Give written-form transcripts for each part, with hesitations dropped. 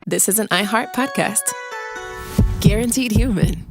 This is an iHeart podcast. Guaranteed Human.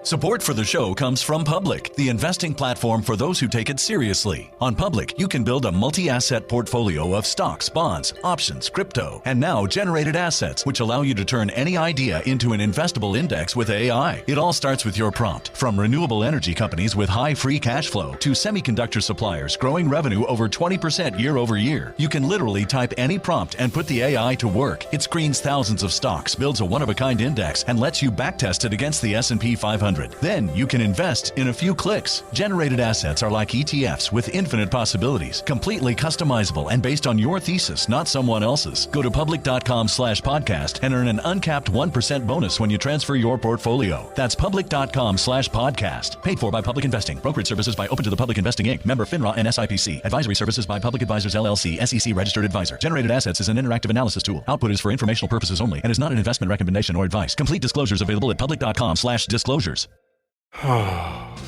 Support for the show comes from Public, the investing platform for those who take it seriously. On Public, you can build a multi-asset portfolio of stocks, bonds, options, crypto, and now generated assets, which allow you to turn any idea into an investable index with AI. It all starts with your prompt. From renewable energy companies with high free cash flow to semiconductor suppliers growing revenue over 20% year over year, you can literally type any prompt and put the AI to work. It screens thousands of stocks, builds a one-of-a-kind index, and lets you backtest it against the S&P 500. Then you can invest in a few clicks. Generated assets are like ETFs with infinite possibilities, completely customizable and based on your thesis, not someone else's. Go to public.com/podcast and earn an uncapped 1% bonus when you transfer your portfolio. That's public.com/podcast. Paid for by Public Investing. Brokerage services by Open to the Public Investing Inc. Member FINRA and SIPC. Advisory services by Public Advisors LLC, SEC registered advisor. Generated assets is an interactive analysis tool. Output is for informational purposes only and is not an investment recommendation or advice. Complete disclosures available at public.com/disclosures.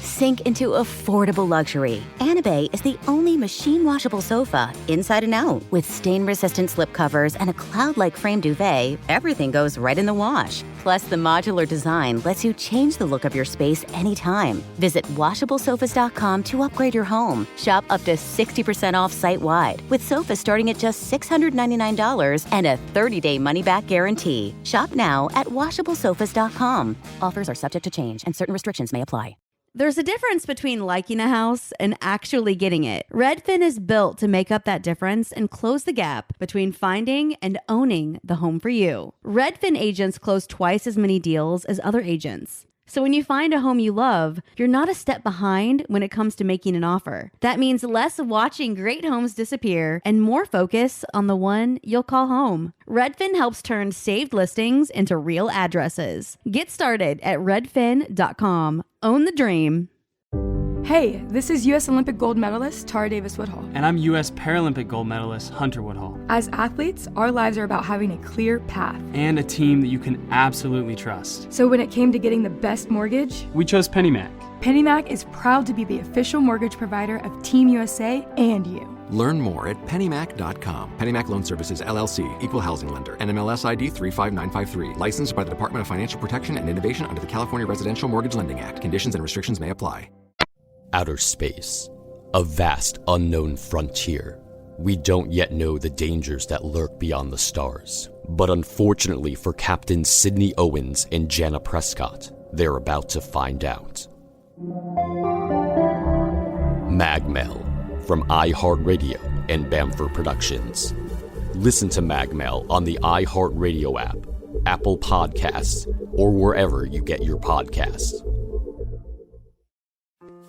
Sink into affordable luxury. Anabay is the only machine-washable sofa, inside and out. With stain-resistant slip covers and a cloud-like frame duvet, everything goes right in the wash. Plus, the modular design lets you change the look of your space anytime. Visit WashableSofas.com to upgrade your home. Shop up to 60% off site-wide, with sofas starting at just $699 and a 30-day money-back guarantee. Shop now at WashableSofas.com. Offers are subject to change, and certain restrictions may apply. There's a difference between liking a house and actually getting it. Redfin is built to make up that difference and close the gap between finding and owning the home for you. Redfin agents close twice as many deals as other agents. So when you find a home you love, you're not a step behind when it comes to making an offer. That means less watching great homes disappear and more focus on the one you'll call home. Redfin helps turn saved listings into real addresses. Get started at redfin.com. Own the dream. Hey, this is U.S. Olympic gold medalist Tara Davis Woodhull. And I'm U.S. Paralympic gold medalist Hunter Woodhull. As athletes, our lives are about having a clear path. And a team that you can absolutely trust. So when it came to getting the best mortgage, we chose PennyMac. PennyMac is proud to be the official mortgage provider of Team USA and you. Learn more at pennymac.com. PennyMac Loan Services, LLC, Equal Housing Lender, NMLS ID 35953. Licensed by the Department of Financial Protection and Innovation under the California Residential Mortgage Lending Act. Conditions and restrictions may apply. Outer space, a vast unknown frontier. We don't yet know the dangers that lurk beyond the stars. But unfortunately for Captain Sidney Owens and Jana Prescott, they're about to find out. Magmail from iHeartRadio and Bamford Productions. Listen to Magmail on the iHeartRadio app, Apple Podcasts, or wherever you get your podcasts.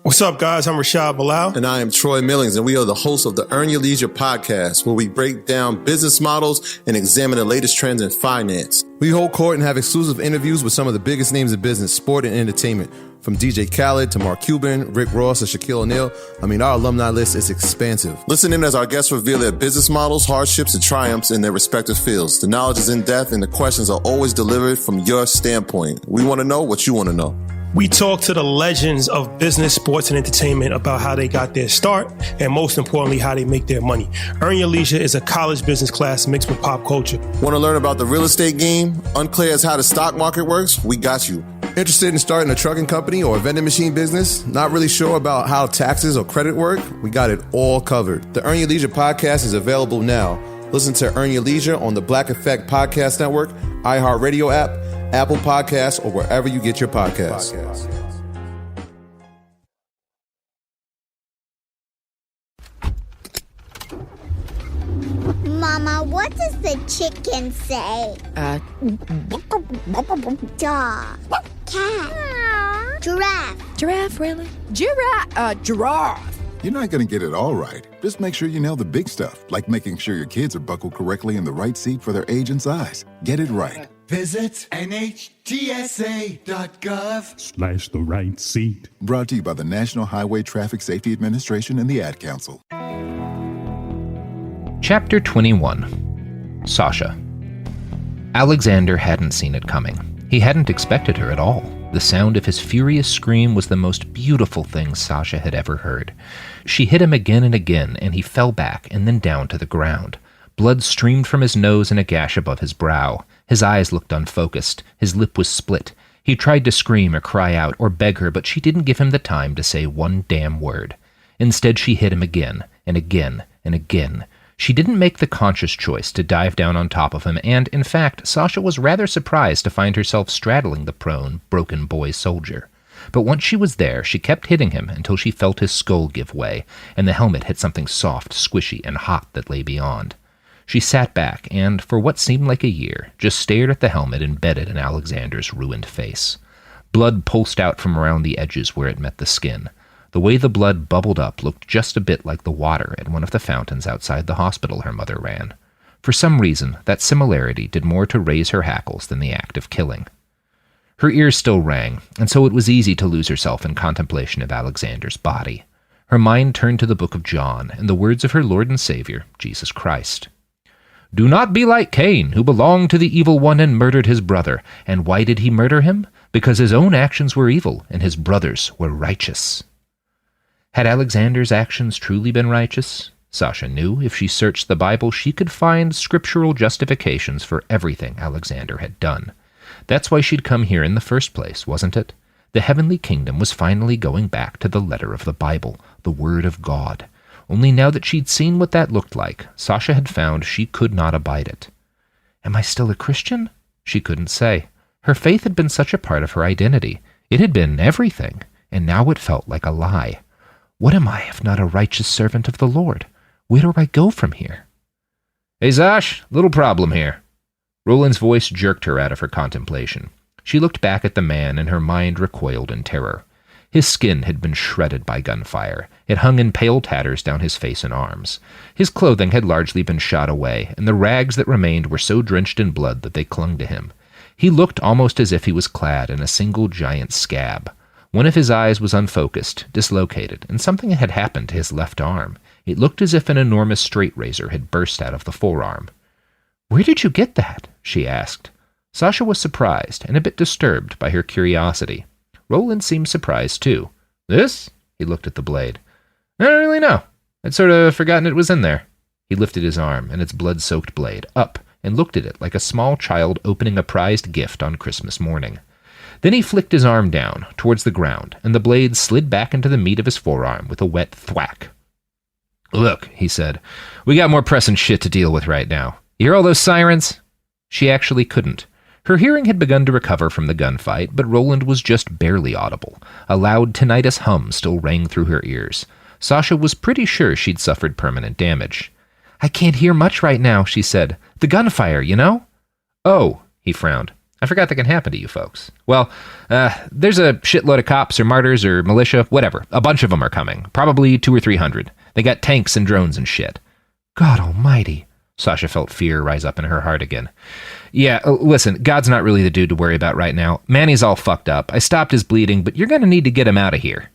What's up, guys? I'm Rashad Bilal. And I am Troy Millings, and we are the hosts of the Earn Your Leisure podcast, where we break down business models and examine the latest trends in finance. We hold court and have exclusive interviews with some of the biggest names in business, sport, and entertainment. From DJ Khaled to Mark Cuban, Rick Ross, to Shaquille O'Neal. I mean, our alumni list is expansive. Listen in as our guests reveal their business models, hardships, and triumphs in their respective fields. The knowledge is in depth, and the questions are always delivered from your standpoint. We want to know what you want to know. We talk to the legends of business, sports, and entertainment about how they got their start and, most importantly, how they make their money. Earn Your Leisure is a college business class mixed with pop culture. Want to learn about the real estate game? Unclear as how the stock market works? We got you. Interested in starting a trucking company or a vending machine business? Not really sure about how taxes or credit work? We got it all covered. The Earn Your Leisure podcast is available now. Listen to Earn Your Leisure on the Black Effect Podcast Network, iHeartRadio app, Apple Podcasts, or wherever you get your podcasts. Mama, what does the chicken say? Dog. Cat. Giraffe. Giraffe, really? Giraffe. You're not going to get it all right. Just make sure you nail the big stuff, like making sure your kids are buckled correctly in the right seat for their age and size. Get it right. Visit NHTSA.gov/the right seat. Brought to you by the National Highway Traffic Safety Administration and the Ad Council. Chapter 21. Sasha. Alexander hadn't seen it coming. He hadn't expected her at all. The sound of his furious scream was the most beautiful thing Sasha had ever heard. She hit him again and again, and he fell back and then down to the ground. Blood streamed from his nose in a gash above his brow. His eyes looked unfocused. His lip was split. He tried to scream or cry out or beg her, but she didn't give him the time to say one damn word. Instead, she hit him again and again and again. She didn't make the conscious choice to dive down on top of him, and, in fact, Sasha was rather surprised to find herself straddling the prone, broken boy soldier. But once she was there, she kept hitting him until she felt his skull give way, and the helmet hit something soft, squishy, and hot that lay beyond. She sat back and, for what seemed like a year, just stared at the helmet embedded in Alexander's ruined face. Blood pulsed out from around the edges where it met the skin. The way the blood bubbled up looked just a bit like the water at one of the fountains outside the hospital her mother ran. For some reason, that similarity did more to raise her hackles than the act of killing. Her ears still rang, and so it was easy to lose herself in contemplation of Alexander's body. Her mind turned to the book of John and the words of her Lord and Savior, Jesus Christ. "Do not be like Cain, who belonged to the evil one and murdered his brother. And why did he murder him? Because his own actions were evil, and his brothers were righteous." Had Alexander's actions truly been righteous? Sasha knew if she searched the Bible, she could find scriptural justifications for everything Alexander had done. That's why she'd come here in the first place, wasn't it? The heavenly kingdom was finally going back to the letter of the Bible, the Word of God. Only now that she'd seen what that looked like, Sasha had found she could not abide it. Am I still a Christian? She couldn't say. Her faith had been such a part of her identity. It had been everything, and now it felt like a lie. What am I if not a righteous servant of the Lord? Where do I go from here? "Hey, Zash, little problem here." Roland's voice jerked her out of her contemplation. She looked back at the man, and her mind recoiled in terror. His skin had been shredded by gunfire. It hung in pale tatters down his face and arms. His clothing had largely been shot away, and the rags that remained were so drenched in blood that they clung to him. He looked almost as if he was clad in a single giant scab. One of his eyes was unfocused, dislocated, and something had happened to his left arm. It looked as if an enormous straight razor had burst out of the forearm. "Where did you get that?" she asked. Sasha was surprised and a bit disturbed by her curiosity. Roland seemed surprised, too. "This?" He looked at the blade. "I don't really know. I'd sort of forgotten it was in there." He lifted his arm and its blood-soaked blade up and looked at it like a small child opening a prized gift on Christmas morning. Then he flicked his arm down, towards the ground, and the blade slid back into the meat of his forearm with a wet thwack. "Look," he said, "we got more pressing shit to deal with right now. You hear all those sirens?" She actually couldn't. Her hearing had begun to recover from the gunfight, but Roland was just barely audible. A loud tinnitus hum still rang through her ears. Sasha was pretty sure she'd suffered permanent damage. "I can't hear much right now," she said. "The gunfire, you know?" "Oh," he frowned. "I forgot that can happen to you folks. Well, there's a shitload of cops or martyrs or militia, whatever. A bunch of them are coming. Probably 200 or 300. They got tanks and drones and shit." "God almighty." Sasha felt fear rise up in her heart again. "Yeah, listen, God's not really the dude to worry about right now. Manny's all fucked up. I stopped his bleeding, but you're going to need to get him out of here."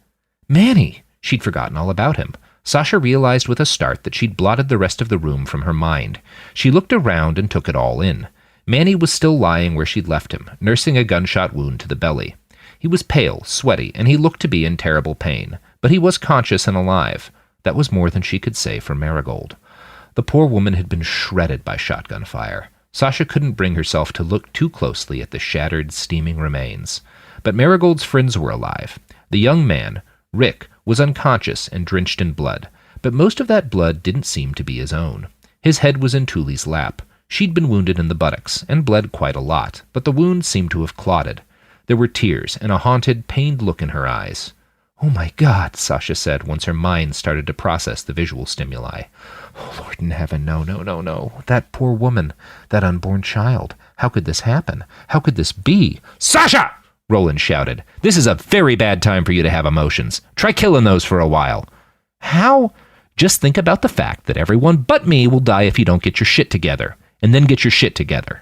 Manny! She'd forgotten all about him. Sasha realized with a start that she'd blotted the rest of the room from her mind. She looked around and took it all in. Manny was still lying where she'd left him, nursing a gunshot wound to the belly. He was pale, sweaty, and he looked to be in terrible pain, but he was conscious and alive. That was more than she could say for Marigold. The poor woman had been shredded by shotgun fire. Sasha couldn't bring herself to look too closely at the shattered, steaming remains. But Marigold's friends were alive. The young man, Rick, was unconscious and drenched in blood, but most of that blood didn't seem to be his own. His head was in Tuli's lap. She'd been wounded in the buttocks, and bled quite a lot, but the wound seemed to have clotted. There were tears and a haunted, pained look in her eyes. "Oh my God," Sasha said once her mind started to process the visual stimuli. "Oh, Lord in heaven, no. That poor woman, that unborn child. How could this happen? How could this be?" "Sasha!" Roland shouted. "This is a very bad time for you to have emotions. Try killing those for a while." "How?" "Just think about the fact that everyone but me will die if you don't get your shit together. And then get your shit together."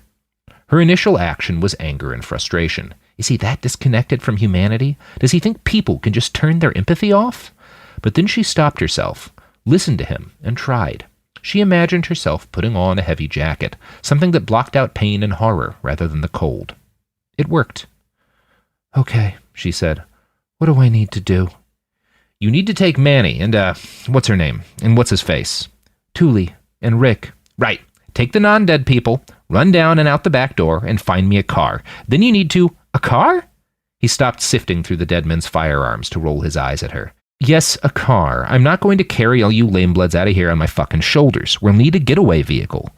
Her initial action was anger and frustration. Is he that disconnected from humanity? Does he think people can just turn their empathy off? But then she stopped herself, listened to him, and tried. She imagined herself putting on a heavy jacket, something that blocked out pain and horror rather than the cold. It worked. "Okay," she said. "What do I need to do?" "You need to take Manny and, what's her name? And what's his face?" "Tuli and Rick." "Right. Take the non-dead people, run down and out the back door, and find me a car. Then you need to... A car? He stopped sifting through the dead men's firearms to roll his eyes at her. Yes, a car. I'm not going to carry all you lame bloods out of here on my fucking shoulders. We'll need a getaway vehicle.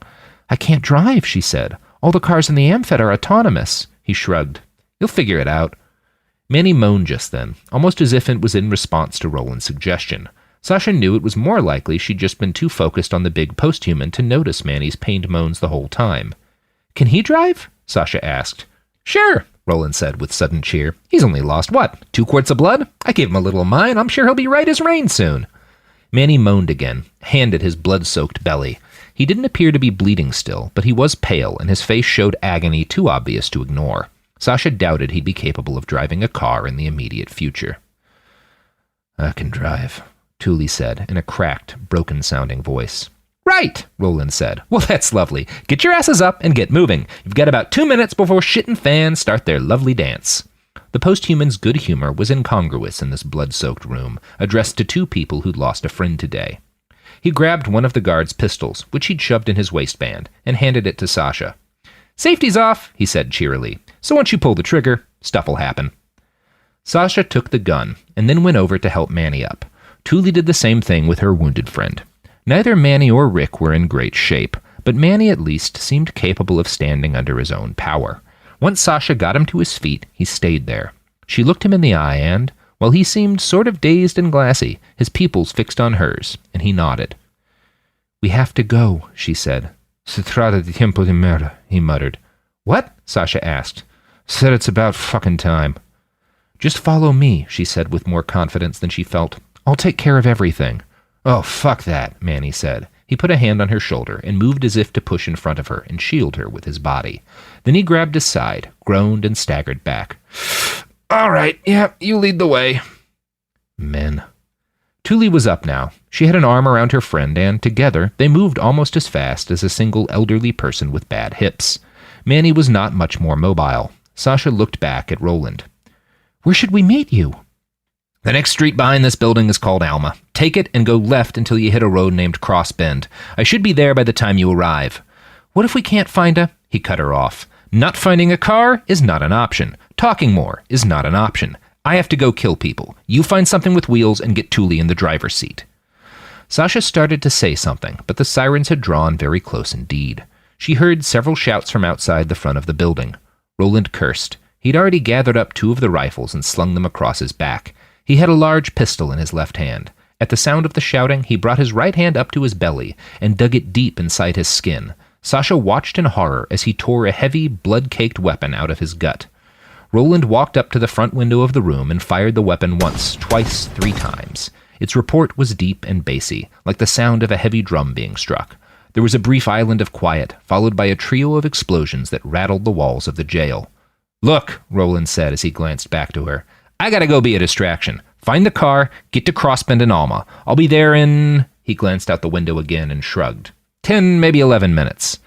I can't drive, she said. All the cars in the Amfet are autonomous. He shrugged. You'll figure it out. Manny moaned just then, almost as if it was in response to Roland's suggestion. Sasha knew it was more likely she'd just been too focused on the big posthuman to notice Manny's pained moans the whole time. Can he drive? Sasha asked. Sure, Roland said with sudden cheer. He's only lost, 2 quarts of blood? I gave him a little of mine. I'm sure he'll be right as rain soon. Manny moaned again, hand at his blood-soaked belly. He didn't appear to be bleeding still, but he was pale, and his face showed agony too obvious to ignore. Sasha doubted he'd be capable of driving a car in the immediate future. I can drive, Thule said in a cracked, broken-sounding voice. Right, Roland said. Well, that's lovely. Get your asses up and get moving. You've got about 2 minutes before shit and fans start their lovely dance. The posthuman's good humor was incongruous in this blood-soaked room, addressed to 2 people who'd lost a friend today. He grabbed one of the guard's pistols, which he'd shoved in his waistband, and handed it to Sasha. Safety's off, he said cheerily. So once you pull the trigger, stuff'll happen. Sasha took the gun, and then went over to help Manny up. Thule did the same thing with her wounded friend. Neither Manny or Rick were in great shape, but Manny at least seemed capable of standing under his own power. Once Sasha got him to his feet, he stayed there. She looked him in the eye and, while he seemed sort of dazed and glassy, his pupils fixed on hers, and he nodded. We have to go, she said. Se trata de tiempo de merda, he muttered. What? Sasha asked. Said it's about fucking time. Just follow me, she said with more confidence than she felt. I'll take care of everything. Oh, fuck that, Manny said. He put a hand on her shoulder and moved as if to push in front of her and shield her with his body. Then he grabbed his side, groaned, and staggered back. All right, yeah, you lead the way. Men. Thule was up now. She had an arm around her friend, and together they moved almost as fast as a single elderly person with bad hips. Manny was not much more mobile. Sasha looked back at Roland. Where should we meet you? The next street behind this building is called Alma. Take it and go left until you hit a road named Cross Bend. I should be there by the time you arrive. What if we can't find a... He cut her off. Not finding a car is not an option. Talking more is not an option. I have to go kill people. You find something with wheels and get Thule in the driver's seat. Sasha started to say something, but the sirens had drawn very close indeed. She heard several shouts from outside the front of the building. Roland cursed. He'd already gathered up 2 of the rifles and slung them across his back. He had a large pistol in his left hand. At the sound of the shouting, he brought his right hand up to his belly and dug it deep inside his skin. Sasha watched in horror as he tore a heavy, blood-caked weapon out of his gut. Roland walked up to the front window of the room and fired the weapon once, twice, 3 times. Its report was deep and bassy, like the sound of a heavy drum being struck. There was a brief island of quiet, followed by a trio of explosions that rattled the walls of the jail. Look, Roland said as he glanced back to her. I gotta go be a distraction. Find the car, get to Crossbend and Alma. I'll be there in... He glanced out the window again and shrugged. 10, maybe 11 minutes.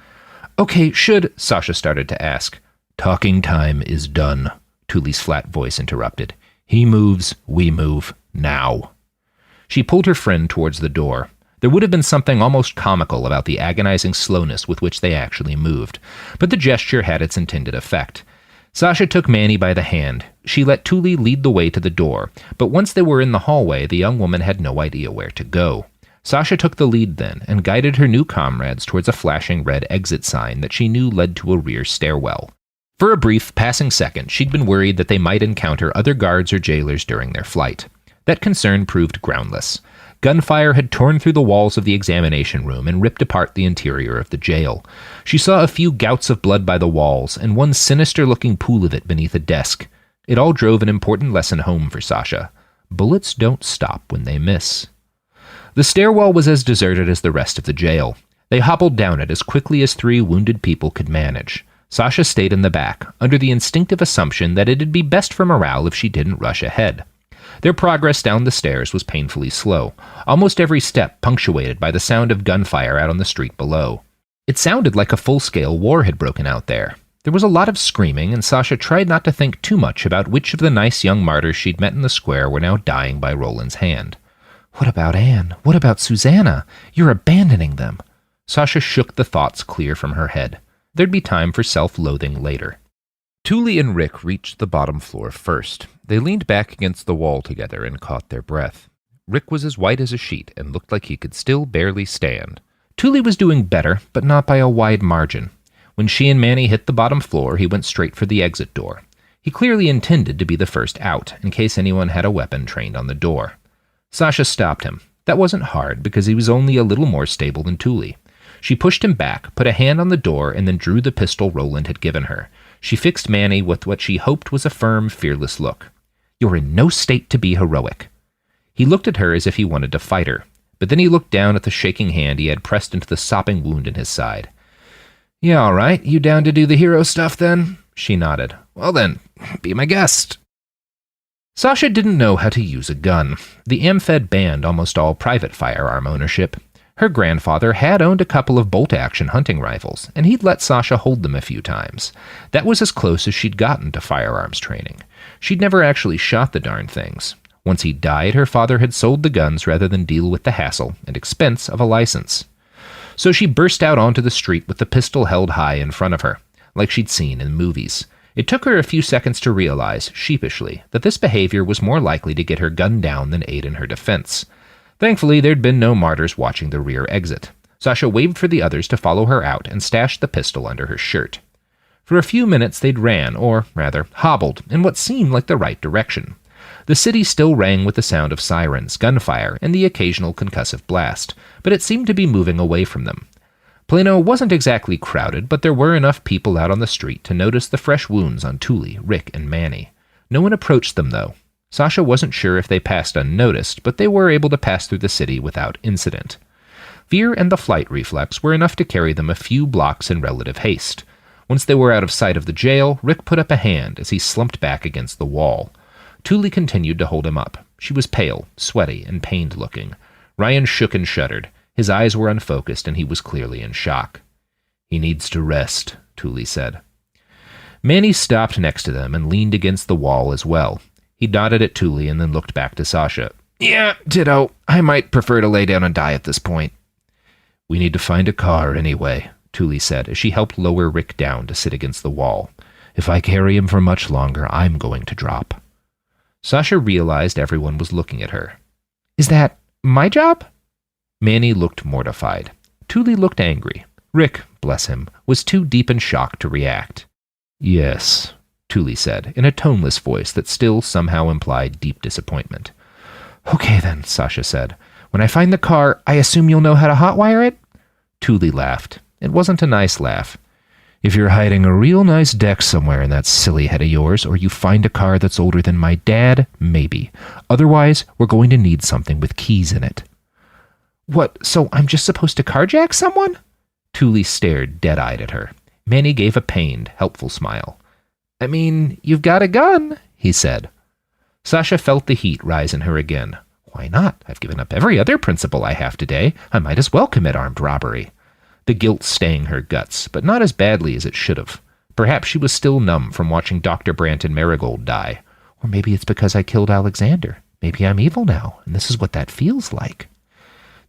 Okay, Sasha started to ask. Talking time is done, Thule's flat voice interrupted. He moves, we move, now. She pulled her friend towards the door. There would have been something almost comical about the agonizing slowness with which they actually moved, but the gesture had its intended effect. Sasha took Manny by the hand. She let Thule lead the way to the door, but once they were in the hallway, the young woman had no idea where to go. Sasha took the lead then, and guided her new comrades towards a flashing red exit sign that she knew led to a rear stairwell. For a brief, passing second, she'd been worried that they might encounter other guards or jailers during their flight. That concern proved groundless. Gunfire had torn through the walls of the examination room and ripped apart the interior of the jail. She saw a few gouts of blood by the walls, and one sinister-looking pool of it beneath a desk. It all drove an important lesson home for Sasha. Bullets don't stop when they miss. The stairwell was as deserted as the rest of the jail. They hobbled down it as quickly as 3 wounded people could manage. Sasha stayed in the back, under the instinctive assumption that it'd be best for morale if she didn't rush ahead. Their progress down the stairs was painfully slow, almost every step punctuated by the sound of gunfire out on the street below. It sounded like a full-scale war had broken out there. There was a lot of screaming, and Sasha tried not to think too much about which of the nice young martyrs she'd met in the square were now dying by Roland's hand. What about Anne? What about Susanna? You're abandoning them. Sasha shook the thoughts clear from her head. There'd be time for self-loathing later. Thule and Rick reached the bottom floor first. They leaned back against the wall together and caught their breath. Rick was as white as a sheet and looked like he could still barely stand. Thule was doing better, but not by a wide margin. When she and Manny hit the bottom floor, he went straight for the exit door. He clearly intended to be the first out, in case anyone had a weapon trained on the door. Sasha stopped him. That wasn't hard, because he was only a little more stable than Thule. She pushed him back, put a hand on the door, and then drew the pistol Roland had given her. She fixed Manny with what she hoped was a firm, fearless look. "You're in no state to be heroic." He looked at her as if he wanted to fight her, but then he looked down at the shaking hand he had pressed into the sopping wound in his side. "Yeah, all right. You down to do the hero stuff, then?" She nodded. "Well then, be my guest." Sasha didn't know how to use a gun. The AmFed banned almost all private firearm ownership. Her grandfather had owned a couple of bolt-action hunting rifles, and he'd let Sasha hold them a few times. That was as close as she'd gotten to firearms training. She'd never actually shot the darn things. Once he died, her father had sold the guns rather than deal with the hassle and expense of a license. So she burst out onto the street with the pistol held high in front of her, like she'd seen in movies. It took her a few seconds to realize, sheepishly, that this behavior was more likely to get her gunned down than aid in her defense. Thankfully, there'd been no martyrs watching the rear exit. Sasha waved for the others to follow her out and stashed the pistol under her shirt. For a few minutes they'd ran, or rather, hobbled, in what seemed like the right direction. The city still rang with the sound of sirens, gunfire, and the occasional concussive blast, but it seemed to be moving away from them. Plano wasn't exactly crowded, but there were enough people out on the street to notice the fresh wounds on Thule, Rick, and Manny. No one approached them, though. Sasha wasn't sure if they passed unnoticed, but they were able to pass through the city without incident. Fear and the flight reflex were enough to carry them a few blocks in relative haste. Once they were out of sight of the jail, Rick put up a hand as he slumped back against the wall. Thule continued to hold him up. She was pale, sweaty, and pained-looking. Ryan shook and shuddered. His eyes were unfocused, and he was clearly in shock. "He needs to rest," Thule said. Manny stopped next to them and leaned against the wall as well. He nodded at Thule and then looked back to Sasha. "Yeah, ditto. I might prefer to lay down and die at this point." "We need to find a car anyway," Thule said as she helped lower Rick down to sit against the wall. "If I carry him for much longer, I'm going to drop." Sasha realized everyone was looking at her. "Is that my job?" Manny looked mortified. Thule looked angry. Rick, bless him, was too deep in shock to react. "Yes," Thule said, in a toneless voice that still somehow implied deep disappointment. "Okay then," Sasha said. "When I find the car, I assume you'll know how to hotwire it?" Thule laughed. It wasn't a nice laugh. "If you're hiding a real nice deck somewhere in that silly head of yours, or you find a car that's older than my dad, maybe. Otherwise, we're going to need something with keys in it." "What, so I'm just supposed to carjack someone?" Thule stared dead-eyed at her. Manny gave a pained, helpful smile. "I mean, you've got a gun," he said. Sasha felt the heat rise in her again. Why not? I've given up every other principle I have today. I might as well commit armed robbery. The guilt stang her guts, but not as badly as it should have. Perhaps she was still numb from watching Dr. Brandt and Marigold die. Or maybe it's because I killed Alexander. Maybe I'm evil now, and this is what that feels like.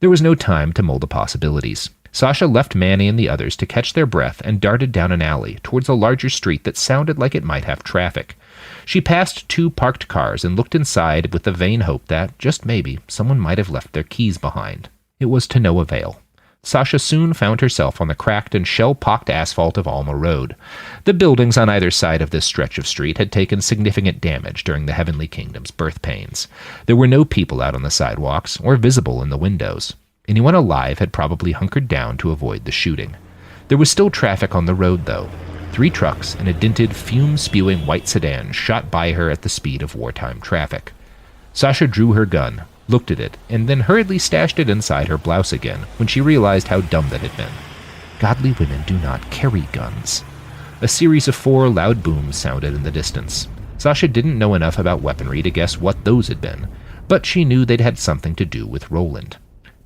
There was no time to mull the possibilities. Sasha left Manny and the others to catch their breath and darted down an alley towards a larger street that sounded like it might have traffic. She passed 2 parked cars and looked inside with the vain hope that, just maybe, someone might have left their keys behind. It was to no avail. Sasha soon found herself on the cracked and shell-pocked asphalt of Alma Road. The buildings on either side of this stretch of street had taken significant damage during the Heavenly Kingdom's birth pains. There were no people out on the sidewalks or visible in the windows. Anyone alive had probably hunkered down to avoid the shooting. There was still traffic on the road, though. 3 trucks and a dented, fume-spewing white sedan shot by her at the speed of wartime traffic. Sasha drew her gun, looked at it, and then hurriedly stashed it inside her blouse again when she realized how dumb that had been. Godly women do not carry guns. A series of 4 loud booms sounded in the distance. Sasha didn't know enough about weaponry to guess what those had been, but she knew they'd had something to do with Roland.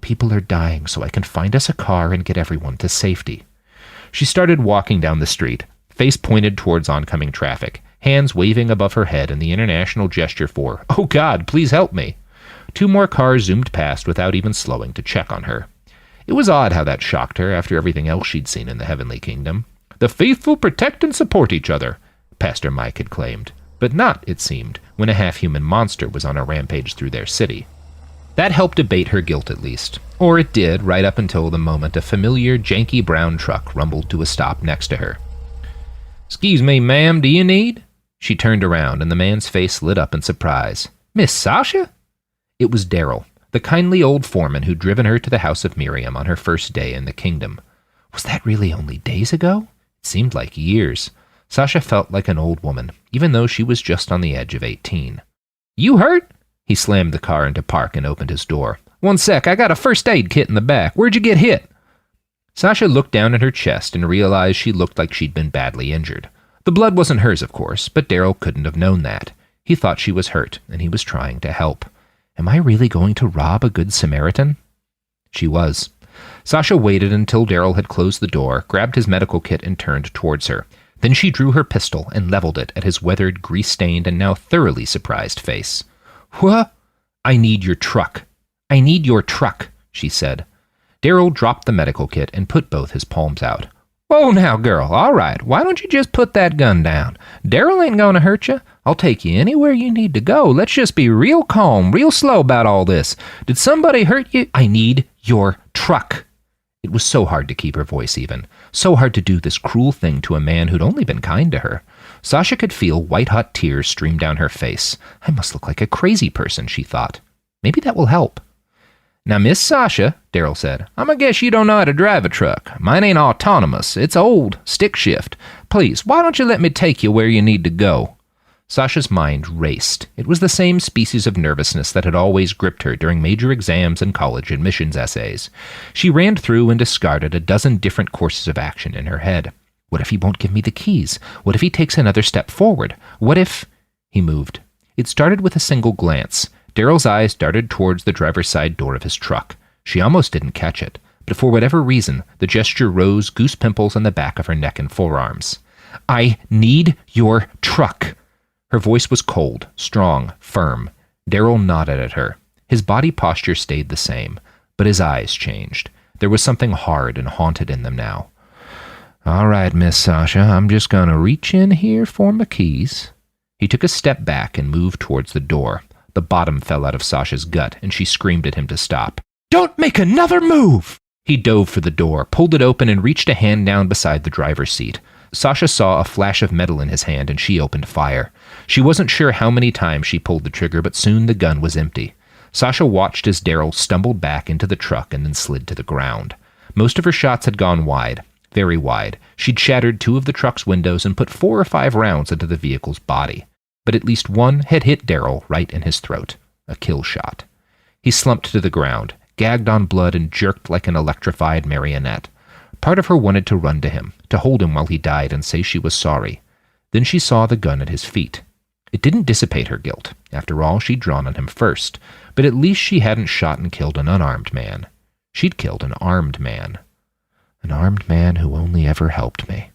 People are dying, so I can find us a car and get everyone to safety. She started walking down the street, face pointed towards oncoming traffic, hands waving above her head in the international gesture for, "Oh God, please help me." 2 more cars zoomed past without even slowing to check on her. It was odd how that shocked her after everything else she'd seen in the heavenly kingdom. The faithful protect and support each other, Pastor Mike had claimed, but not, it seemed, when a half-human monster was on a rampage through their city. That helped abate her guilt at least, or it did right up until the moment a familiar, janky brown truck rumbled to a stop next to her. "Excuse me, ma'am, do you need?" She turned around, and the man's face lit up in surprise. "Miss Sasha?" It was Daryl, the kindly old foreman who'd driven her to the house of Miriam on her first day in the kingdom. Was that really only days ago? It seemed like years. Sasha felt like an old woman, even though she was just on the edge of 18. "You hurt?" He slammed the car into park and opened his door. "One sec, I got a first aid kit in the back. Where'd you get hit?" Sasha looked down at her chest and realized she looked like she'd been badly injured. The blood wasn't hers, of course, but Daryl couldn't have known that. He thought she was hurt, and he was trying to help. Am I really going to rob a good Samaritan? She was. Sasha waited until Daryl had closed the door, grabbed his medical kit, and turned towards her. Then she drew her pistol and leveled it at his weathered, grease-stained, and now thoroughly surprised face. "What?" "I need your truck. I need your truck," she said. Daryl dropped the medical kit and put both his palms out. "Whoa now, girl, all right, why don't you just put that gun down? Daryl ain't gonna hurt you. I'll take you anywhere you need to go. Let's just be real calm, real slow about all this. Did somebody hurt you? I need your truck." It was so hard to keep her voice even, so hard to do this cruel thing to a man who'd only been kind to her. Sasha could feel white-hot tears stream down her face. I must look like a crazy person, she thought. Maybe that will help. "Now, Miss Sasha," Daryl said, "I'ma guess you don't know how to drive a truck. Mine ain't autonomous. It's old, stick shift. Please, why don't you let me take you where you need to go?" Sasha's mind raced. It was the same species of nervousness that had always gripped her during major exams and college admissions essays. She ran through and discarded a dozen different courses of action in her head. What if he won't give me the keys? What if he takes another step forward? What if... He moved. It started with a single glance. Daryl's eyes darted towards the driver's side door of his truck. She almost didn't catch it, but for whatever reason, the gesture rose goose pimples on the back of her neck and forearms. "I need your truck." Her voice was cold, strong, firm. Daryl nodded at her. His body posture stayed the same, but his eyes changed. There was something hard and haunted in them now. "All right, Miss Sasha, I'm just gonna reach in here for my keys." He took a step back and moved towards the door. The bottom fell out of Sasha's gut, and she screamed at him to stop. "Don't make another move!" He dove for the door, pulled it open, and reached a hand down beside the driver's seat. Sasha saw a flash of metal in his hand, and she opened fire. She wasn't sure how many times she pulled the trigger, but soon the gun was empty. Sasha watched as Daryl stumbled back into the truck and then slid to the ground. Most of her shots had gone wide, very wide. She'd shattered 2 of the truck's windows and put 4 or 5 rounds into the vehicle's body. But at least one had hit Daryl right in his throat. A kill shot. He slumped to the ground, gagged on blood, and jerked like an electrified marionette. Part of her wanted to run to him, to hold him while he died and say she was sorry. Then she saw the gun at his feet. It didn't dissipate her guilt. After all, she'd drawn on him first. But at least she hadn't shot and killed an unarmed man. She'd killed an armed man. An armed man who only ever helped me.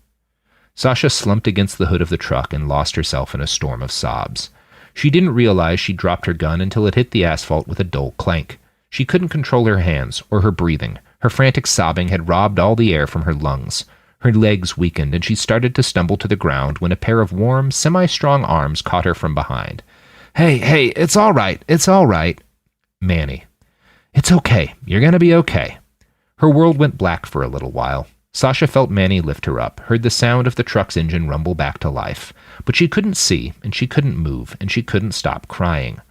Sasha slumped against the hood of the truck and lost herself in a storm of sobs. She didn't realize she'd dropped her gun until it hit the asphalt with a dull clank. She couldn't control her hands or her breathing. Her frantic sobbing had robbed all the air from her lungs. Her legs weakened, and she started to stumble to the ground when a pair of warm, semi-strong arms caught her from behind. Hey, it's all right, it's all right. Manny. "It's okay, you're gonna be okay." Her world went black for a little while. Sasha felt Manny lift her up, heard the sound of the truck's engine rumble back to life. But she couldn't see, and she couldn't move, and she couldn't stop crying.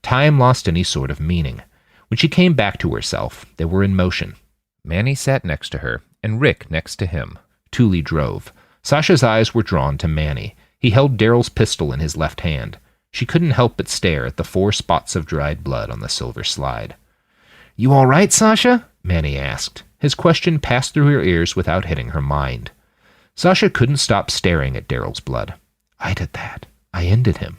Time lost any sort of meaning. When she came back to herself, they were in motion. Manny sat next to her, and Rick next to him. Thule drove. Sasha's eyes were drawn to Manny. He held Daryl's pistol in his left hand. She couldn't help but stare at the 4 spots of dried blood on the silver slide. "You all right, Sasha?" Manny asked. His question passed through her ears without hitting her mind. Sasha couldn't stop staring at Daryl's blood. "I did that. I ended him."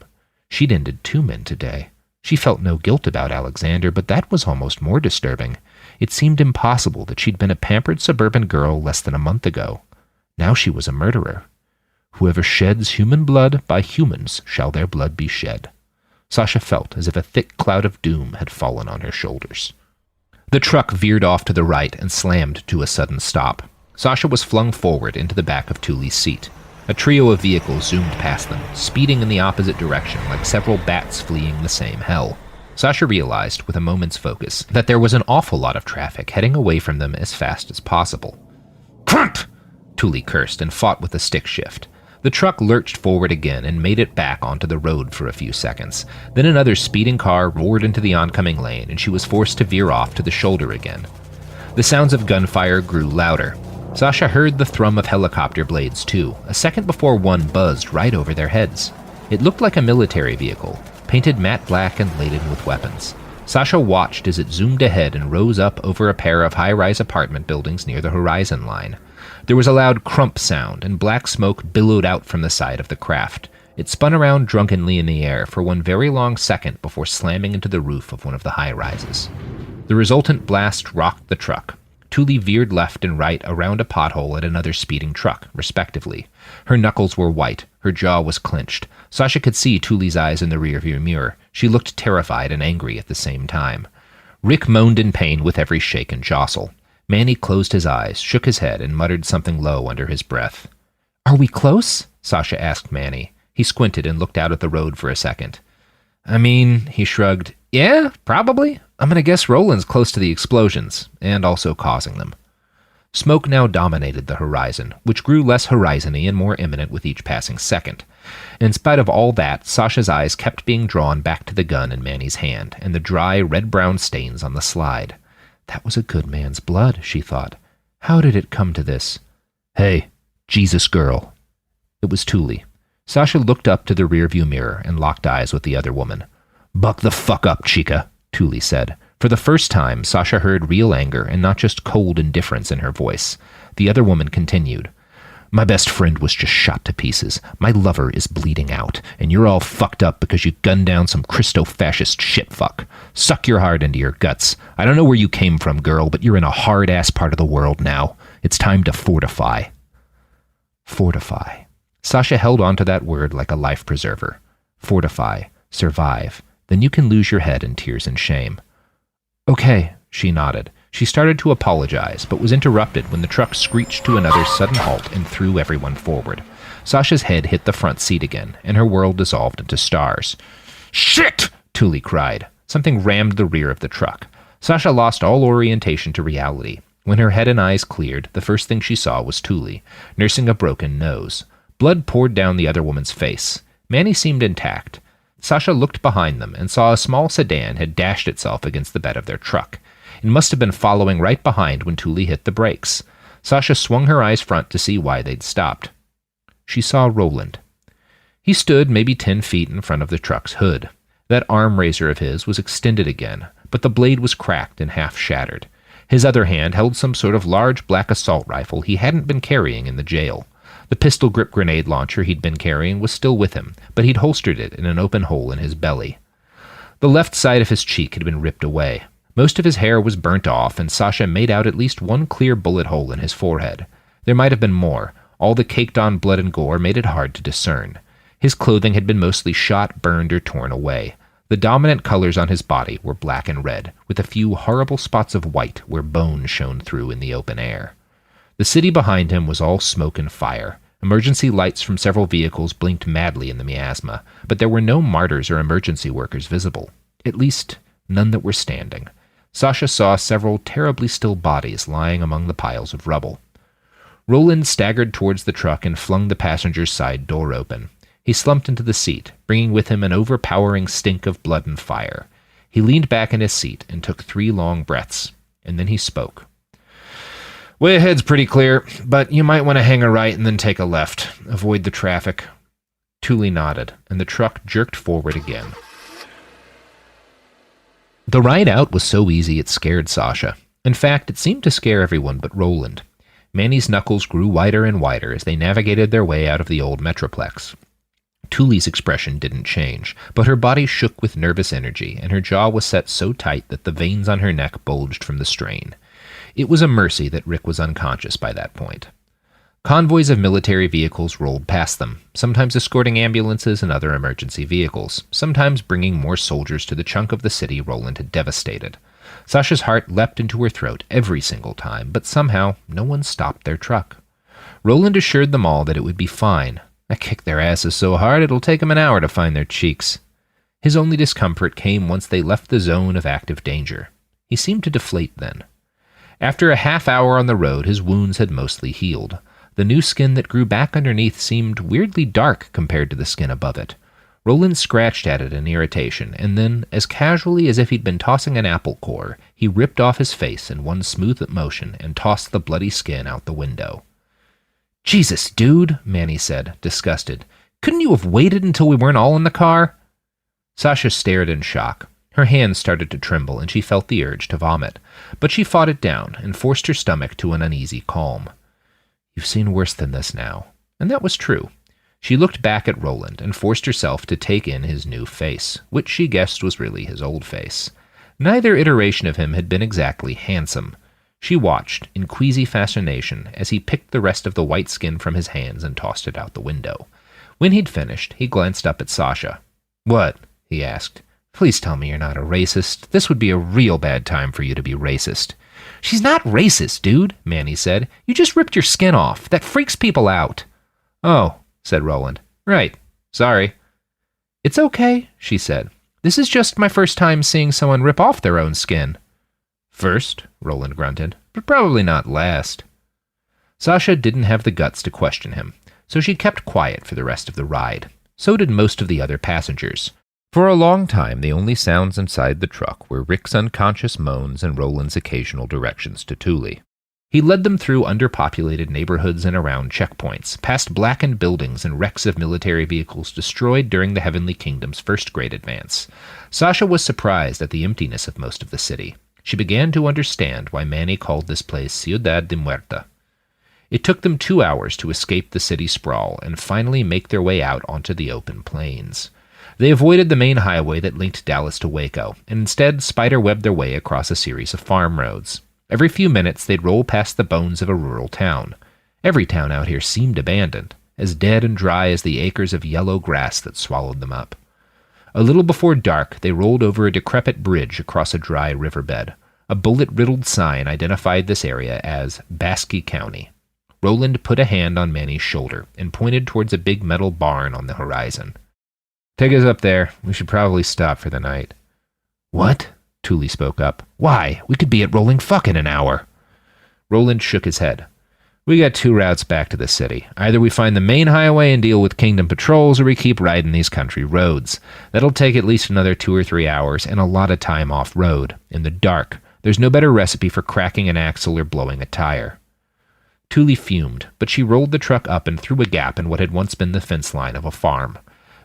She'd ended 2 men today. She felt no guilt about Alexander, but that was almost more disturbing. It seemed impossible that she'd been a pampered suburban girl less than a month ago. Now she was a murderer. Whoever sheds human blood, by humans shall their blood be shed. Sasha felt as if a thick cloud of doom had fallen on her shoulders. The truck veered off to the right and slammed to a sudden stop. Sasha was flung forward into the back of Thule's seat. A trio of vehicles zoomed past them, speeding in the opposite direction like several bats fleeing the same hell. Sasha realized, with a moment's focus, that there was an awful lot of traffic heading away from them as fast as possible. Crump! Thule cursed and fought with a stick shift. The truck lurched forward again and made it back onto the road for a few seconds. Then another speeding car roared into the oncoming lane, and she was forced to veer off to the shoulder again. The sounds of gunfire grew louder. Sasha heard the thrum of helicopter blades, too, a second before one buzzed right over their heads. It looked like a military vehicle, painted matte black and laden with weapons. Sasha watched as it zoomed ahead and rose up over a pair of high-rise apartment buildings near the horizon line. There was a loud crump sound, and black smoke billowed out from the side of the craft. It spun around drunkenly in the air for one very long second before slamming into the roof of one of the high-rises. The resultant blast rocked the truck. Thule veered left and right around a pothole at another speeding truck, respectively. Her knuckles were white. Her jaw was clenched. Sasha could see Thule's eyes in the rearview mirror. She looked terrified and angry at the same time. Rick moaned in pain with every shake and jostle. Manny closed his eyes, shook his head, and muttered something low under his breath. "Are we close?" Sasha asked Manny. He squinted and looked out at the road for a second. "I mean," he shrugged, "yeah, probably. I'm gonna guess Roland's close to the explosions, and also causing them." Smoke now dominated the horizon, which grew less horizony and more imminent with each passing second. In spite of all that, Sasha's eyes kept being drawn back to the gun in Manny's hand, and the dry, red-brown stains on the slide. That was a good man's blood, she thought. How did it come to this? "Hey, Jesus girl." It was Thule. Sasha looked up to the rearview mirror and locked eyes with the other woman. "Buck the fuck up, chica," Thule said. For the first time, Sasha heard real anger and not just cold indifference in her voice. The other woman continued. "My best friend was just shot to pieces. My lover is bleeding out, and you're all fucked up because you gunned down some Christo-fascist shitfuck. Suck your heart into your guts. I don't know where you came from, girl, but you're in a hard-ass part of the world now. It's time to fortify." Fortify. Sasha held on to that word like a life preserver. Fortify. Survive. Then you can lose your head in tears and shame. "Okay," she nodded. She started to apologize, but was interrupted when the truck screeched to another sudden halt and threw everyone forward. Sasha's head hit the front seat again, and her world dissolved into stars. "Shit!" Thule cried. Something rammed the rear of the truck. Sasha lost all orientation to reality. When her head and eyes cleared, the first thing she saw was Thule, nursing a broken nose. Blood poured down the other woman's face. Manny seemed intact. Sasha looked behind them and saw a small sedan had dashed itself against the bed of their truck. It must have been following right behind when Thule hit the brakes. Sasha swung her eyes front to see why they'd stopped. She saw Roland. He stood maybe 10 feet in front of the truck's hood. That arm razor of his was extended again, but the blade was cracked and half shattered. His other hand held some sort of large black assault rifle he hadn't been carrying in the jail. The pistol-grip grenade launcher he'd been carrying was still with him, but he'd holstered it in an open hole in his belly. The left side of his cheek had been ripped away. Most of his hair was burnt off, and Sasha made out at least one clear bullet hole in his forehead. There might have been more. All the caked-on blood and gore made it hard to discern. His clothing had been mostly shot, burned, or torn away. The dominant colors on his body were black and red, with a few horrible spots of white where bone shone through in the open air. The city behind him was all smoke and fire. Emergency lights from several vehicles blinked madly in the miasma, but there were no martyrs or emergency workers visible. At least, none that were standing. Sasha saw several terribly still bodies lying among the piles of rubble. Roland staggered towards the truck and flung the passenger's side door open. He slumped into the seat, bringing with him an overpowering stink of blood and fire. He leaned back in his seat and took 3 long breaths, and then he spoke. "Way ahead's pretty clear, but you might want to hang a right and then take a left. Avoid the traffic." Thule nodded, and the truck jerked forward again. The ride out was so easy it scared Sasha. In fact, it seemed to scare everyone but Roland. Manny's knuckles grew wider and wider as they navigated their way out of the old Metroplex. Thule's expression didn't change, but her body shook with nervous energy, and her jaw was set so tight that the veins on her neck bulged from the strain. It was a mercy that Rick was unconscious by that point. Convoys of military vehicles rolled past them, sometimes escorting ambulances and other emergency vehicles, sometimes bringing more soldiers to the chunk of the city Roland had devastated. Sasha's heart leapt into her throat every single time, but somehow no one stopped their truck. Roland assured them all that it would be fine. I kicked their asses so hard it'll take them an hour to find their cheeks. His only discomfort came once they left the zone of active danger. He seemed to deflate then. After a half hour on the road, his wounds had mostly healed. The new skin that grew back underneath seemed weirdly dark compared to the skin above it. Roland scratched at it in irritation, and then, as casually as if he'd been tossing an apple core, he ripped off his face in one smooth motion and tossed the bloody skin out the window. "Jesus, dude," Manny said, disgusted. "Couldn't you have waited until we weren't all in the car?" Sasha stared in shock. Her hands started to tremble, and she felt the urge to vomit. But she fought it down and forced her stomach to an uneasy calm. "You've seen worse than this now." And that was true. She looked back at Roland and forced herself to take in his new face, which she guessed was really his old face. Neither iteration of him had been exactly handsome. She watched, in queasy fascination, as he picked the rest of the white skin from his hands and tossed it out the window. When he'd finished, he glanced up at Sasha. "What?" he asked. "Please tell me you're not a racist. This would be a real bad time for you to be racist." "She's not racist, dude," Manny said. "You just ripped your skin off. That freaks people out." "Oh," said Roland. "Right. Sorry." "It's okay," she said. "This is just my first time seeing someone rip off their own skin." "First," Roland grunted, "but probably not last." Sasha didn't have the guts to question him, so she kept quiet for the rest of the ride. So did most of the other passengers. For a long time, the only sounds inside the truck were Rick's unconscious moans and Roland's occasional directions to Thule. He led them through underpopulated neighborhoods and around checkpoints, past blackened buildings and wrecks of military vehicles destroyed during the Heavenly Kingdom's first great advance. Sasha was surprised at the emptiness of most of the city. She began to understand why Manny called this place Ciudad de Muerta. It took them 2 hours to escape the city sprawl and finally make their way out onto the open plains. They avoided the main highway that linked Dallas to Waco, and instead spider-webbed their way across a series of farm roads. Every few minutes they'd roll past the bones of a rural town. Every town out here seemed abandoned, as dead and dry as the acres of yellow grass that swallowed them up. A little before dark, they rolled over a decrepit bridge across a dry riverbed. A bullet-riddled sign identified this area as Basque County. Roland put a hand on Manny's shoulder and pointed towards a big metal barn on the horizon. "Take us up there. We should probably stop for the night." "What?" Thule spoke up. "Why? We could be at Rolling Fuck in an hour." Roland shook his head. "We got 2 routes back to the city. Either we find the main highway and deal with Kingdom patrols, or we keep riding these country roads. That'll take at least another 2 or 3 hours and a lot of time off-road. In the dark, there's no better recipe for cracking an axle or blowing a tire." Thule fumed, but she rolled the truck up and through a gap in what had once been the fence line of a farm.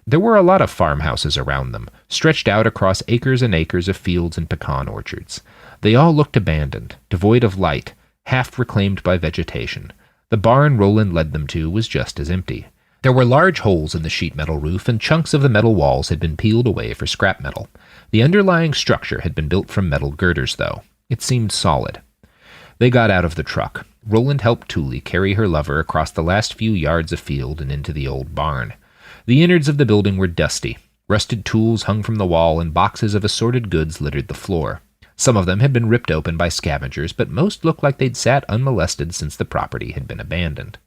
There were a lot of farmhouses around them, stretched out across acres and acres of fields and pecan orchards. They all looked abandoned, devoid of light, half reclaimed by vegetation. The barn Roland led them to was just as empty. There were large holes in the sheet metal roof, and chunks of the metal walls had been peeled away for scrap metal. The underlying structure had been built from metal girders, though. It seemed solid. They got out of the truck. Roland helped Thule carry her lover across the last few yards of field and into the old barn. The innards of the building were dusty. Rusted tools hung from the wall, and boxes of assorted goods littered the floor. Some of them had been ripped open by scavengers, but most looked like they'd sat unmolested since the property had been abandoned.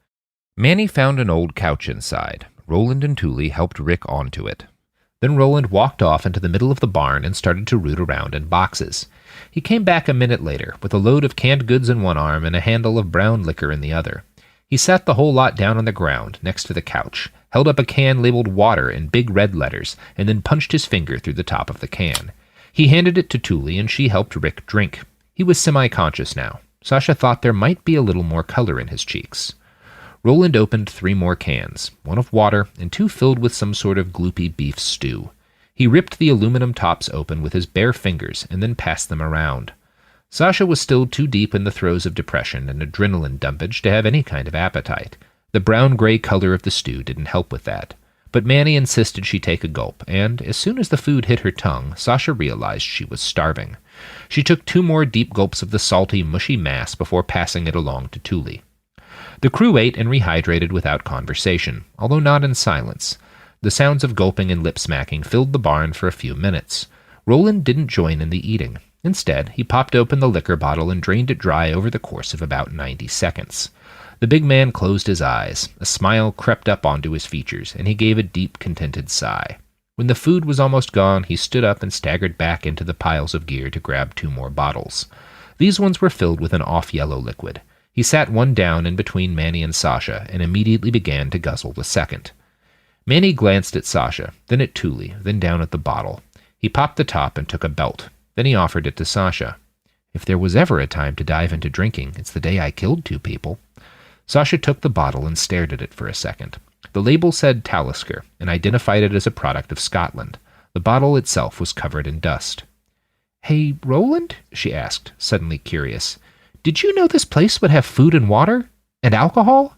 Manny found an old couch inside. Roland and Thule helped Rick onto it. Then Roland walked off into the middle of the barn and started to root around in boxes. He came back a minute later with a load of canned goods in one arm and a handle of brown liquor in the other. He sat the whole lot down on the ground next to the couch, held up a can labeled water in big red letters, and then punched his finger through the top of the can. He handed it to Thule, and she helped Rick drink. He was semi-conscious now. Sasha thought there might be a little more color in his cheeks. Roland opened 3 more cans, 1 of water and 2 filled with some sort of gloopy beef stew. He ripped the aluminum tops open with his bare fingers and then passed them around. Sasha was still too deep in the throes of depression and adrenaline dumpage to have any kind of appetite. The brown-gray color of the stew didn't help with that. But Manny insisted she take a gulp, and as soon as the food hit her tongue, Sasha realized she was starving. She took 2 more deep gulps of the salty, mushy mass before passing it along to Thule. The crew ate and rehydrated without conversation, although not in silence. The sounds of gulping and lip-smacking filled the barn for a few minutes. Roland didn't join in the eating. Instead, he popped open the liquor bottle and drained it dry over the course of about 90 seconds. The big man closed his eyes. A smile crept up onto his features, and he gave a deep, contented sigh. When the food was almost gone, he stood up and staggered back into the piles of gear to grab 2 more bottles. These ones were filled with an off-yellow liquid. He sat one down in between Manny and Sasha and immediately began to guzzle the second. Manny glanced at Sasha, then at Thule, then down at the bottle. He popped the top and took a belt. Then he offered it to Sasha. If there was ever a time to dive into drinking, it's the day I killed 2 people. Sasha took the bottle and stared at it for a second. The label said Talisker and identified it as a product of Scotland. The bottle itself was covered in dust. "Hey, Roland?" she asked, suddenly curious. "Did you know this place would have food and water? And alcohol?"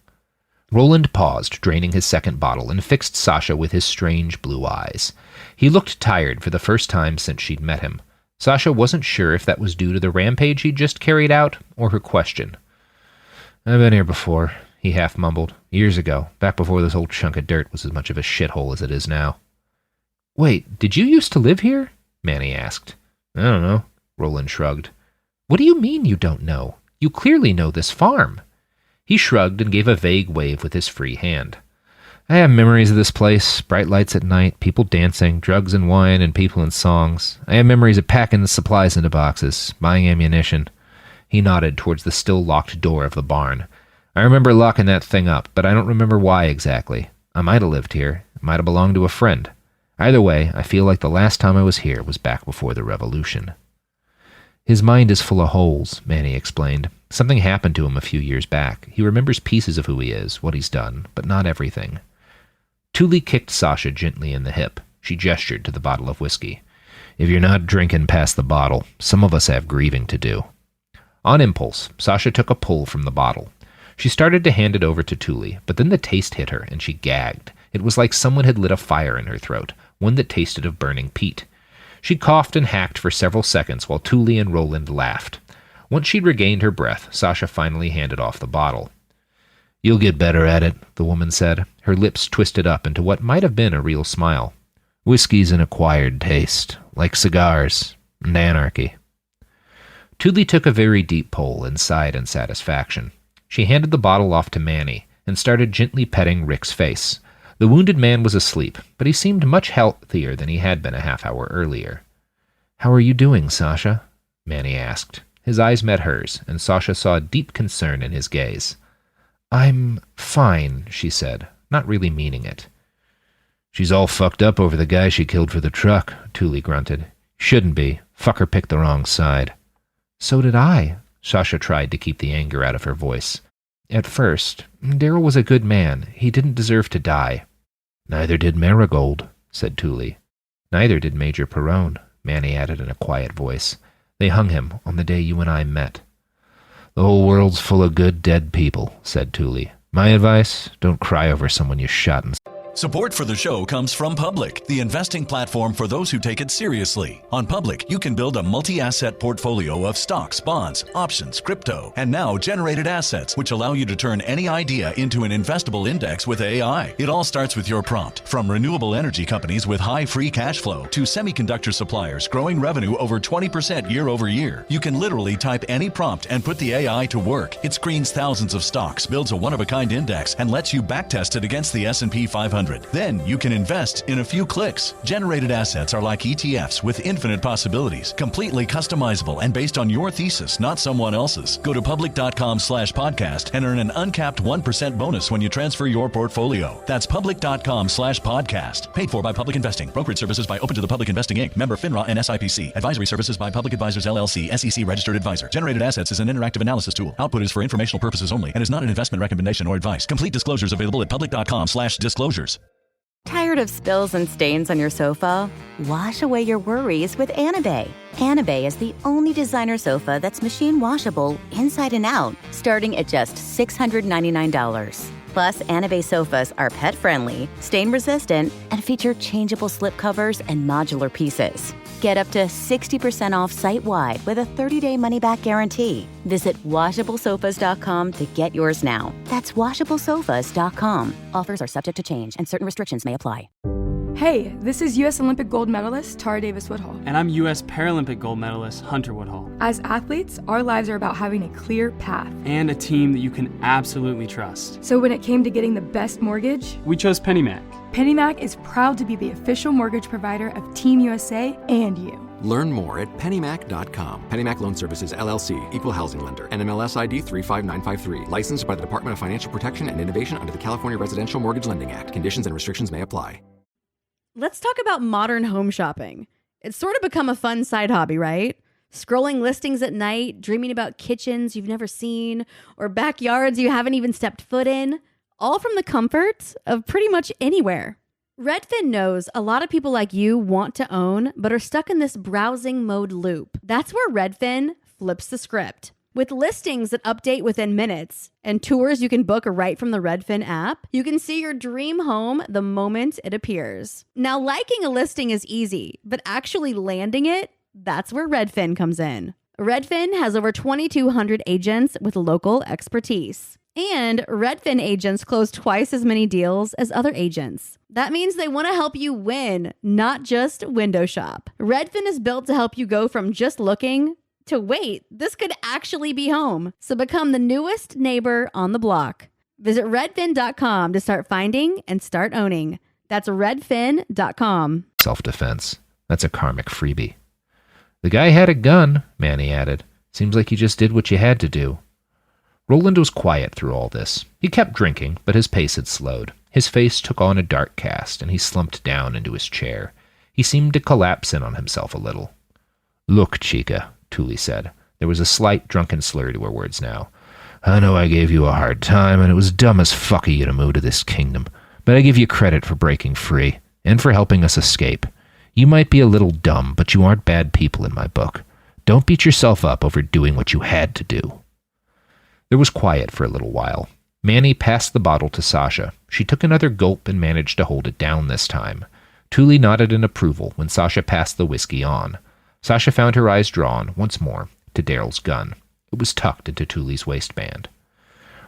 Roland paused, draining his second bottle, and fixed Sasha with his strange blue eyes. He looked tired for the first time since she'd met him. Sasha wasn't sure if that was due to the rampage he'd just carried out, or her question. "I've been here before," he half mumbled. "Years ago, back before this whole chunk of dirt was as much of a shithole as it is now." "Wait, did you used to live here?" Manny asked. "I don't know," Roland shrugged. "What do you mean you don't know? You clearly know this farm." He shrugged and gave a vague wave with his free hand. "I have memories of this place, bright lights at night, people dancing, drugs and wine, and people and songs. I have memories of packing the supplies into boxes, buying ammunition." He nodded towards the still locked door of the barn. "I remember locking that thing up, but I don't remember why exactly. I might have lived here. It might have belonged to a friend. Either way, I feel like the last time I was here was back before the revolution." "His mind is full of holes," Manny explained. "Something happened to him a few years back. He remembers pieces of who he is, what he's done, but not everything." Thule kicked Sasha gently in the hip. She gestured to the bottle of whiskey. "If you're not drinking past the bottle, some of us have grieving to do." On impulse, Sasha took a pull from the bottle. She started to hand it over to Thule, but then the taste hit her, and she gagged. It was like someone had lit a fire in her throat, one that tasted of burning peat. She coughed and hacked for several seconds while Thule and Roland laughed. Once she'd regained her breath, Sasha finally handed off the bottle. "You'll get better at it," the woman said, her lips twisted up into what might have been a real smile. "Whiskey's an acquired taste, like cigars and anarchy." Thule took a very deep pull and sighed in satisfaction. She handed the bottle off to Manny and started gently petting Rick's face. The wounded man was asleep, but he seemed much healthier than he had been a half hour earlier. "How are you doing, Sasha?" Manny asked. His eyes met hers, and Sasha saw deep concern in his gaze. "I'm fine," she said, not really meaning it. "She's all fucked up over the guy she killed for the truck," Thule grunted. "Shouldn't be. Fucker picked the wrong side." "So did I." Sasha tried to keep the anger out of her voice. "At first, Daryl was a good man. He didn't deserve to die." "Neither did Marigold," said Thule. "Neither did Major Perrone," Manny added in a quiet voice. "They hung him on the day you and I met." "The whole world's full of good dead people," said Thule. "My advice, don't cry over someone you shot and..." Support for the show comes from Public, the investing platform for those who take it seriously. On Public, you can build a multi-asset portfolio of stocks, bonds, options, crypto, and now generated assets, which allow you to turn any idea into an investable index with AI. It all starts with your prompt. From renewable energy companies with high free cash flow to semiconductor suppliers growing revenue over 20% year over year, you can literally type any prompt and put the AI to work. It screens thousands of stocks, builds a one-of-a-kind index, and lets you backtest it against the S&P 500. Then you can invest in a few clicks. Generated assets are like ETFs with infinite possibilities, completely customizable and based on your thesis, not someone else's. Go to public.com/podcast and earn an uncapped 1% bonus when you transfer your portfolio. That's public.com/podcast. Paid for by Public Investing. Brokerage services by Open to the Public Investing Inc. Member FINRA and SIPC. Advisory services by Public Advisors LLC, SEC registered advisor. Generated assets is an interactive analysis tool. Output is for informational purposes only and is not an investment recommendation or advice. Complete disclosures available at public.com/disclosures. Tired of spills and stains on your sofa? Wash away your worries with Anabay. Anabay is the only designer sofa that's machine washable inside and out, starting at just $699. Plus, Anabay sofas are pet-friendly, stain-resistant, and feature changeable slipcovers and modular pieces. Get up to 60% off site-wide with a 30-day money-back guarantee. Visit WashableSofas.com to get yours now. That's WashableSofas.com. Offers are subject to change and certain restrictions may apply. Hey, this is U.S. Olympic gold medalist Tara Davis Woodhull. And I'm U.S. Paralympic gold medalist Hunter Woodhull. As athletes, our lives are about having a clear path. And a team that you can absolutely trust. So when it came to getting the best mortgage, we chose PennyMac. PennyMac is proud to be the official mortgage provider of Team USA and you. Learn more at pennymac.com. PennyMac Loan Services, LLC, Equal Housing Lender, NMLS ID 35953. Licensed by the Department of Financial Protection and Innovation under the California Residential Mortgage Lending Act. Conditions and restrictions may apply. Let's talk about modern home shopping. It's sort of become a fun side hobby, right? Scrolling listings at night, dreaming about kitchens you've never seen, or backyards you haven't even stepped foot in, all from the comfort of pretty much anywhere. Redfin knows a lot of people like you want to own, but are stuck in this browsing mode loop. That's where Redfin flips the script. With listings that update within minutes and tours you can book right from the Redfin app, you can see your dream home the moment it appears. Now, liking a listing is easy, but actually landing it, that's where Redfin comes in. Redfin has over 2,200 agents with local expertise. And Redfin agents close twice as many deals as other agents. That means they want to help you win, not just window shop. Redfin is built to help you go from just looking to wait, this could actually be home. So become the newest neighbor on the block. Visit redfin.com to start finding and start owning. That's redfin.com. Self-defense. That's a karmic freebie. The guy had a gun, Manny added. Seems like you just did what you had to do. Roland was quiet through all this. He kept drinking, but his pace had slowed. His face took on a dark cast, and he slumped down into his chair. He seemed to collapse in on himself a little. Look, Chica, Thule said. There was a slight drunken slur to her words now. I know I gave you a hard time, and it was dumb as fuck of you to move to this kingdom, but I give you credit for breaking free, and for helping us escape. You might be a little dumb, but you aren't bad people in my book. Don't beat yourself up over doing what you had to do. There was quiet for a little while. Manny passed the bottle to Sasha. She took another gulp and managed to hold it down this time. Thule nodded in approval when Sasha passed the whiskey on. Sasha found her eyes drawn, once more, to Daryl's gun. It was tucked into Thule's waistband.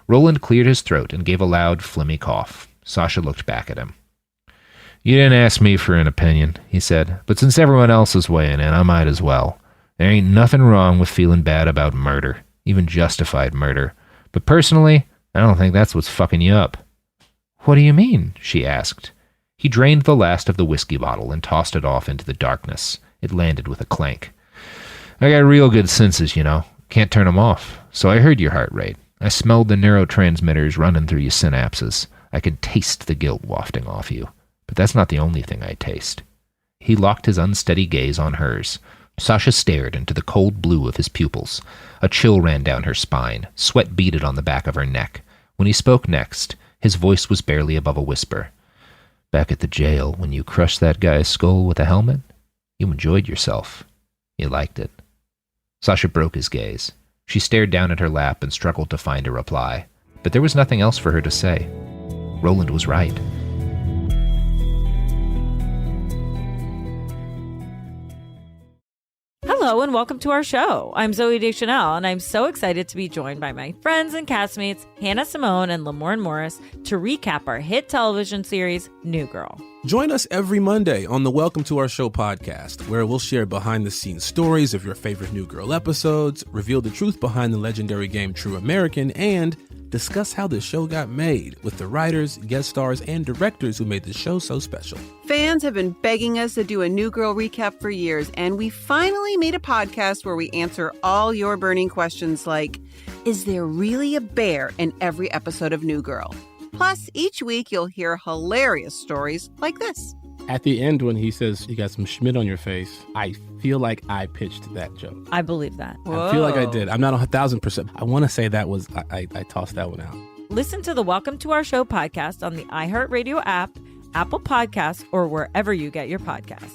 Roland cleared his throat and gave a loud, phlegmy cough. Sasha looked back at him. You didn't ask me for an opinion, he said, but since everyone else is weighing in, I might as well. There ain't nothing wrong with feeling bad about murder, even justified murder. But personally, I don't think that's what's fucking you up. What do you mean? She asked. He drained the last of the whiskey bottle and tossed it off into the darkness. It landed with a clank. I got real good senses, you know. Can't turn them off. So I heard your heart rate. I smelled the neurotransmitters running through your synapses. I could taste the guilt wafting off you. But that's not the only thing I taste. He locked his unsteady gaze on hers. Sasha stared into the cold blue of his pupils. A chill ran down her spine. Sweat beaded on the back of her neck. When he spoke next, his voice was barely above a whisper. Back at the jail, when you crushed that guy's skull with a helmet, you enjoyed yourself. You liked it. Sasha broke his gaze. She stared down at her lap and struggled to find a reply. But there was nothing else for her to say. Roland was right. Hello and welcome to our show. I'm Zooey Deschanel, and I'm so excited to be joined by my friends and castmates, Hannah Simone and Lamorne Morris, to recap our hit television series, New Girl. Join us every Monday on the Welcome to Our Show podcast, where we'll share behind-the-scenes stories of your favorite New Girl episodes, reveal the truth behind the legendary game True American, and discuss how the show got made with the writers, guest stars, and directors who made the show so special. Fans have been begging us to do a New Girl recap for years, and we finally made a podcast where we answer all your burning questions like, is there really a bear in every episode of New Girl? Plus, each week you'll hear hilarious stories like this. At the end, when he says you got some Schmidt on your face, I feel like I pitched that joke. I believe that. I feel like I did. I'm not 1,000%. I want to say that was, I tossed that one out. Listen to the Welcome to Our Show podcast on the iHeartRadio app, Apple Podcasts, or wherever you get your podcasts.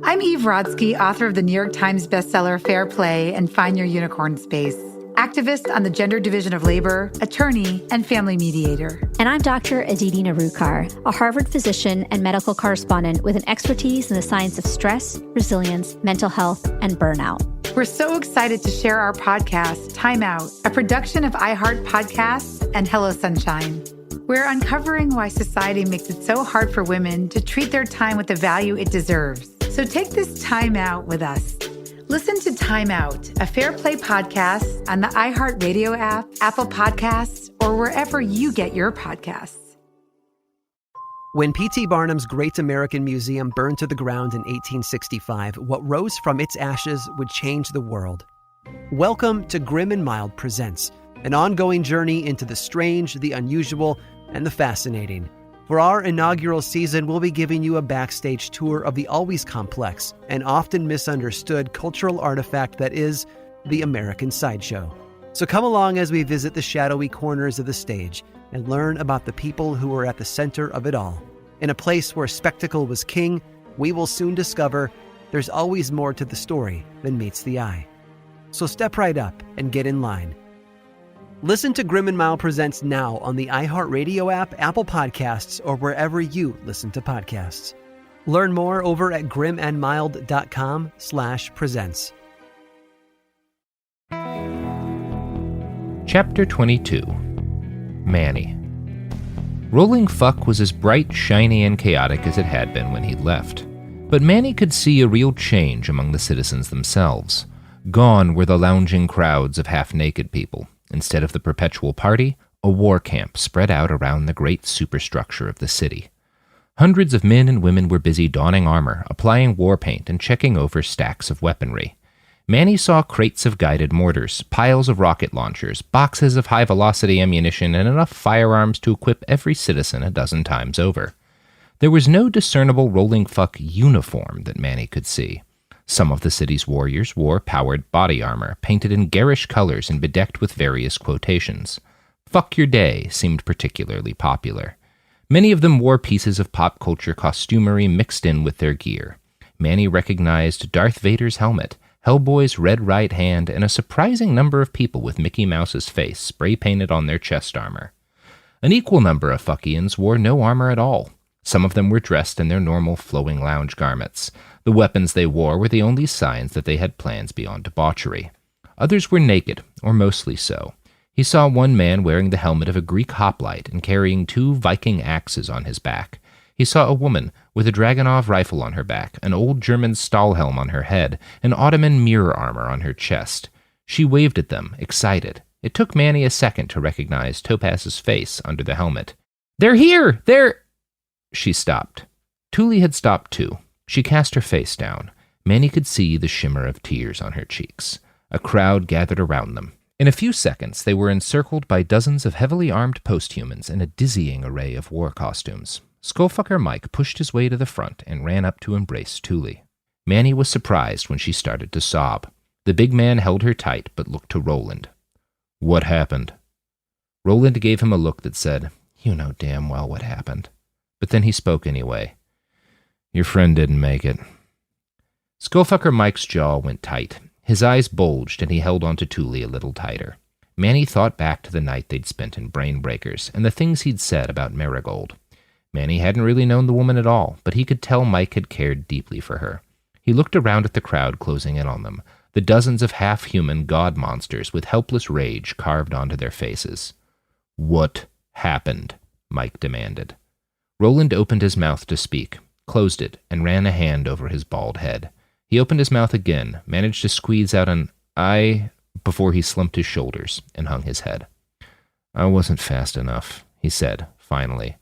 I'm Eve Rodsky, author of the New York Times bestseller Fair Play and Find Your Unicorn Space. Activist on the Gender Division of Labor, attorney, and family mediator. And I'm Dr. Aditi Narukar, a Harvard physician and medical correspondent with an expertise in the science of stress, resilience, mental health, and burnout. We're so excited to share our podcast, Time Out, a production of iHeart Podcasts and Hello Sunshine. We're uncovering why society makes it so hard for women to treat their time with the value it deserves. So take this time out with us. Listen to Time Out, a Fair Play podcast on the iHeartRadio app, Apple Podcasts, or wherever you get your podcasts. When P.T. Barnum's Great American Museum burned to the ground in 1865, what rose from its ashes would change the world. Welcome to Grim and Mild Presents, an ongoing journey into the strange, the unusual, and the fascinating. For our inaugural season, we'll be giving you a backstage tour of the always complex and often misunderstood cultural artifact that is the American Sideshow. So come along as we visit the shadowy corners of the stage and learn about the people who were at the center of it all. In a place where spectacle was king, we will soon discover there's always more to the story than meets the eye. So step right up and get in line. Listen to Grim and Mild Presents now on the iHeartRadio app, Apple Podcasts, or wherever you listen to podcasts. Learn more over at grimandmild.com/presents. Chapter 22. Manny. Rolling Fuck was as bright, shiny, and chaotic as it had been when he'd left. But Manny could see a real change among the citizens themselves. Gone were the lounging crowds of half-naked people. Instead of the perpetual party, a war camp spread out around the great superstructure of the city. Hundreds of men and women were busy donning armor, applying war paint, and checking over stacks of weaponry. Manny saw crates of guided mortars, piles of rocket launchers, boxes of high-velocity ammunition, and enough firearms to equip every citizen a dozen times over. There was no discernible Rolling Fuck uniform that Manny could see. Some of the city's warriors wore powered body armor, painted in garish colors and bedecked with various quotations. Fuck Your Day seemed particularly popular. Many of them wore pieces of pop culture costumery mixed in with their gear. Manny recognized Darth Vader's helmet, Hellboy's red right hand, and a surprising number of people with Mickey Mouse's face spray-painted on their chest armor. An equal number of Fuckians wore no armor at all. Some of them were dressed in their normal flowing lounge garments. The weapons they wore were the only signs that they had plans beyond debauchery. Others were naked, or mostly so. He saw one man wearing the helmet of a Greek hoplite and carrying 2 Viking axes on his back. He saw a woman with a Dragunov rifle on her back, an old German Stahlhelm on her head, and Ottoman mirror armor on her chest. She waved at them, excited. It took Manny a second to recognize Topaz's face under the helmet. "They're here! They're—" She stopped. Thule had stopped too. She cast her face down. Manny could see the shimmer of tears on her cheeks. A crowd gathered around them. In a few seconds, they were encircled by dozens of heavily armed posthumans in a dizzying array of war costumes. Skullfucker Mike pushed his way to the front and ran up to embrace Thule. Manny was surprised when she started to sob. The big man held her tight but looked to Roland. "What happened?" Roland gave him a look that said, "You know damn well what happened." But then he spoke anyway. "Your friend didn't make it." Skullfucker Mike's jaw went tight. His eyes bulged, and he held onto Thule a little tighter. Manny thought back to the night they'd spent in Brain Breakers, and the things he'd said about Marigold. Manny hadn't really known the woman at all, but he could tell Mike had cared deeply for her. He looked around at the crowd closing in on them, the dozens of half-human god monsters with helpless rage carved onto their faces. "What happened?" Mike demanded. Roland opened his mouth to speak, closed it, and ran a hand over his bald head. He opened his mouth again, managed to squeeze out an "I" before he slumped his shoulders and hung his head. "I wasn't fast enough," he said, finally.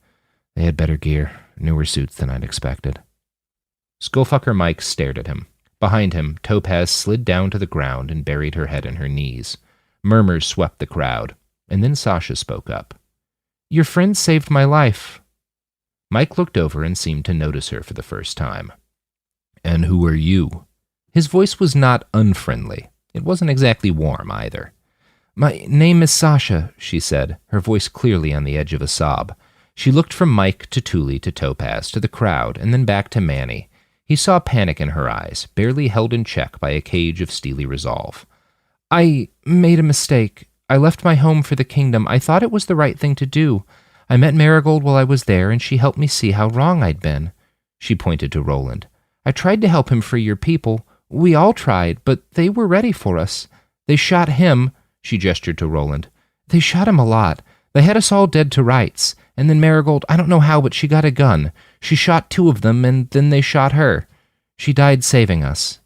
"They had better gear, newer suits than I'd expected." Skullfucker Mike stared at him. Behind him, Topaz slid down to the ground and buried her head in her knees. Murmurs swept the crowd, and then Sasha spoke up. "Your friend saved my life." Mike looked over and seemed to notice her for the first time. "And who are you?" His voice was not unfriendly. It wasn't exactly warm, either. "My name is Sasha," she said, her voice clearly on the edge of a sob. She looked from Mike to Thule to Topaz to the crowd and then back to Manny. He saw panic in her eyes, barely held in check by a cage of steely resolve. "I made a mistake. I left my home for the kingdom. I thought it was the right thing to do. I met Marigold while I was there, and she helped me see how wrong I'd been." She pointed to Roland. "I tried to help him free your people. We all tried, but they were ready for us. They shot him," she gestured to Roland. "They shot him a lot. They had us all dead to rights, and then Marigold, I don't know how, but she got a gun. She shot 2 of them, and then they shot her. She died saving us."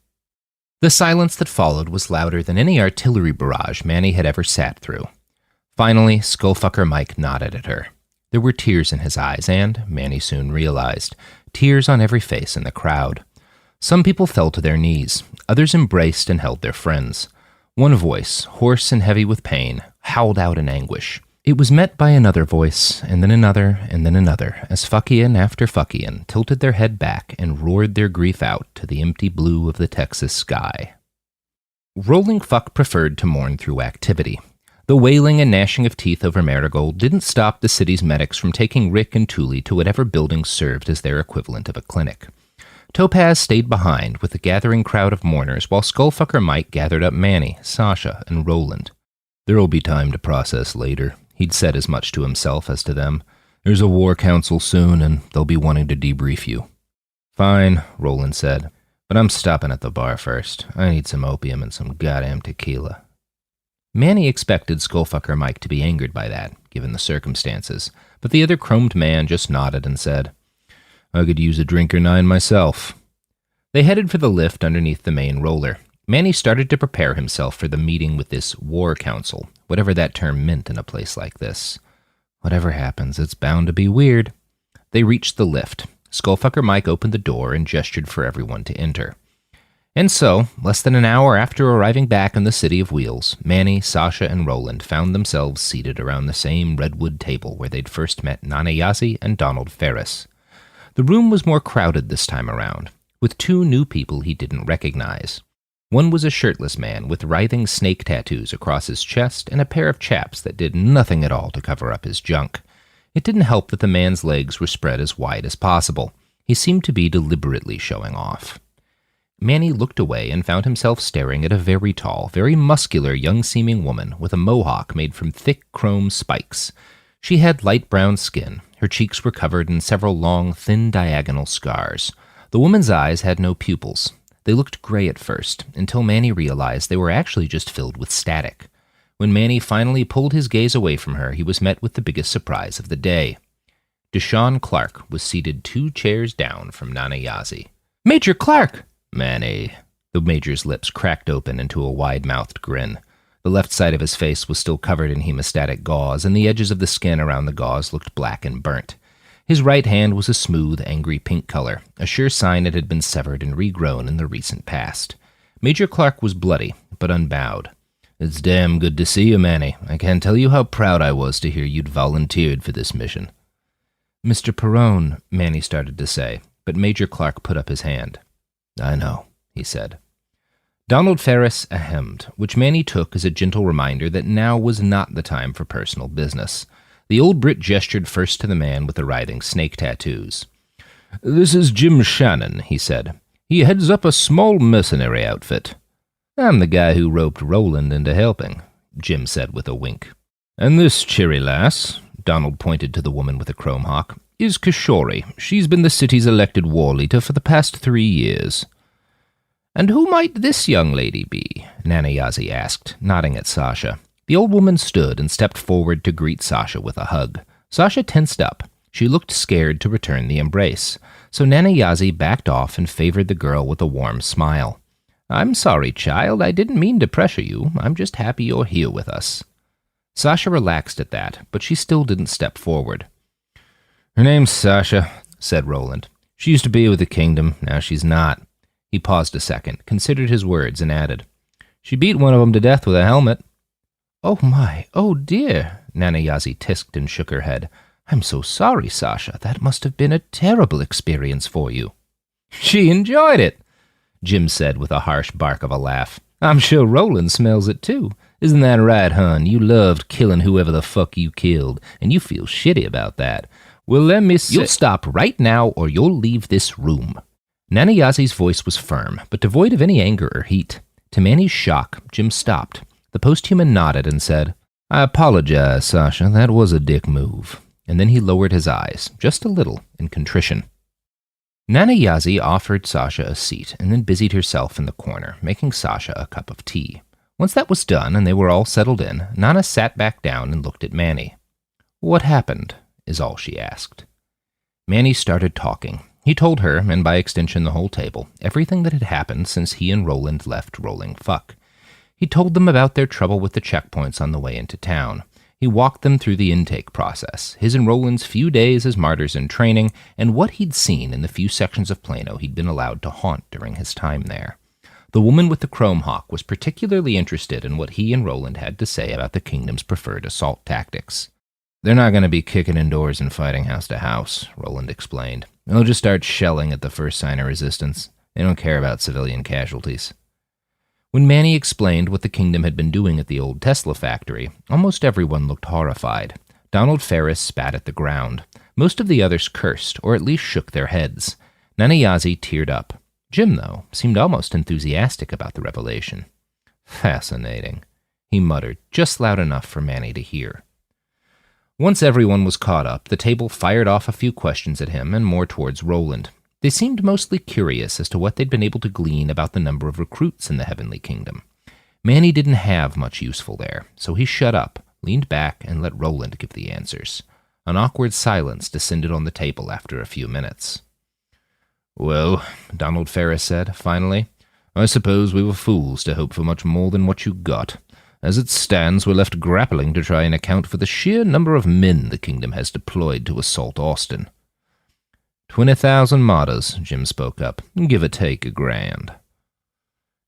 The silence that followed was louder than any artillery barrage Manny had ever sat through. Finally, Skullfucker Mike nodded at her. There were tears in his eyes, and, Manny soon realized, tears on every face in the crowd. Some people fell to their knees. Others embraced and held their friends. One voice, hoarse and heavy with pain, howled out in anguish. It was met by another voice, and then another, as Fuckian after Fuckian tilted their head back and roared their grief out to the empty blue of the Texas sky. Rolling Fuck preferred to mourn through activity. The wailing and gnashing of teeth over Marigold didn't stop the city's medics from taking Rick and Thule to whatever building served as their equivalent of a clinic. Topaz stayed behind with the gathering crowd of mourners while Skullfucker Mike gathered up Manny, Sasha, and Roland. "There'll be time to process later," he'd said as much to himself as to them. "There's a war council soon, and they'll be wanting to debrief you." "Fine," Roland said, "but I'm stopping at the bar first. I need some opium and some goddamn tequila." Manny expected Skullfucker Mike to be angered by that, given the circumstances, but the other chromed man just nodded and said, "I could use a drink or 9 myself." They headed for the lift underneath the main roller. Manny started to prepare himself for the meeting with this war council, whatever that term meant in a place like this. Whatever happens, it's bound to be weird. They reached the lift. Skullfucker Mike opened the door and gestured for everyone to enter. And so, less than an hour after arriving back in the City of Wheels, Manny, Sasha, and Roland found themselves seated around the same redwood table where they'd first met Nana Yazzie and Donald Ferris. The room was more crowded this time around, with 2 new people he didn't recognize. One was a shirtless man with writhing snake tattoos across his chest and a pair of chaps that did nothing at all to cover up his junk. It didn't help that the man's legs were spread as wide as possible. He seemed to be deliberately showing off. Manny looked away and found himself staring at a very tall, very muscular, young-seeming woman with a mohawk made from thick chrome spikes. She had light brown skin. Her cheeks were covered in several long, thin diagonal scars. The woman's eyes had no pupils. They looked gray at first, until Manny realized they were actually just filled with static. When Manny finally pulled his gaze away from her, he was met with the biggest surprise of the day. Deshaun Clark was seated 2 chairs down from Nana Yazzie. "Major Clark!" "Manny." The Major's lips cracked open into a wide-mouthed grin. The left side of his face was still covered in hemostatic gauze, and the edges of the skin around the gauze looked black and burnt. His right hand was a smooth, angry pink color, a sure sign it had been severed and regrown in the recent past. Major Clark was bloody, but unbowed. "It's damn good to see you, Manny. I can't tell you how proud I was to hear you'd volunteered for this mission." "Mr. Perrone," Manny started to say, but Major Clark put up his hand. "I know," he said. Donald Ferris ahemed, which Manny took as a gentle reminder that now was not the time for personal business. The old Brit gestured first to the man with the writhing snake tattoos. "This is Jim Shannon," he said. "He heads up a small mercenary outfit." "I'm the guy who roped Roland into helping," Jim said with a wink. "And this cheery lass," Donald pointed to the woman with the chrome hawk, "is Kishori. She's been the city's elected war leader for the past 3 years." "And who might this young lady be?" Nana Yazzie asked, nodding at Sasha. The old woman stood and stepped forward to greet Sasha with a hug. Sasha tensed up. She looked scared to return the embrace, so Nana Yazzie backed off and favored the girl with a warm smile. "I'm sorry, child. I didn't mean to pressure you. I'm just happy you're here with us." Sasha relaxed at that, but she still didn't step forward. "Her name's Sasha," said Roland. "She used to be with the kingdom. Now she's not." He paused a second, considered his words, and added, "She beat one of them to death with a helmet." "Oh my, oh dear," Nana Yazzie tisked and shook her head. "I'm so sorry, Sasha. That must have been a terrible experience for you." "She enjoyed it," Jim said with a harsh bark of a laugh. "I'm sure Roland smells it too. Isn't that right, hon? You loved killing whoever the fuck you killed, and you feel shitty about that. Well, let me see. You'll stop right now or you'll leave this room." Nana Yazzie's voice was firm, but devoid of any anger or heat. To Manny's shock, Jim stopped. The posthuman nodded and said, "I apologize, Sasha. That was a dick move." And then he lowered his eyes, just a little, in contrition. Nana Yazzie offered Sasha a seat and then busied herself in the corner, making Sasha a cup of tea. Once that was done and they were all settled in, Nana sat back down and looked at Manny. "What happened?" is all she asked. Manny started talking. He told her, and by extension the whole table, everything that had happened since he and Roland left Rolling Fuck. He told them about their trouble with the checkpoints on the way into town. He walked them through the intake process, his and Roland's few days as martyrs in training, and what he'd seen in the few sections of Plano he'd been allowed to haunt during his time there. The woman with the chrome hawk was particularly interested in what he and Roland had to say about the Kingdom's preferred assault tactics. "They're not going to be kicking indoors and fighting house to house," Roland explained. "They'll just start shelling at the first sign of resistance. They don't care about civilian casualties." When Manny explained what the Kingdom had been doing at the old Tesla factory, almost everyone looked horrified. Donald Ferris spat at the ground. Most of the others cursed, or at least shook their heads. Nanayazi teared up. Jim, though, seemed almost enthusiastic about the revelation. "Fascinating," he muttered, just loud enough for Manny to hear. Once everyone was caught up, the table fired off a few questions at him and more towards Roland. They seemed mostly curious as to what they'd been able to glean about the number of recruits in the Heavenly Kingdom. Manny didn't have much useful there, so he shut up, leaned back, and let Roland give the answers. An awkward silence descended on the table after a few minutes. "Well," Donald Ferris said, finally, "I suppose we were fools to hope for much more than what you got. As it stands, we're left grappling to try and account for the sheer number of men the Kingdom has deployed to assault Austin." 20,000 martyrs, Jim spoke up. "Give or take $1,000.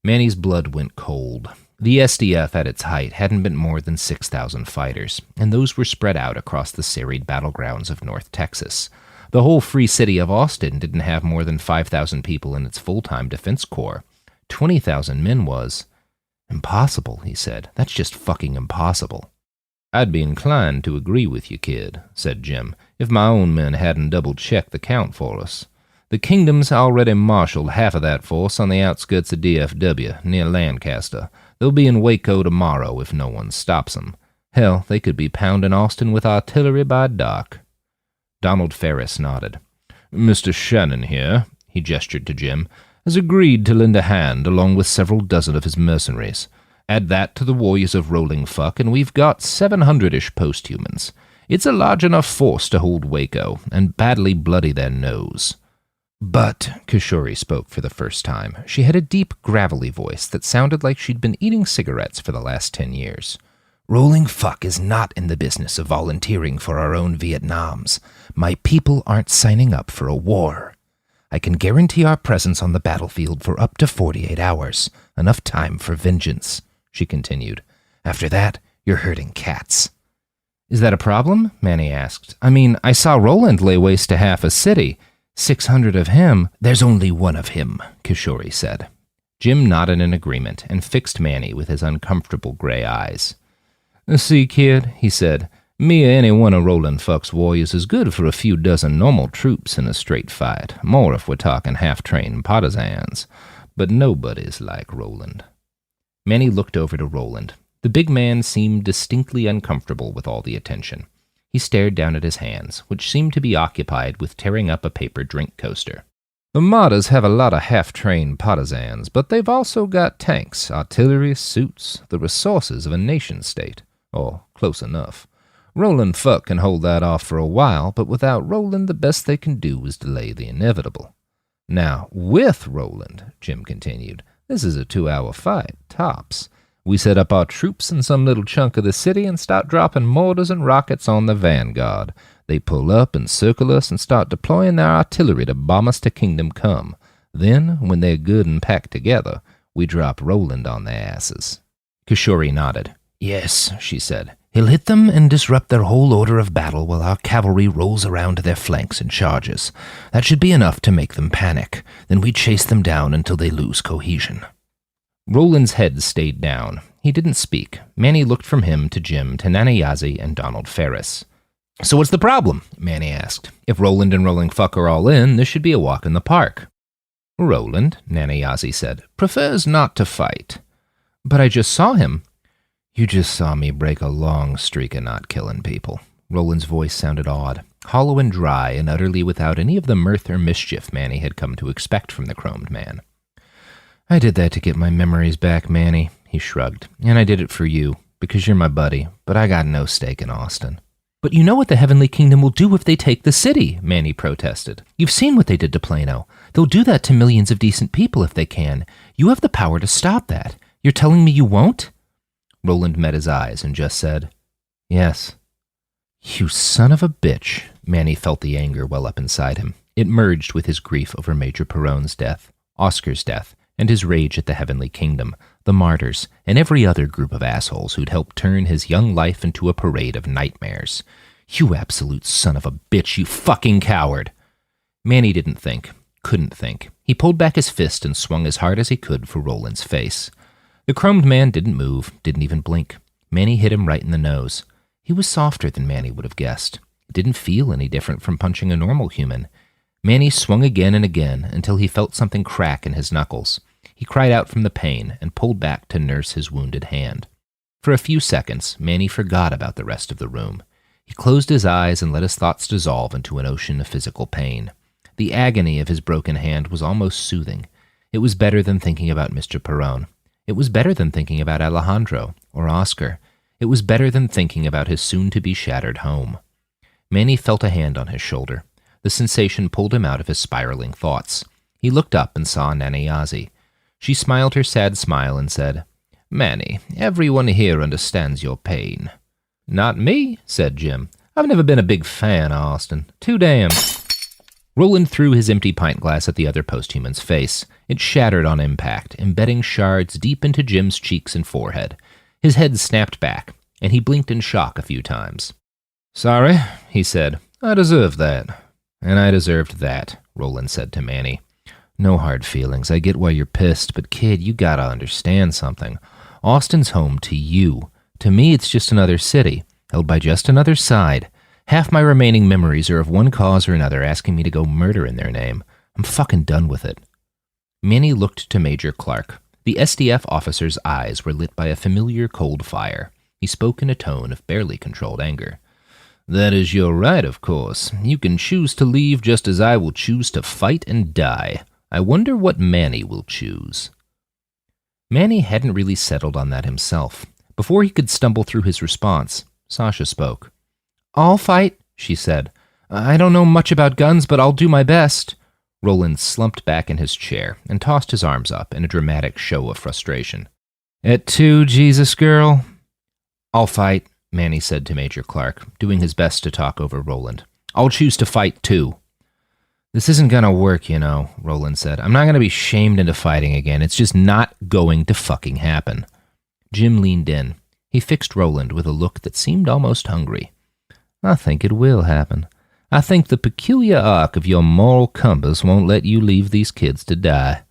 Manny's blood went cold. The SDF at its height hadn't been more than 6,000 fighters, and those were spread out across the serried battlegrounds of North Texas. The whole free city of Austin didn't have more than 5,000 people in its full-time defense corps. 20,000 men was impossible, he said. "That's just fucking impossible." "I'd be inclined to agree with you, kid," said Jim, "if my own men hadn't double-checked the count for us. The Kingdom's already marshaled half of that force on the outskirts of DFW, near Lancaster. They'll be in Waco tomorrow if no one stops them. Hell, they could be pounding Austin with artillery by dark." Donald Ferris nodded. "Mr. Shannon here," he gestured to Jim, "has agreed to lend a hand along with several dozen of his mercenaries. Add that to the warriors of Rolling Fuck, and we've got 700-ish posthumans. It's a large enough force to hold Waco and badly bloody their nose." "But," Kishori spoke for the first time. She had a deep, gravelly voice that sounded like she'd been eating cigarettes for the last 10 years. "Rolling Fuck is not in the business of volunteering for our own Vietnams. My people aren't signing up for a war. I can guarantee our presence on the battlefield for up to 48 hours, enough time for vengeance," she continued. "After that, you're herding cats." "Is that a problem?" Manny asked. "I mean, I saw Roland lay waste to half a city. 600 of him." "There's only one of him," Kishori said. Jim nodded in agreement and fixed Manny with his uncomfortable gray eyes. "See, kid," he said, "me or any one of Rolling Fuck's warriors is good for a few dozen normal troops in a straight fight, more if we're talking half-trained partisans. But nobody's like Roland." Manny looked over to Roland. The big man seemed distinctly uncomfortable with all the attention. He stared down at his hands, which seemed to be occupied with tearing up a paper drink coaster. "The martyrs have a lot of half-trained partisans, but they've also got tanks, artillery, suits, the resources of a nation-state. Or close enough. Rolling Fuck can hold that off for a while, but without Roland, the best they can do is delay the inevitable. Now, with Roland," Jim continued, "this is a 2-hour fight, tops. We set up our troops in some little chunk of the city and start dropping mortars and rockets on the vanguard. They pull up and circle us and start deploying their artillery to bomb us to Kingdom Come. Then, when they're good and packed together, we drop Roland on their asses." Kishori nodded. "Yes," she said. "He'll hit them and disrupt their whole order of battle while our cavalry rolls around to their flanks and charges. That should be enough to make them panic. Then we chase them down until they lose cohesion." Roland's head stayed down. He didn't speak. Manny looked from him to Jim to Nanayazi and Donald Ferris. "So what's the problem?" Manny asked. "If Roland and Rolling Fuck are all in, this should be a walk in the park." "Roland," Nanayazi said, "prefers not to fight." "But I just saw him." "You just saw me break a long streak of not killing people." Roland's voice sounded odd, hollow and dry, and utterly without any of the mirth or mischief Manny had come to expect from the chromed man. "I did that to get my memories back, Manny," he shrugged. "And I did it for you, because you're my buddy, but I got no stake in Austin." But you know what the Heavenly Kingdom will do if they take the city, Manny protested. You've seen what they did to Plano. They'll do that to millions of decent people if they can. You have the power to stop that. You're telling me you won't? Roland met his eyes and just said, yes. You son of a bitch. Manny felt the anger well up inside him. It merged with his grief over Major Perron's death, Oscar's death, and his rage at the Heavenly Kingdom, the martyrs, and every other group of assholes who'd helped turn his young life into a parade of nightmares. You absolute son of a bitch, you fucking coward! Manny didn't think, couldn't think. He pulled back his fist and swung as hard as he could for Roland's face. The chromed man didn't move, didn't even blink. Manny hit him right in the nose. He was softer than Manny would have guessed. It didn't feel any different from punching a normal human. Manny swung again and again until he felt something crack in his knuckles. He cried out from the pain and pulled back to nurse his wounded hand. For a few seconds, Manny forgot about the rest of the room. He closed his eyes and let his thoughts dissolve into an ocean of physical pain. The agony of his broken hand was almost soothing. It was better than thinking about Mr. Perron. It was better than thinking about Alejandro or Oscar. It was better than thinking about his soon-to-be shattered home. Manny felt a hand on his shoulder. The sensation pulled him out of his spiraling thoughts. He looked up and saw Nana Yazi. She smiled her sad smile and said, Manny, everyone here understands your pain. Not me, said Jim. I've never been a big fan of Austin. Too damn. Roland threw his empty pint glass at the other posthuman's face. It shattered on impact, embedding shards deep into Jim's cheeks and forehead. His head snapped back, and he blinked in shock a few times. Sorry, he said. I deserved that. And I deserved that, Roland said to Manny. No hard feelings. I get why you're pissed, but kid, you gotta understand something. Austin's home to you. To me, it's just another city, held by just another side. Half my remaining memories are of one cause or another asking me to go murder in their name. I'm fucking done with it. Manny looked to Major Clark. The SDF officer's eyes were lit by a familiar cold fire. He spoke in a tone of barely controlled anger. That is your right, of course. You can choose to leave just as I will choose to fight and die. I wonder what Manny will choose. Manny hadn't really settled on that himself. Before he could stumble through his response, Sasha spoke. I'll fight, she said. I don't know much about guns, but I'll do my best. Roland slumped back in his chair and tossed his arms up in a dramatic show of frustration. At 2, Jesus girl? I'll fight, Manny said to Major Clark, doing his best to talk over Roland. I'll choose to fight too. This isn't gonna work, you know, Roland said. I'm not gonna be shamed into fighting again. It's just not going to fucking happen. Jim leaned in. He fixed Roland with a look that seemed almost hungry. I think it will happen. I think the peculiar arc of your moral compass won't let you leave these kids to die.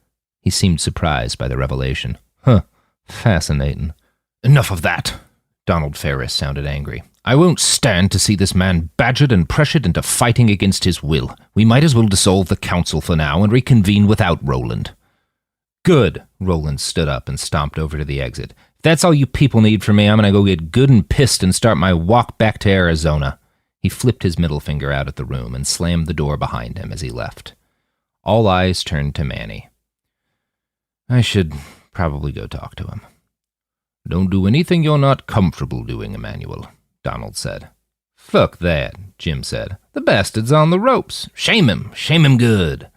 He seemed surprised by the revelation. Huh, fascinating. Enough of that. Donald Ferris sounded angry. I won't stand to see this man badgered and pressured into fighting against his will. We might as well dissolve the council for now and reconvene without Roland. Good. Roland stood up and stomped over to the exit. If that's all you people need from me, I'm gonna go get good and pissed and start my walk back to Arizona. He flipped his middle finger out at the room and slammed the door behind him as he left. All eyes turned to Manny. I should probably go talk to him. Don't do anything you're not comfortable doing, Emmanuel, Donald said. Fuck that, Jim said. The bastard's on the ropes. Shame him good.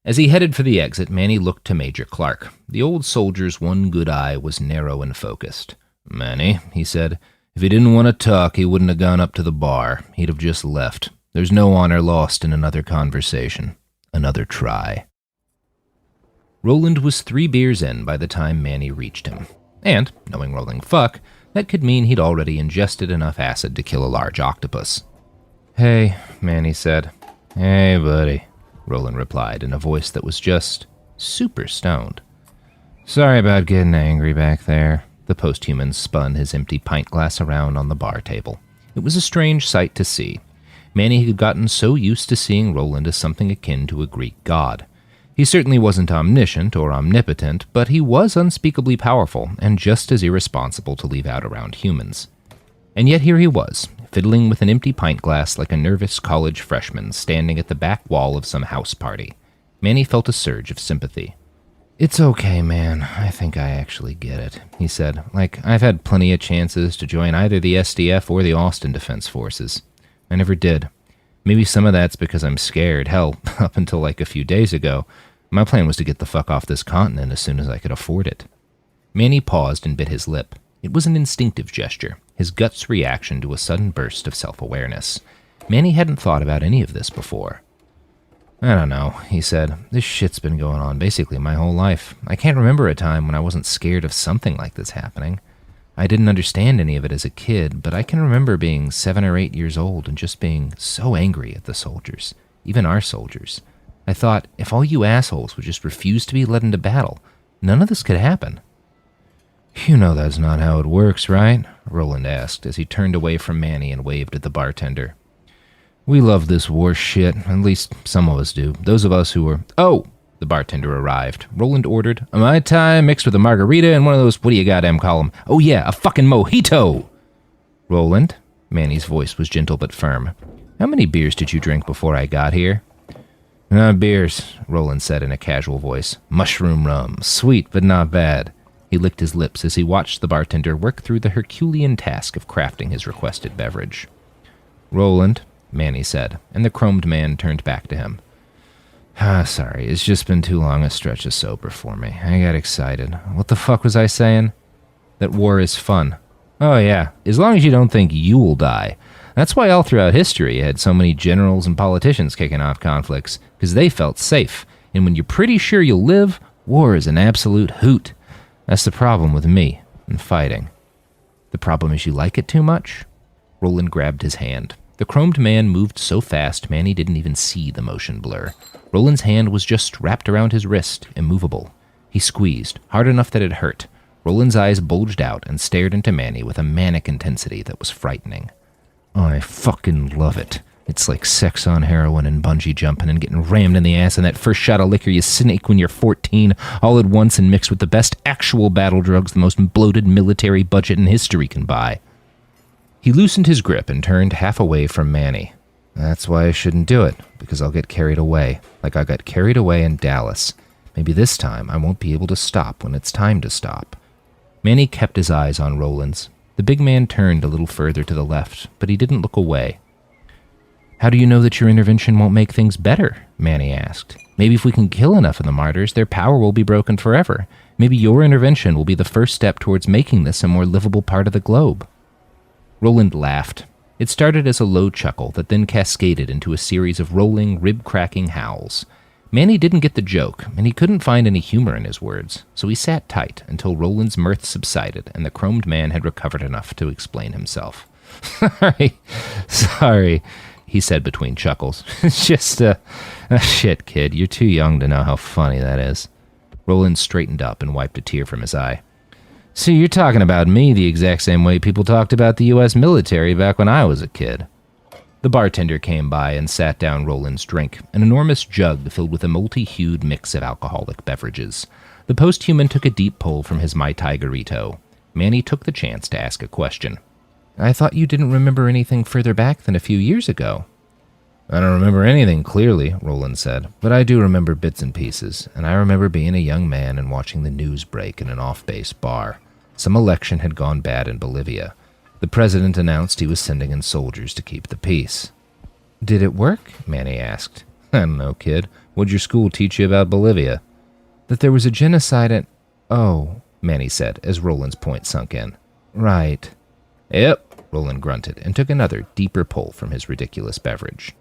As he headed for the exit, Manny looked to Major Clark. The old soldier's one good eye was narrow and focused. Manny, he said, if he didn't want to talk, he wouldn't have gone up to the bar. He'd have just left. There's no honor lost in another conversation. Another try. Roland was 3 beers in by the time Manny reached him. And, knowing rolling fuck, that could mean he'd already ingested enough acid to kill a large octopus. Hey, Manny said. Hey, buddy, Roland replied in a voice that was just super stoned. Sorry about getting angry back there. The posthuman spun his empty pint glass around on the bar table. It was a strange sight to see. Manny had gotten so used to seeing Roland as something akin to a Greek god. He certainly wasn't omniscient or omnipotent, but he was unspeakably powerful and just as irresponsible to leave out around humans. And yet here he was, fiddling with an empty pint glass like a nervous college freshman standing at the back wall of some house party. Manny felt a surge of sympathy. It's okay, man. I think I actually get it, he said. Like, I've had plenty of chances to join either the SDF or the Austin Defense Forces. I never did. Maybe some of that's because I'm scared. Hell, up until like a few days ago, my plan was to get the fuck off this continent as soon as I could afford it. Manny paused and bit his lip. It was an instinctive gesture, his gut's reaction to a sudden burst of self-awareness. Manny hadn't thought about any of this before. I don't know, he said. This shit's been going on basically my whole life. I can't remember a time when I wasn't scared of something like this happening. I didn't understand any of it as a kid, but I can remember being 7 or 8 years old and just being so angry at the soldiers, even our soldiers. I thought, if all you assholes would just refuse to be led into battle, none of this could happen. You know that's not how it works, right? Roland asked as he turned away from Manny and waved at the bartender. We love this war shit, at least some of us do. Those of us who are... Oh! The bartender arrived. Roland ordered, a Mai Tai mixed with a margarita and one of those, what do you goddamn call them? Oh yeah, a fucking mojito! Roland? Manny's voice was gentle but firm. How many beers did you drink before I got here? Not beers, Roland said in a casual voice. Mushroom rum. Sweet, but not bad. He licked his lips as he watched the bartender work through the Herculean task of crafting his requested beverage. Roland, Manny said, and the chromed man turned back to him. Sorry, it's just been too long a stretch of sober for me. I got excited. What the fuck was I saying? That war is fun. Oh yeah, as long as you don't think you'll die. That's why all throughout history you had so many generals and politicians kicking off conflicts, because they felt safe. And when you're pretty sure you'll live, war is an absolute hoot. That's the problem with me and fighting. The problem is you like it too much? Roland grabbed his hand. The chromed man moved so fast Manny didn't even see the motion blur. Roland's hand was just wrapped around his wrist, immovable. He squeezed, hard enough that it hurt. Roland's eyes bulged out and stared into Manny with a manic intensity that was frightening. I fucking love it. It's like sex on heroin and bungee jumping and getting rammed in the ass and that first shot of liquor you snake when you're 14, all at once and mixed with the best actual battle drugs the most bloated military budget in history can buy. He loosened his grip and turned half away from Manny. That's why I shouldn't do it, because I'll get carried away, like I got carried away in Dallas. Maybe this time I won't be able to stop when it's time to stop. Manny kept his eyes on Roland's. The big man turned a little further to the left, but he didn't look away. How do you know that your intervention won't make things better? Manny asked. Maybe if we can kill enough of the martyrs, their power will be broken forever. Maybe your intervention will be the first step towards making this a more livable part of the globe. Roland laughed. It started as a low chuckle that then cascaded into a series of rolling, rib-cracking howls. Manny didn't get the joke, and he couldn't find any humor in his words, so he sat tight until Roland's mirth subsided and the chromed man had recovered enough to explain himself. Sorry, he said between chuckles. It's just, shit, kid, you're too young to know how funny that is. Roland straightened up and wiped a tear from his eye. So you're talking about me the exact same way people talked about the U.S. military back when I was a kid. The bartender came by and sat down Roland's drink, an enormous jug filled with a multi-hued mix of alcoholic beverages. The posthuman took a deep pull from his Mai Tai Garito. Manny took the chance to ask a question. I thought you didn't remember anything further back than a few years ago. I don't remember anything clearly, Roland said, but I do remember bits and pieces, and I remember being a young man and watching the news break in an off-base bar. Some election had gone bad in Bolivia. The president announced he was sending in soldiers to keep the peace. Did it work? Manny asked. I don't know, kid. What'd your school teach you about Bolivia? That there was a genocide at... Oh, Manny said, as Roland's point sunk in. Right. Yep, Roland grunted, and took another, deeper pull from his ridiculous beverage.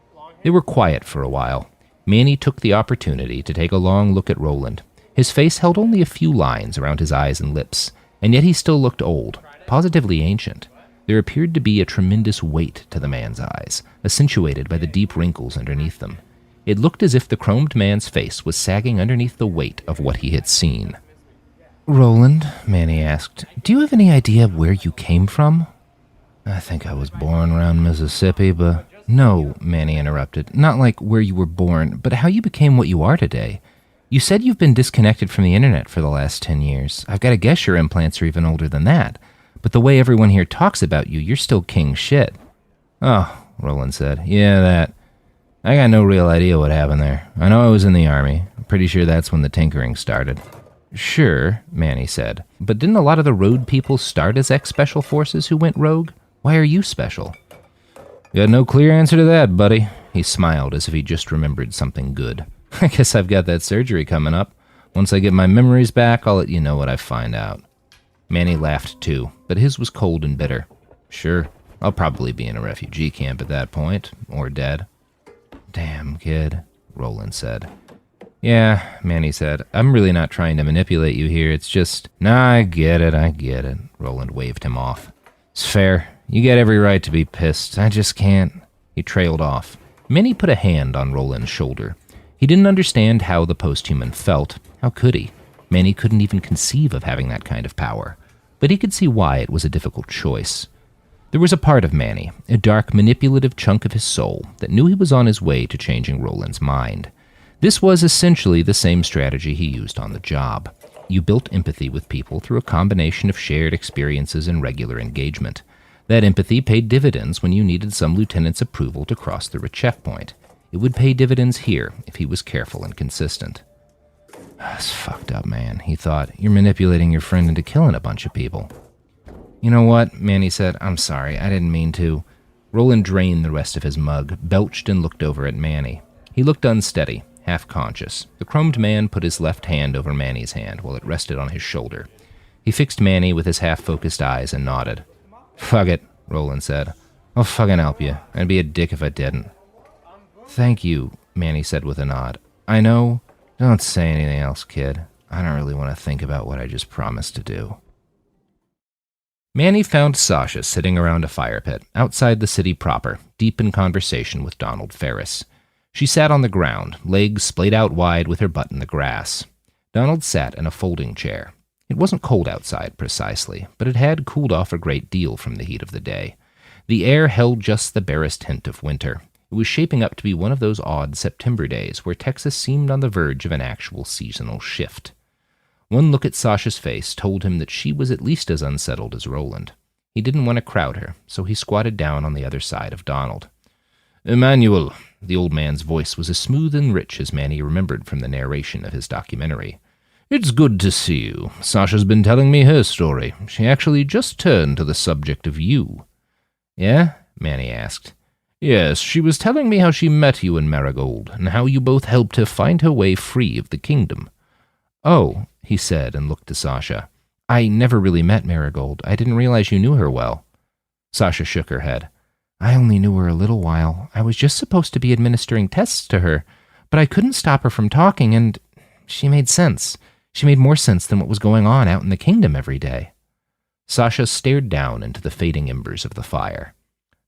They were quiet for a while. Manny took the opportunity to take a long look at Roland. His face held only a few lines around his eyes and lips, and yet he still looked old, positively ancient. There appeared to be a tremendous weight to the man's eyes, accentuated by the deep wrinkles underneath them. It looked as if the chromed man's face was sagging underneath the weight of what he had seen. Roland, Manny asked, do you have any idea where you came from? I think I was born around Mississippi, but... No, Manny interrupted, not like where you were born, but how you became what you are today. You said you've been disconnected from the internet for the last 10 years. I've got to guess your implants are even older than that. But the way everyone here talks about you, you're still king shit. Oh, Roland said. Yeah, that. I got no real idea what happened there. I know I was in the army. I'm pretty sure that's when the tinkering started. Sure, Manny said. But didn't a lot of the road people start as ex-special forces who went rogue? Why are you special? Got no clear answer to that, buddy. He smiled as if he just remembered something good. I guess I've got that surgery coming up. Once I get my memories back, I'll let you know what I find out. Manny laughed too, but his was cold and bitter. Sure, I'll probably be in a refugee camp at that point, or dead. Damn, kid, Roland said. Yeah, Manny said. I'm really not trying to manipulate you here, it's just... Nah, I get it. Roland waved him off. It's fair. You get every right to be pissed. I just can't. He trailed off. Manny put a hand on Roland's shoulder. He didn't understand how the posthuman felt. How could he? Manny couldn't even conceive of having that kind of power. But he could see why it was a difficult choice. There was a part of Manny, a dark, manipulative chunk of his soul, that knew he was on his way to changing Roland's mind. This was essentially the same strategy he used on the job. You built empathy with people through a combination of shared experiences and regular engagement. That empathy paid dividends when you needed some lieutenant's approval to cross through a checkpoint. It would pay dividends here if he was careful and consistent. That's fucked up, man, he thought. You're manipulating your friend into killing a bunch of people. You know what, Manny said. I'm sorry, I didn't mean to. Roland drained the rest of his mug, belched and looked over at Manny. He looked unsteady, half-conscious. The chromed man put his left hand over Manny's hand while it rested on his shoulder. He fixed Manny with his half-focused eyes and nodded. Fuck it, Roland said. I'll fucking help you. I'd be a dick if I didn't. Thank you, Manny said with a nod. I know. Don't say anything else, kid. I don't really want to think about what I just promised to do. Manny found Sasha sitting around a fire pit outside the city proper, deep in conversation with Donald Ferris. She sat on the ground, legs splayed out wide with her butt in the grass. Donald sat in a folding chair. It wasn't cold outside precisely, but it had cooled off a great deal from the heat of the day. The air held just the barest hint of winter. It was shaping up to be one of those odd September days where Texas seemed on the verge of an actual seasonal shift. One look at Sasha's face told him that she was at least as unsettled as Roland. He didn't want to crowd her, so he squatted down on the other side of Donald. Emmanuel, the old man's voice was as smooth and rich as Manny remembered from the narration of his documentary. It's good to see you. Sasha's been telling me her story. She actually just turned to the subject of you. Yeah? Manny asked. Yes, she was telling me how she met you in Marigold, and how you both helped her find her way free of the kingdom. Oh, he said and looked to Sasha. I never really met Marigold. I didn't realize you knew her well. Sasha shook her head. I only knew her a little while. I was just supposed to be administering tests to her, but I couldn't stop her from talking, and she made sense. She made more sense than what was going on out in the kingdom every day. Sasha stared down into the fading embers of the fire.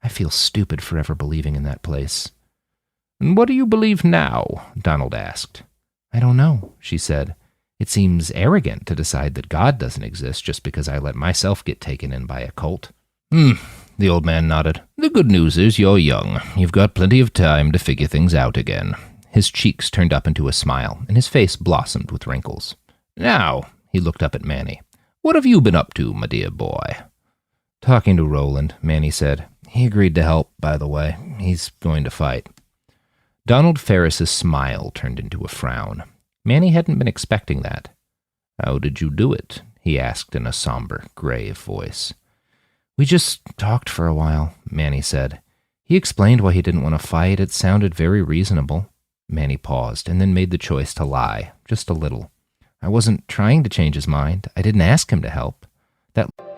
I feel stupid for ever believing in that place. And what do you believe now? Donald asked. I don't know, she said. It seems arrogant to decide that God doesn't exist just because I let myself get taken in by a cult. The old man nodded. The good news is you're young. You've got plenty of time to figure things out again. His cheeks turned up into a smile, and his face blossomed with wrinkles. Now, he looked up at Manny. What have you been up to, my dear boy? Talking to Roland, Manny said. He agreed to help, by the way. He's going to fight. Donald Ferris's smile turned into a frown. Manny hadn't been expecting that. How did you do it? He asked in a somber, grave voice. We just talked for a while, Manny said. He explained why he didn't want to fight. It sounded very reasonable. Manny paused and then made the choice to lie, just a little. I wasn't trying to change his mind. I didn't ask him to help.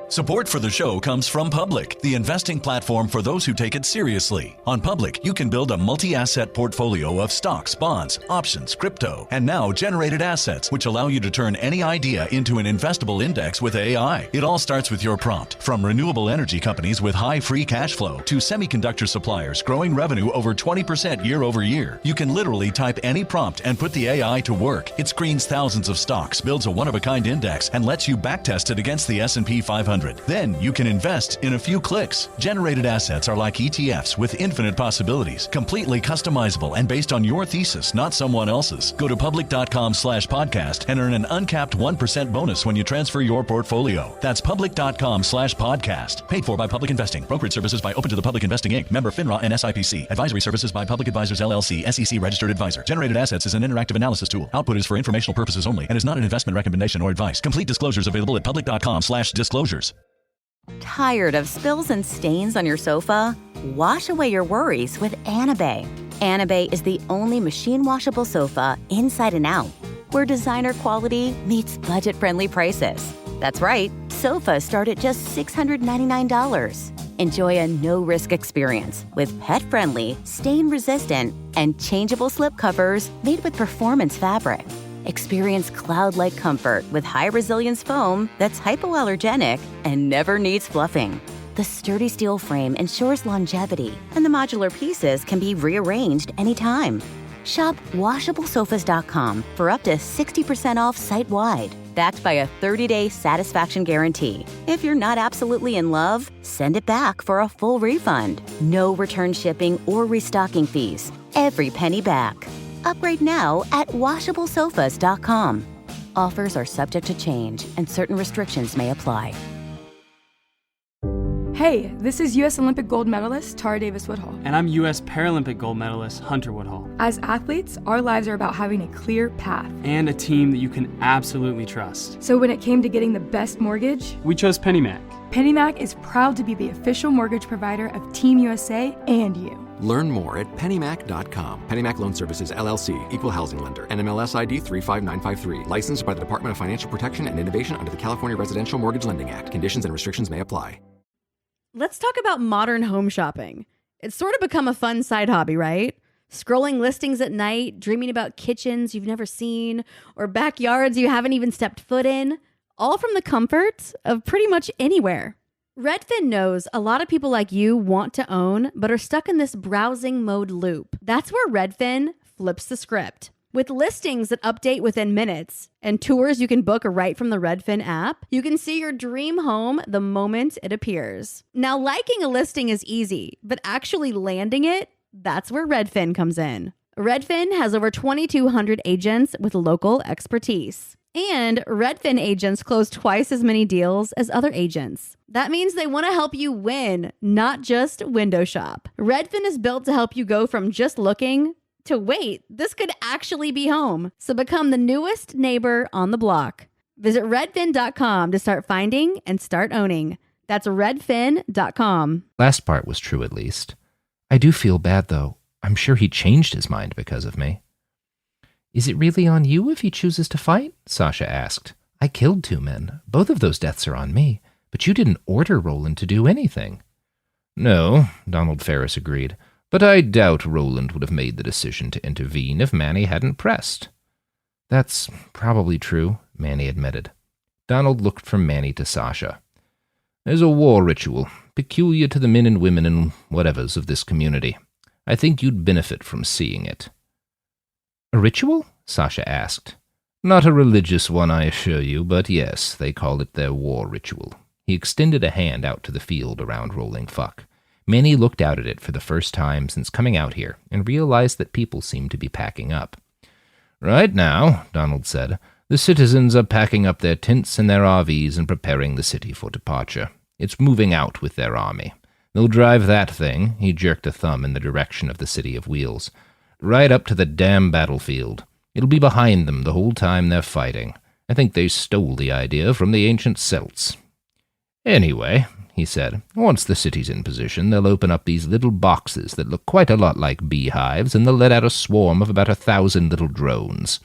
Support for the show comes from Public, the investing platform for those who take it seriously. On Public, you can build a multi-asset portfolio of stocks, bonds, options, crypto, and now generated assets, which allow you to turn any idea into an investable index with AI. It all starts with your prompt. From renewable energy companies with high free cash flow to semiconductor suppliers growing revenue over 20% year over year, you can literally type any prompt and put the AI to work. It screens thousands of stocks, builds a one-of-a-kind index, and lets you backtest it against the S&P 500. 100. Then you can invest in a few clicks. Generated assets are like ETFs with infinite possibilities, completely customizable and based on your thesis, not someone else's. Go to public.com/podcast and earn an uncapped 1% bonus when you transfer your portfolio. That's public.com/podcast. Paid for by Public Investing. Brokerage services by Open to the Public Investing Inc. Member FINRA and SIPC. Advisory services by Public Advisors LLC, SEC registered advisor. Generated assets is an interactive analysis tool. Output is for informational purposes only and is not an investment recommendation or advice. Complete disclosures available at public.com/disclosures. Tired of spills and stains on your sofa? Wash away your worries with Anabei. Anabei is the only machine washable sofa inside and out, where designer quality meets budget-friendly prices. That's right, sofas start at just $699. Enjoy a no-risk experience with pet-friendly, stain-resistant, and changeable slipcovers made with performance fabric. Experience cloud-like comfort with high-resilience foam that's hypoallergenic and never needs fluffing. The sturdy steel frame ensures longevity, and the modular pieces can be rearranged anytime. Shop WashableSofas.com for up to 60% off site-wide, backed by a 30-day satisfaction guarantee. If you're not absolutely in love, send it back for a full refund. No return shipping or restocking fees. Every penny back. Upgrade now at WashableSofas.com. Offers are subject to change, and certain restrictions may apply. Hey, this is U.S. Olympic gold medalist Tara Davis Woodhull. And I'm U.S. Paralympic gold medalist Hunter Woodhull. As athletes, our lives are about having a clear path. And a team that you can absolutely trust. So when it came to getting the best mortgage, we chose PennyMac. PennyMac is proud to be the official mortgage provider of Team USA and you. Learn more at pennymac.com. PennyMac Loan Services, LLC, Equal Housing Lender, NMLS ID 35953. Licensed by the Department of Financial Protection and Innovation under the California Residential Mortgage Lending Act. Conditions and restrictions may apply. Let's talk about modern home shopping. It's sort of become a fun side hobby, right? Scrolling listings at night, dreaming about kitchens you've never seen, or backyards you haven't even stepped foot in, all from the comfort of pretty much anywhere. Redfin knows a lot of people like you want to own, but are stuck in this browsing mode loop. That's where Redfin flips the script. With listings that update within minutes and tours you can book right from the Redfin app, you can see your dream home the moment it appears. Now, liking a listing is easy, but actually landing it, that's where Redfin comes in. Redfin has over 2,200 agents with local expertise. And Redfin agents close twice as many deals as other agents. That means they want to help you win, not just window shop. Redfin is built to help you go from just looking to wait, this could actually be home. So become the newest neighbor on the block. Visit redfin.com to start finding and start owning. That's redfin.com. Last part was true, at least. I do feel bad, though. I'm sure he changed his mind because of me. Is it really on you if he chooses to fight? Sasha asked. I killed 2 men. Both of those deaths are on me. But you didn't order Roland to do anything. No, Donald Ferris agreed. But I doubt Roland would have made the decision to intervene if Manny hadn't pressed. That's probably true, Manny admitted. Donald looked from Manny to Sasha. There's a war ritual, peculiar to the men and women and whatevers of this community. I think you'd benefit from seeing it. A ritual? Sasha asked. Not a religious one, I assure you, but yes, they call it their war ritual. He extended a hand out to the field around Rolling Fuck. Manny looked out at it for the first time since coming out here and realized that people seemed to be packing up. Right now, Donald said, the citizens are packing up their tents and their RVs and preparing the city for departure. It's moving out with their army. They'll drive that thing, he jerked a thumb in the direction of the City of Wheels, right up to the damn battlefield. It'll be behind them the whole time they're fighting. I think they stole the idea from the ancient Celts. Anyway, he said, once the city's in position, they'll open up these little boxes that look quite a lot like beehives, and they'll let out a swarm of about 1,000 little drones.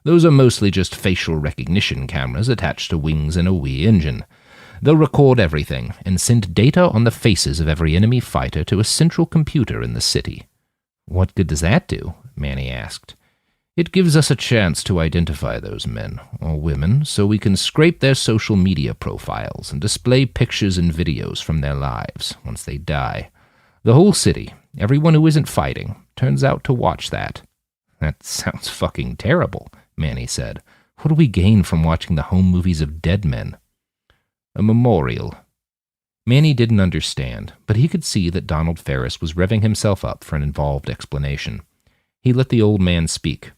Those are mostly just facial recognition cameras attached to wings and a wee engine. They'll record everything and send data on the faces of every enemy fighter to a central computer in the city. What good does that do? Manny asked. It gives us a chance to identify those men, or women, so we can scrape their social media profiles and display pictures and videos from their lives once they die. The whole city, everyone who isn't fighting, turns out to watch that. That sounds fucking terrible, Manny said. What do we gain from watching the home movies of dead men? A memorial. Manny didn't understand, but he could see that Donald Ferris was revving himself up for an involved explanation. He let the old man speak.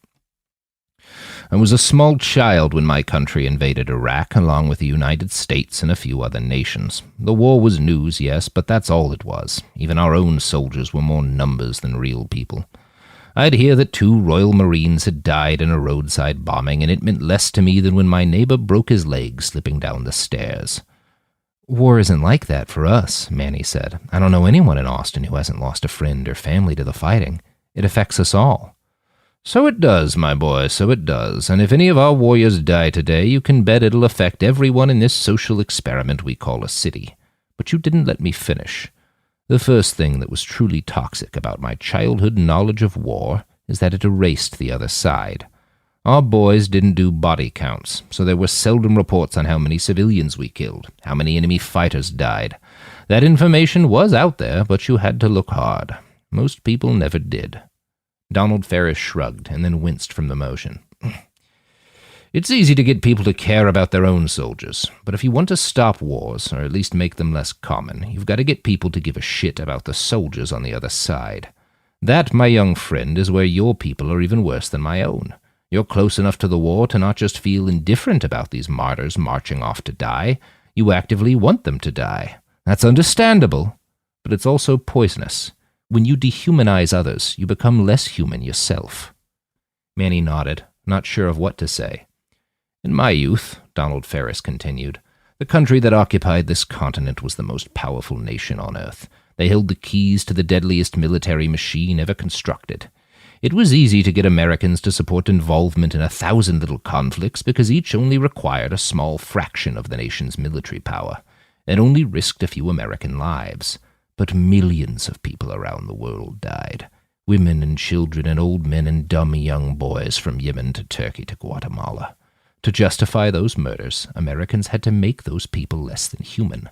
I was a small child when my country invaded Iraq, along with the United States and a few other nations. The war was news, yes, but that's all it was. Even our own soldiers were more numbers than real people. I'd hear that 2 Royal Marines had died in a roadside bombing, and it meant less to me than when my neighbor broke his leg slipping down the stairs. War isn't like that for us, Manny said. I don't know anyone in Austin who hasn't lost a friend or family to the fighting. It affects us all. So it does, my boy, so it does. And if any of our warriors die today, you can bet it'll affect everyone in this social experiment we call a city. But you didn't let me finish. The first thing that was truly toxic about my childhood knowledge of war is that it erased the other side. Our boys didn't do body counts, so there were seldom reports on how many civilians we killed, how many enemy fighters died. That information was out there, but you had to look hard. Most people never did. Donald Ferris shrugged and then winced from the motion. It's easy to get people to care about their own soldiers, but if you want to stop wars, or at least make them less common, you've got to get people to give a shit about the soldiers on the other side. That, my young friend, is where your people are even worse than my own. You're close enough to the war to not just feel indifferent about these martyrs marching off to die, you actively want them to die. That's understandable, but it's also poisonous. When you dehumanize others, you become less human yourself. Manny nodded, not sure of what to say. In my youth, Donald Ferris continued, the country that occupied this continent was the most powerful nation on Earth. They held the keys to the deadliest military machine ever constructed. It was easy to get Americans to support involvement in 1,000 little conflicts because each only required a small fraction of the nation's military power, and only risked a few American lives. But millions of people around the world died. Women and children and old men and dumb young boys from Yemen to Turkey to Guatemala. To justify those murders, Americans had to make those people less than human.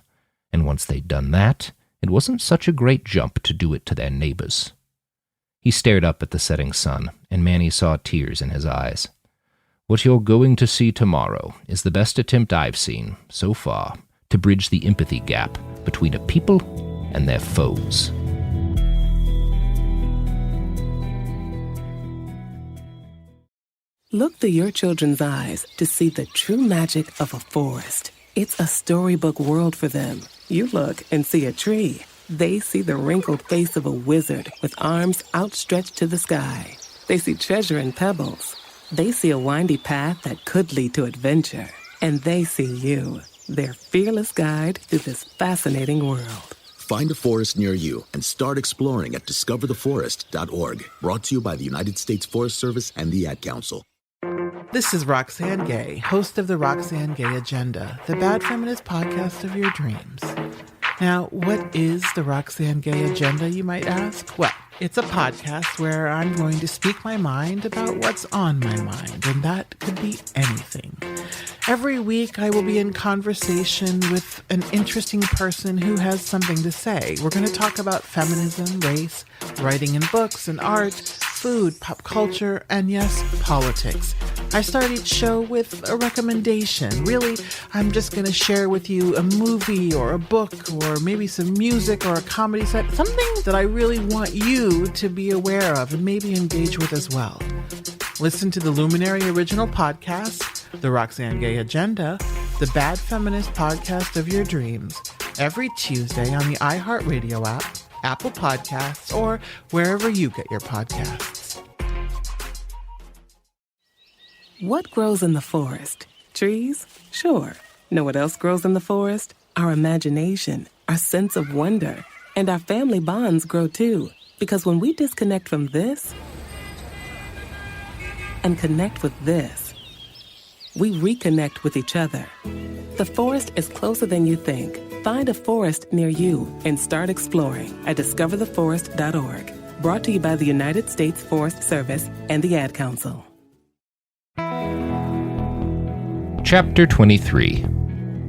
And once they'd done that, it wasn't such a great jump to do it to their neighbors. He stared up at the setting sun, and Manny saw tears in his eyes. What you're going to see tomorrow is the best attempt I've seen, so far, to bridge the empathy gap between a people and their foes. Look through your children's eyes to see the true magic of a forest. It's a storybook world for them. You look and see a tree. They see the wrinkled face of a wizard with arms outstretched to the sky. They see treasure in pebbles. They see a windy path that could lead to adventure. And they see you, their fearless guide through this fascinating world. Find a forest near you and start exploring at discovertheforest.org. Brought to you by the United States Forest Service and the Ad Council. This is Roxane Gay, host of the Roxane Gay Agenda, the Bad Feminist podcast of your dreams. Now, what is the Roxane Gay Agenda, you might ask? Well, it's a podcast where I'm going to speak my mind about what's on my mind, and that could be anything. Every week, I will be in conversation with an interesting person who has something to say. We're going to talk about feminism, race, writing in books and art, food, pop culture, and yes, politics. I start each show with a recommendation. Really, I'm just going to share with you a movie or a book or maybe some music or a comedy set, something that I really want you to be aware of and maybe engage with as well. Listen to the Luminary Original Podcast, the Roxane Gay Agenda, the Bad Feminist podcast of your dreams, every Tuesday on the iHeartRadio app, Apple Podcasts, or wherever you get your podcasts. What grows in the forest? Trees? Sure. Know what else grows in the forest? Our imagination, our sense of wonder, and our family bonds grow too. Because when we disconnect from this and connect with this, we reconnect with each other. The forest is closer than you think. Find a forest near you and start exploring at discovertheforest.org. Brought to you by the United States Forest Service and the Ad Council. Chapter 23.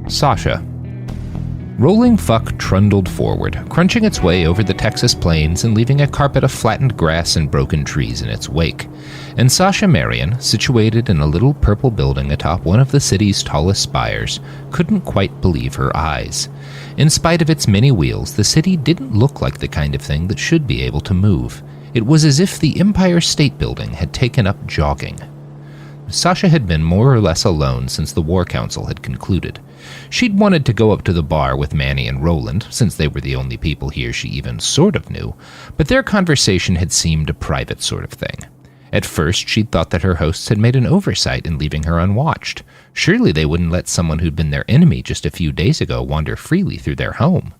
Sasha. Rolling Fuck trundled forward, crunching its way over the Texas plains and leaving a carpet of flattened grass and broken trees in its wake. And Sasha Marion, situated in a little purple building atop one of the city's tallest spires, couldn't quite believe her eyes. In spite of its many wheels, the city didn't look like the kind of thing that should be able to move. It was as if the Empire State Building had taken up jogging. Sasha had been more or less alone since the War Council had concluded. She'd wanted to go up to the bar with Manny and Roland, since they were the only people here she even sort of knew, but their conversation had seemed a private sort of thing. At first, she'd thought that her hosts had made an oversight in leaving her unwatched. Surely they wouldn't let someone who'd been their enemy just a few days ago wander freely through their home.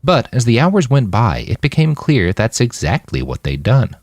But as the hours went by, it became clear that's exactly what they'd done.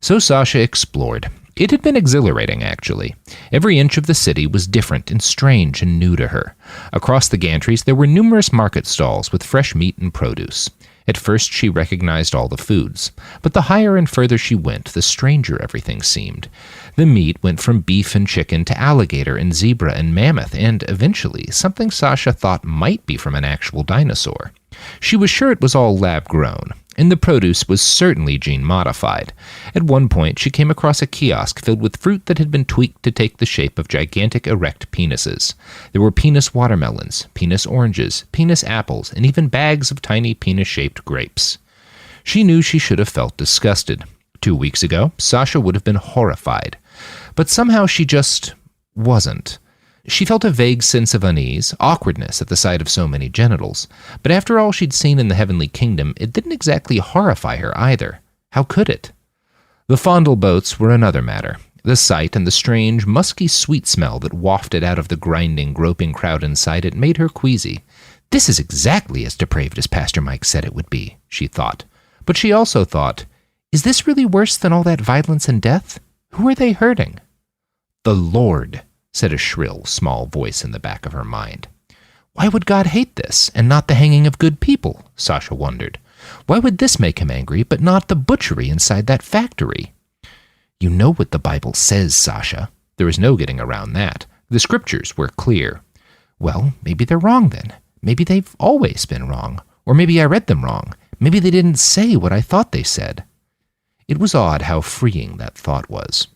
So Sasha explored. It had been exhilarating, actually. Every inch of the city was different and strange and new to her. Across the gantries, there were numerous market stalls with fresh meat and produce. At first, she recognized all the foods, but the higher and further she went, the stranger everything seemed. The meat went from beef and chicken to alligator and zebra and mammoth, and eventually, something Sasha thought might be from an actual dinosaur. She was sure it was all lab-grown, and the produce was certainly gene-modified. At one point, she came across a kiosk filled with fruit that had been tweaked to take the shape of gigantic erect penises. There were penis watermelons, penis oranges, penis apples, and even bags of tiny penis-shaped grapes. She knew she should have felt disgusted. 2 weeks ago, Sasha would have been horrified. But somehow she just wasn't. She felt a vague sense of unease, awkwardness at the sight of so many genitals, but after all she'd seen in the Heavenly Kingdom, it didn't exactly horrify her either. How could it? The fondle boats were another matter. The sight and the strange, musky sweet smell that wafted out of the grinding, groping crowd inside it made her queasy. This is exactly as depraved as Pastor Mike said it would be, she thought. But she also thought, is this really worse than all that violence and death? Who are they hurting? The Lord, said a shrill, small voice in the back of her mind. Why would God hate this, and not the hanging of good people? Sasha wondered. Why would this make him angry, but not the butchery inside that factory? You know what the Bible says, Sasha. There is no getting around that. The scriptures were clear. Well, maybe they're wrong then. Maybe they've always been wrong. Or maybe I read them wrong. Maybe they didn't say what I thought they said. It was odd how freeing that thought was.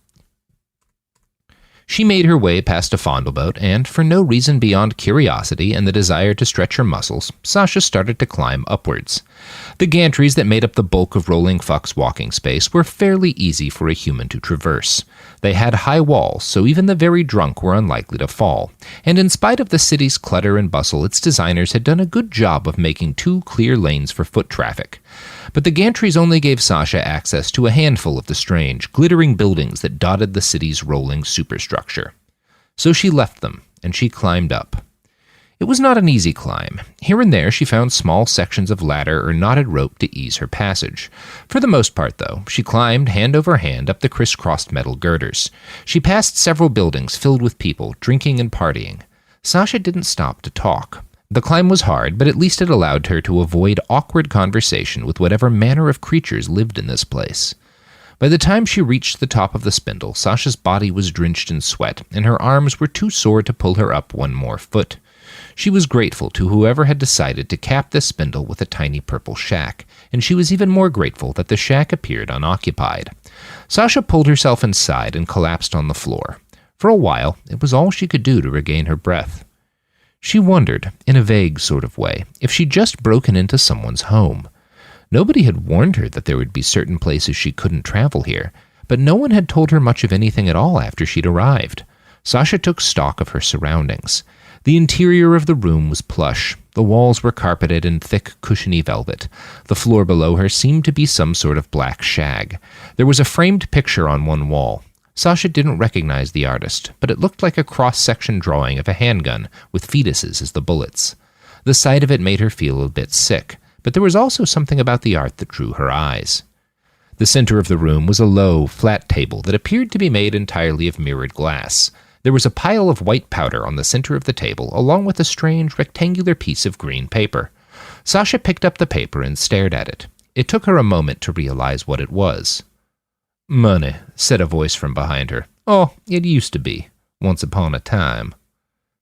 She made her way past a fondle boat, and, for no reason beyond curiosity and the desire to stretch her muscles, Sasha started to climb upwards. The gantries that made up the bulk of Rolling Fuck's walking space were fairly easy for a human to traverse. They had high walls, so even the very drunk were unlikely to fall, and in spite of the city's clutter and bustle, its designers had done a good job of making 2 clear lanes for foot traffic. But the gantries only gave Sasha access to a handful of the strange, glittering buildings that dotted the city's rolling superstructure. So she left them, and she climbed up. It was not an easy climb. Here and there she found small sections of ladder or knotted rope to ease her passage. For the most part, though, she climbed hand over hand up the crisscrossed metal girders. She passed several buildings filled with people, drinking and partying. Sasha didn't stop to talk. The climb was hard, but at least it allowed her to avoid awkward conversation with whatever manner of creatures lived in this place. By the time she reached the top of the spindle, Sasha's body was drenched in sweat, and her arms were too sore to pull her up one more foot. She was grateful to whoever had decided to cap this spindle with a tiny purple shack, and she was even more grateful that the shack appeared unoccupied. Sasha pulled herself inside and collapsed on the floor. For a while, it was all she could do to regain her breath. She wondered, in a vague sort of way, if she'd just broken into someone's home. Nobody had warned her that there would be certain places she couldn't travel here, but no one had told her much of anything at all after she'd arrived. Sasha took stock of her surroundings. The interior of the room was plush. The walls were carpeted in thick, cushiony velvet. The floor below her seemed to be some sort of black shag. There was a framed picture on one wall. Sasha didn't recognize the artist, but it looked like a cross-section drawing of a handgun, with fetuses as the bullets. The sight of it made her feel a bit sick, but there was also something about the art that drew her eyes. The center of the room was a low, flat table that appeared to be made entirely of mirrored glass. There was a pile of white powder on the center of the table, along with a strange, rectangular piece of green paper. Sasha picked up the paper and stared at it. It took her a moment to realize what it was. "Money," said a voice from behind her. "Oh, it used to be. Once upon a time."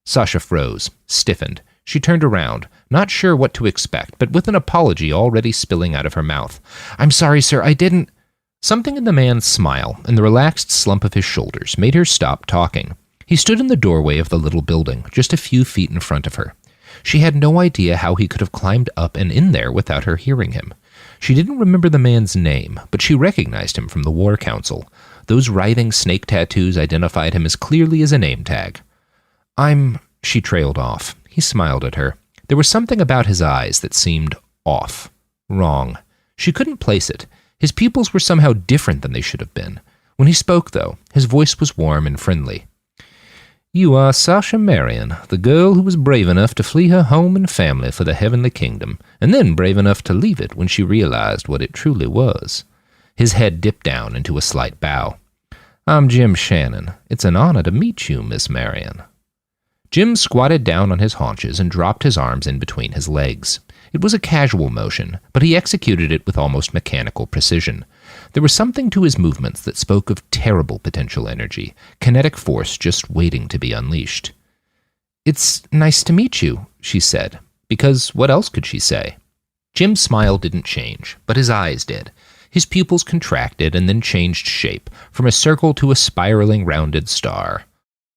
Sasha froze, stiffened. She turned around, not sure what to expect, but with an apology already spilling out of her mouth. "I'm sorry, sir, I didn't—" Something in the man's smile and the relaxed slump of his shoulders made her stop talking. He stood in the doorway of the little building, just a few feet in front of her. She had no idea how he could have climbed up and in there without her hearing him. She didn't remember the man's name, but she recognized him from the War Council. Those writhing snake tattoos identified him as clearly as a name tag. She trailed off. He smiled at her. There was something about his eyes that seemed off. Wrong. She couldn't place it. His pupils were somehow different than they should have been. When he spoke, though, his voice was warm and friendly. "You are Sasha Marion, the girl who was brave enough to flee her home and family for the heavenly kingdom, and then brave enough to leave it when she realized what it truly was." His head dipped down into a slight bow. "I'm Jim Shannon. It's an honor to meet you, Miss Marion." Jim squatted down on his haunches and dropped his arms in between his legs. It was a casual motion, but he executed it with almost mechanical precision. There was something to his movements that spoke of terrible potential energy, kinetic force just waiting to be unleashed. "It's nice to meet you," she said, because what else could she say? Jim's smile didn't change, but his eyes did. His pupils contracted and then changed shape, from a circle to a spiraling rounded star.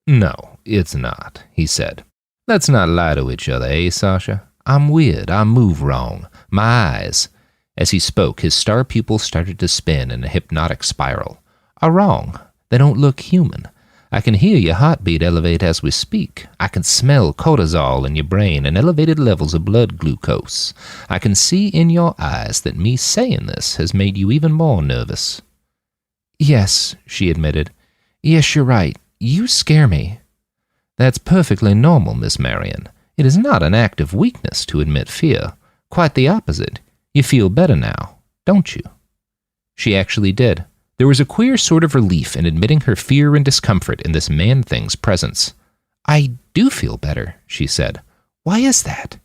"No, it's not," he said. "Let's not lie to each other, eh, Sasha? I'm weird. I move wrong. My eyes—" As he spoke, his star pupils started to spin in a hypnotic spiral. "Are wrong. They don't look human. I can hear your heartbeat elevate as we speak. I can smell cortisol in your brain and elevated levels of blood glucose. I can see in your eyes that me saying this has made you even more nervous." "Yes," she admitted. "Yes, you're right. You scare me." "That's perfectly normal, Miss Marion. It is not an act of weakness to admit fear. Quite the opposite. You feel better now, don't you?" She actually did. There was a queer sort of relief in admitting her fear and discomfort in this man-thing's presence. "I do feel better," she said. "Why is that?"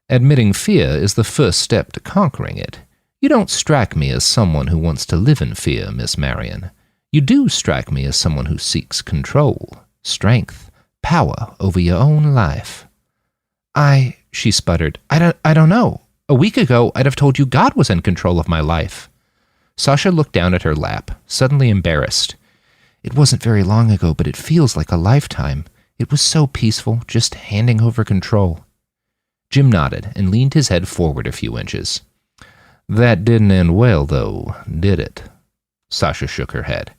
"Admitting fear is the first step to conquering it. You don't strike me as someone who wants to live in fear, Miss Marion. You do strike me as someone who seeks control, strength, power over your own life." She sputtered. I don't know. A week ago, I'd have told you God was in control of my life." Sasha looked down at her lap, suddenly embarrassed. "It wasn't very long ago, but it feels like a lifetime. It was so peaceful, just handing over control." Jim nodded and leaned his head forward a few inches. "That didn't end well, though, did it?" Sasha shook her head.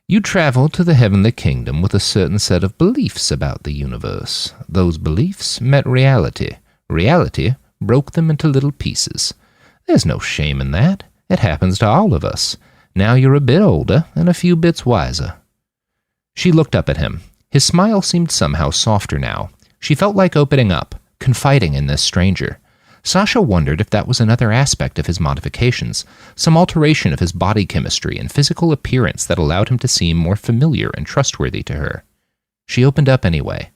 "You traveled to the heavenly kingdom with a certain set of beliefs about the universe. Those beliefs met reality. Reality broke them into little pieces. There's no shame in that. It happens to all of us. Now you're a bit older and a few bits wiser." She looked up at him. His smile seemed somehow softer now. She felt like opening up, confiding in this stranger. Sasha wondered if that was another aspect of his modifications, some alteration of his body chemistry and physical appearance that allowed him to seem more familiar and trustworthy to her. She opened up anyway.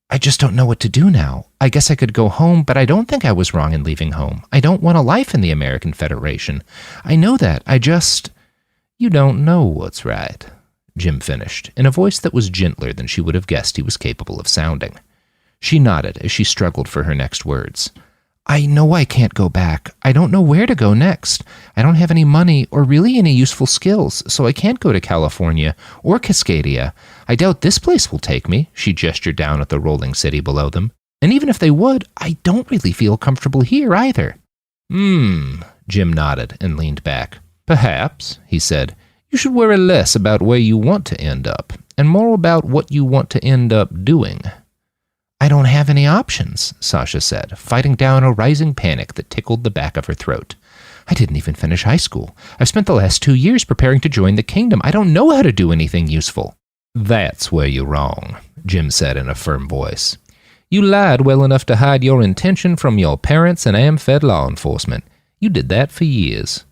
"I just don't know what to do now. I guess I could go home, but I don't think I was wrong in leaving home. I don't want a life in the American Federation. I know that. "You don't know what's right," Jim finished, in a voice that was gentler than she would have guessed he was capable of sounding. She nodded as she struggled for her next words. "I know I can't go back. I don't know where to go next. I don't have any money or really any useful skills, so I can't go to California or Cascadia. I doubt this place will take me," she gestured down at the rolling city below them. "And even if they would, I don't really feel comfortable here either." Jim nodded and leaned back. "Perhaps," he said, "you should worry less about where you want to end up, and more about what you want to end up doing." "I don't have any options," Sasha said, fighting down a rising panic that tickled the back of her throat. "I didn't even finish high school. I've spent the last 2 years preparing to join the kingdom. I don't know how to do anything useful." "That's where you're wrong," Jim said in a firm voice. "You lied well enough to hide your intention from your parents and AmFed law enforcement. You did that for years."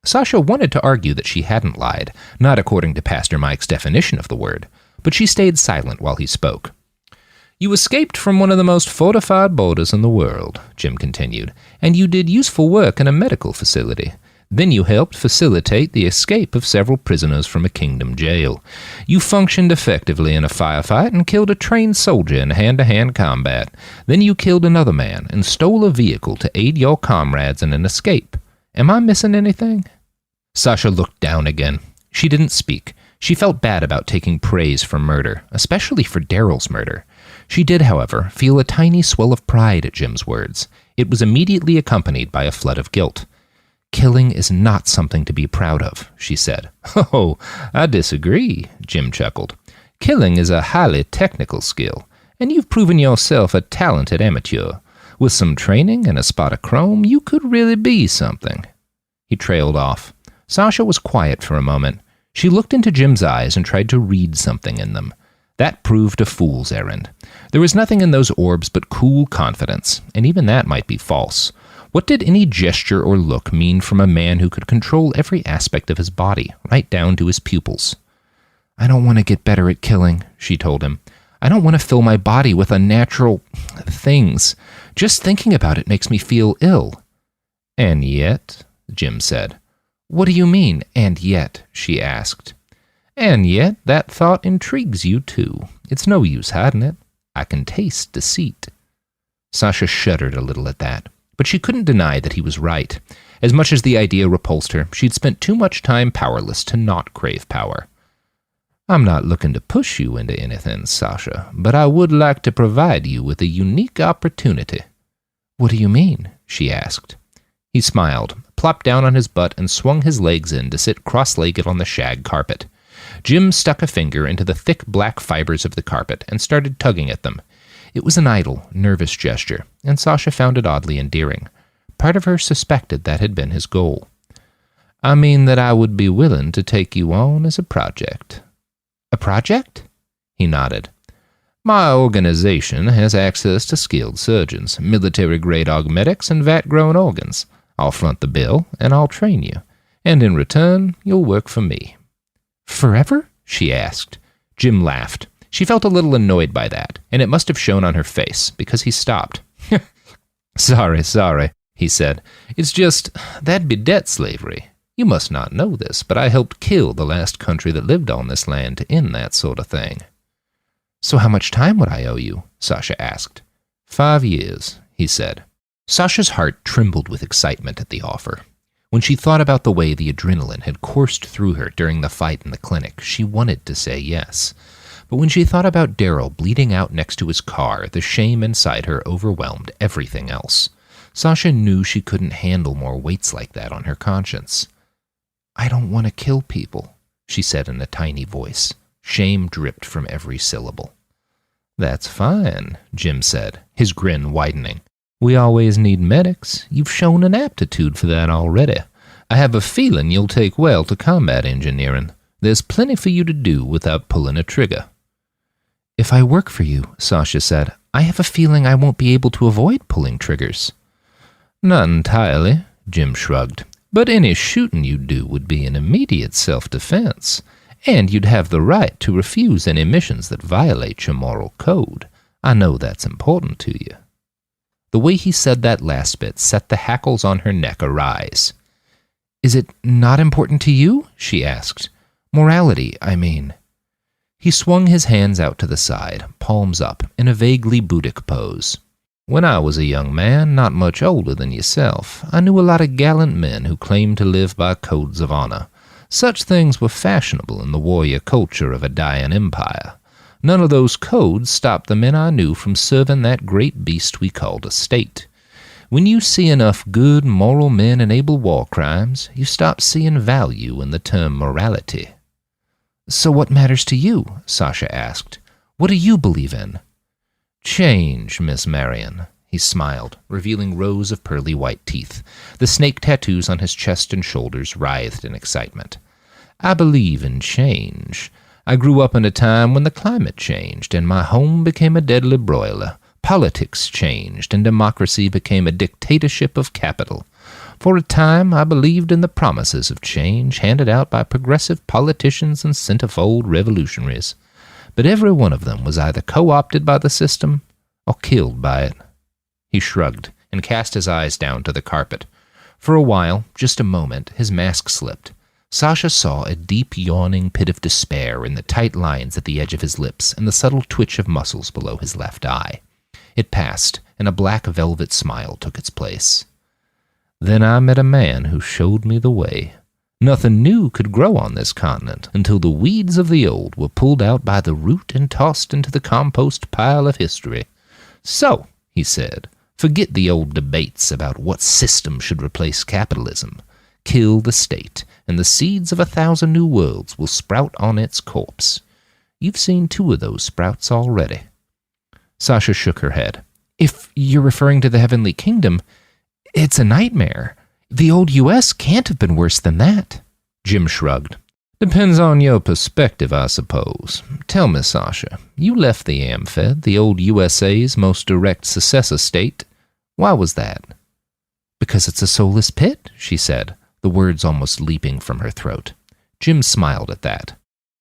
Sasha wanted to argue that she hadn't lied, not according to Pastor Mike's definition of the word, but she stayed silent while he spoke. "You escaped from one of the most fortified borders in the world," Jim continued, "and you did useful work in a medical facility. Then you helped facilitate the escape of several prisoners from a kingdom jail. You functioned effectively in a firefight and killed a trained soldier in hand-to-hand combat. Then you killed another man and stole a vehicle to aid your comrades in an escape. Am I missing anything? Sasha looked down again. She didn't speak. She felt bad about taking praise for murder, especially for Daryl's murder. She did, however, feel a tiny swell of pride at Jim's words. It was immediately accompanied by a flood of guilt. Killing is not something to be proud of, she said. Oh, I disagree, Jim chuckled. Killing is a highly technical skill, and you've proven yourself a talented amateur. With some training and a spot of chrome, you could really be something. He trailed off. Sasha was quiet for a moment. She looked into Jim's eyes and tried to read something in them. That proved a fool's errand. There was nothing in those orbs but cool confidence, and even that might be false. What did any gesture or look mean from a man who could control every aspect of his body, right down to his pupils? I don't want to get better at killing, she told him. I don't want to fill my body with unnatural things. Just thinking about it makes me feel ill. And yet, Jim said. What do you mean, and yet? She asked. And yet, that thought intrigues you too. It's no use hiding it. I can taste deceit. Sasha shuddered a little at that. But she couldn't deny that he was right. As much as the idea repulsed her, she'd spent too much time powerless to not crave power. I'm not looking to push you into anything, Sasha, but I would like to provide you with a unique opportunity. What do you mean? She asked. He smiled, plopped down on his butt, and swung his legs in to sit cross-legged on the shag carpet. Jim stuck a finger into the thick black fibers of the carpet and started tugging at them. It was an idle, nervous gesture, and Sasha found it oddly endearing. Part of her suspected that had been his goal. I mean that I would be willing to take you on as a project. A project? He nodded. My organization has access to skilled surgeons, military-grade augmetics, and vat-grown organs. I'll front the bill, and I'll train you. And in return, you'll work for me. Forever? She asked. Jim laughed. She felt a little annoyed by that, and it must have shown on her face, because he stopped. Sorry, he said. It's just, that'd be debt slavery. You must not know this, but I helped kill the last country that lived on this land to end that sort of thing. So how much time would I owe you? Sasha asked. 5 years, he said. Sasha's heart trembled with excitement at the offer. When she thought about the way the adrenaline had coursed through her during the fight in the clinic, she wanted to say yes. But when she thought about Daryl bleeding out next to his car, the shame inside her overwhelmed everything else. Sasha knew she couldn't handle more weights like that on her conscience. I don't want to kill people, she said in a tiny voice. Shame dripped from every syllable. That's fine, Jim said, his grin widening. We always need medics. You've shown an aptitude for that already. I have a feeling you'll take well to combat engineering. There's plenty for you to do without pulling a trigger. If I work for you, Sasha said, I have a feeling I won't be able to avoid pulling triggers. Not entirely, Jim shrugged. But any shooting you do would be in immediate self-defense, and you'd have the right to refuse any missions that violate your moral code. I know that's important to you. The way he said that last bit set the hackles on her neck arise. Is it not important to you? She asked. Morality, I mean. He swung his hands out to the side, palms up, in a vaguely Buddhic pose. When I was a young man, not much older than yourself, I knew a lot of gallant men who claimed to live by codes of honor. Such things were fashionable in the warrior culture of a dying empire. None of those codes stopped the men I knew from serving that great beast we called a state. When you see enough good, moral men enable war crimes, you stop seeing value in the term morality. So what matters to you? Sasha asked. What do you believe in? Change, Miss Marion, he smiled, revealing rows of pearly white teeth. The snake tattoos on his chest and shoulders writhed in excitement. I believe in change. I grew up in a time when the climate changed, and my home became a deadly broiler. Politics changed, and democracy became a dictatorship of capital. For a time, I believed in the promises of change handed out by progressive politicians and centerfold revolutionaries. But every one of them was either co-opted by the system or killed by it. He shrugged and cast his eyes down to the carpet. For a while, just a moment, his mask slipped. Sasha saw a deep yawning pit of despair in the tight lines at the edge of his lips and the subtle twitch of muscles below his left eye. It passed, and a black velvet smile took its place. Then I met a man who showed me the way. Nothing new could grow on this continent until the weeds of the old were pulled out by the root and tossed into the compost pile of history. So, he said, forget the old debates about what system should replace capitalism. Kill the state, and the seeds of 1,000 new worlds will sprout on its corpse. You've seen 2 of those sprouts already. Sasha shook her head. If you're referring to the Heavenly Kingdom, it's a nightmare. The old U.S. can't have been worse than that. Jim shrugged. Depends on your perspective, I suppose. Tell me, Sasha, you left the Amfed, the old USA's most direct successor state. Why was that? Because it's a soulless pit, she said, the words almost leaping from her throat. Jim smiled at that.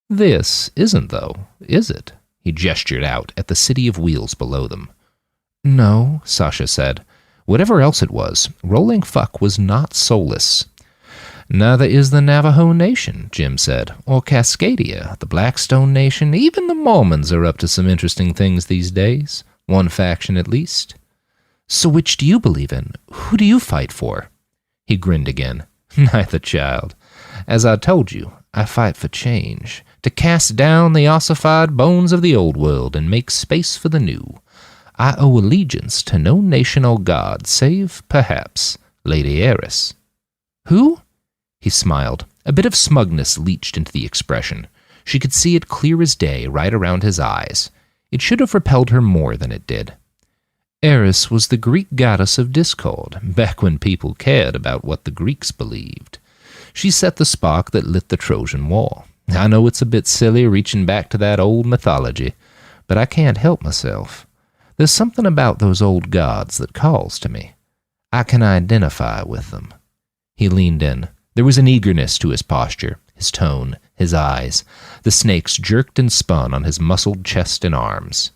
This isn't, though, is it? He gestured out at the city of wheels below them. No, Sasha said. Whatever else it was, Rolling Fuck was not soulless. Neither is the Navajo Nation, Jim said, or Cascadia, the Blackstone Nation. Even the Mormons are up to some interesting things these days. One faction, at least. So which do you believe in? Who do you fight for? He grinned again. Neither, child. As I told you, I fight for change, to cast down the ossified bones of the old world and make space for the new. I owe allegiance to no nation or god, save, perhaps, Lady Eris. Who? He smiled. A bit of smugness leached into the expression. She could see it clear as day right around his eyes. It should have repelled her more than it did. Eris was the Greek goddess of discord, back when people cared about what the Greeks believed. She set the spark that lit the Trojan War. I know it's a bit silly reaching back to that old mythology, but I can't help myself. There's something about those old gods that calls to me. I can identify with them. He leaned in. There was an eagerness to his posture, his tone, his eyes. The snakes jerked and spun on his muscled chest and arms.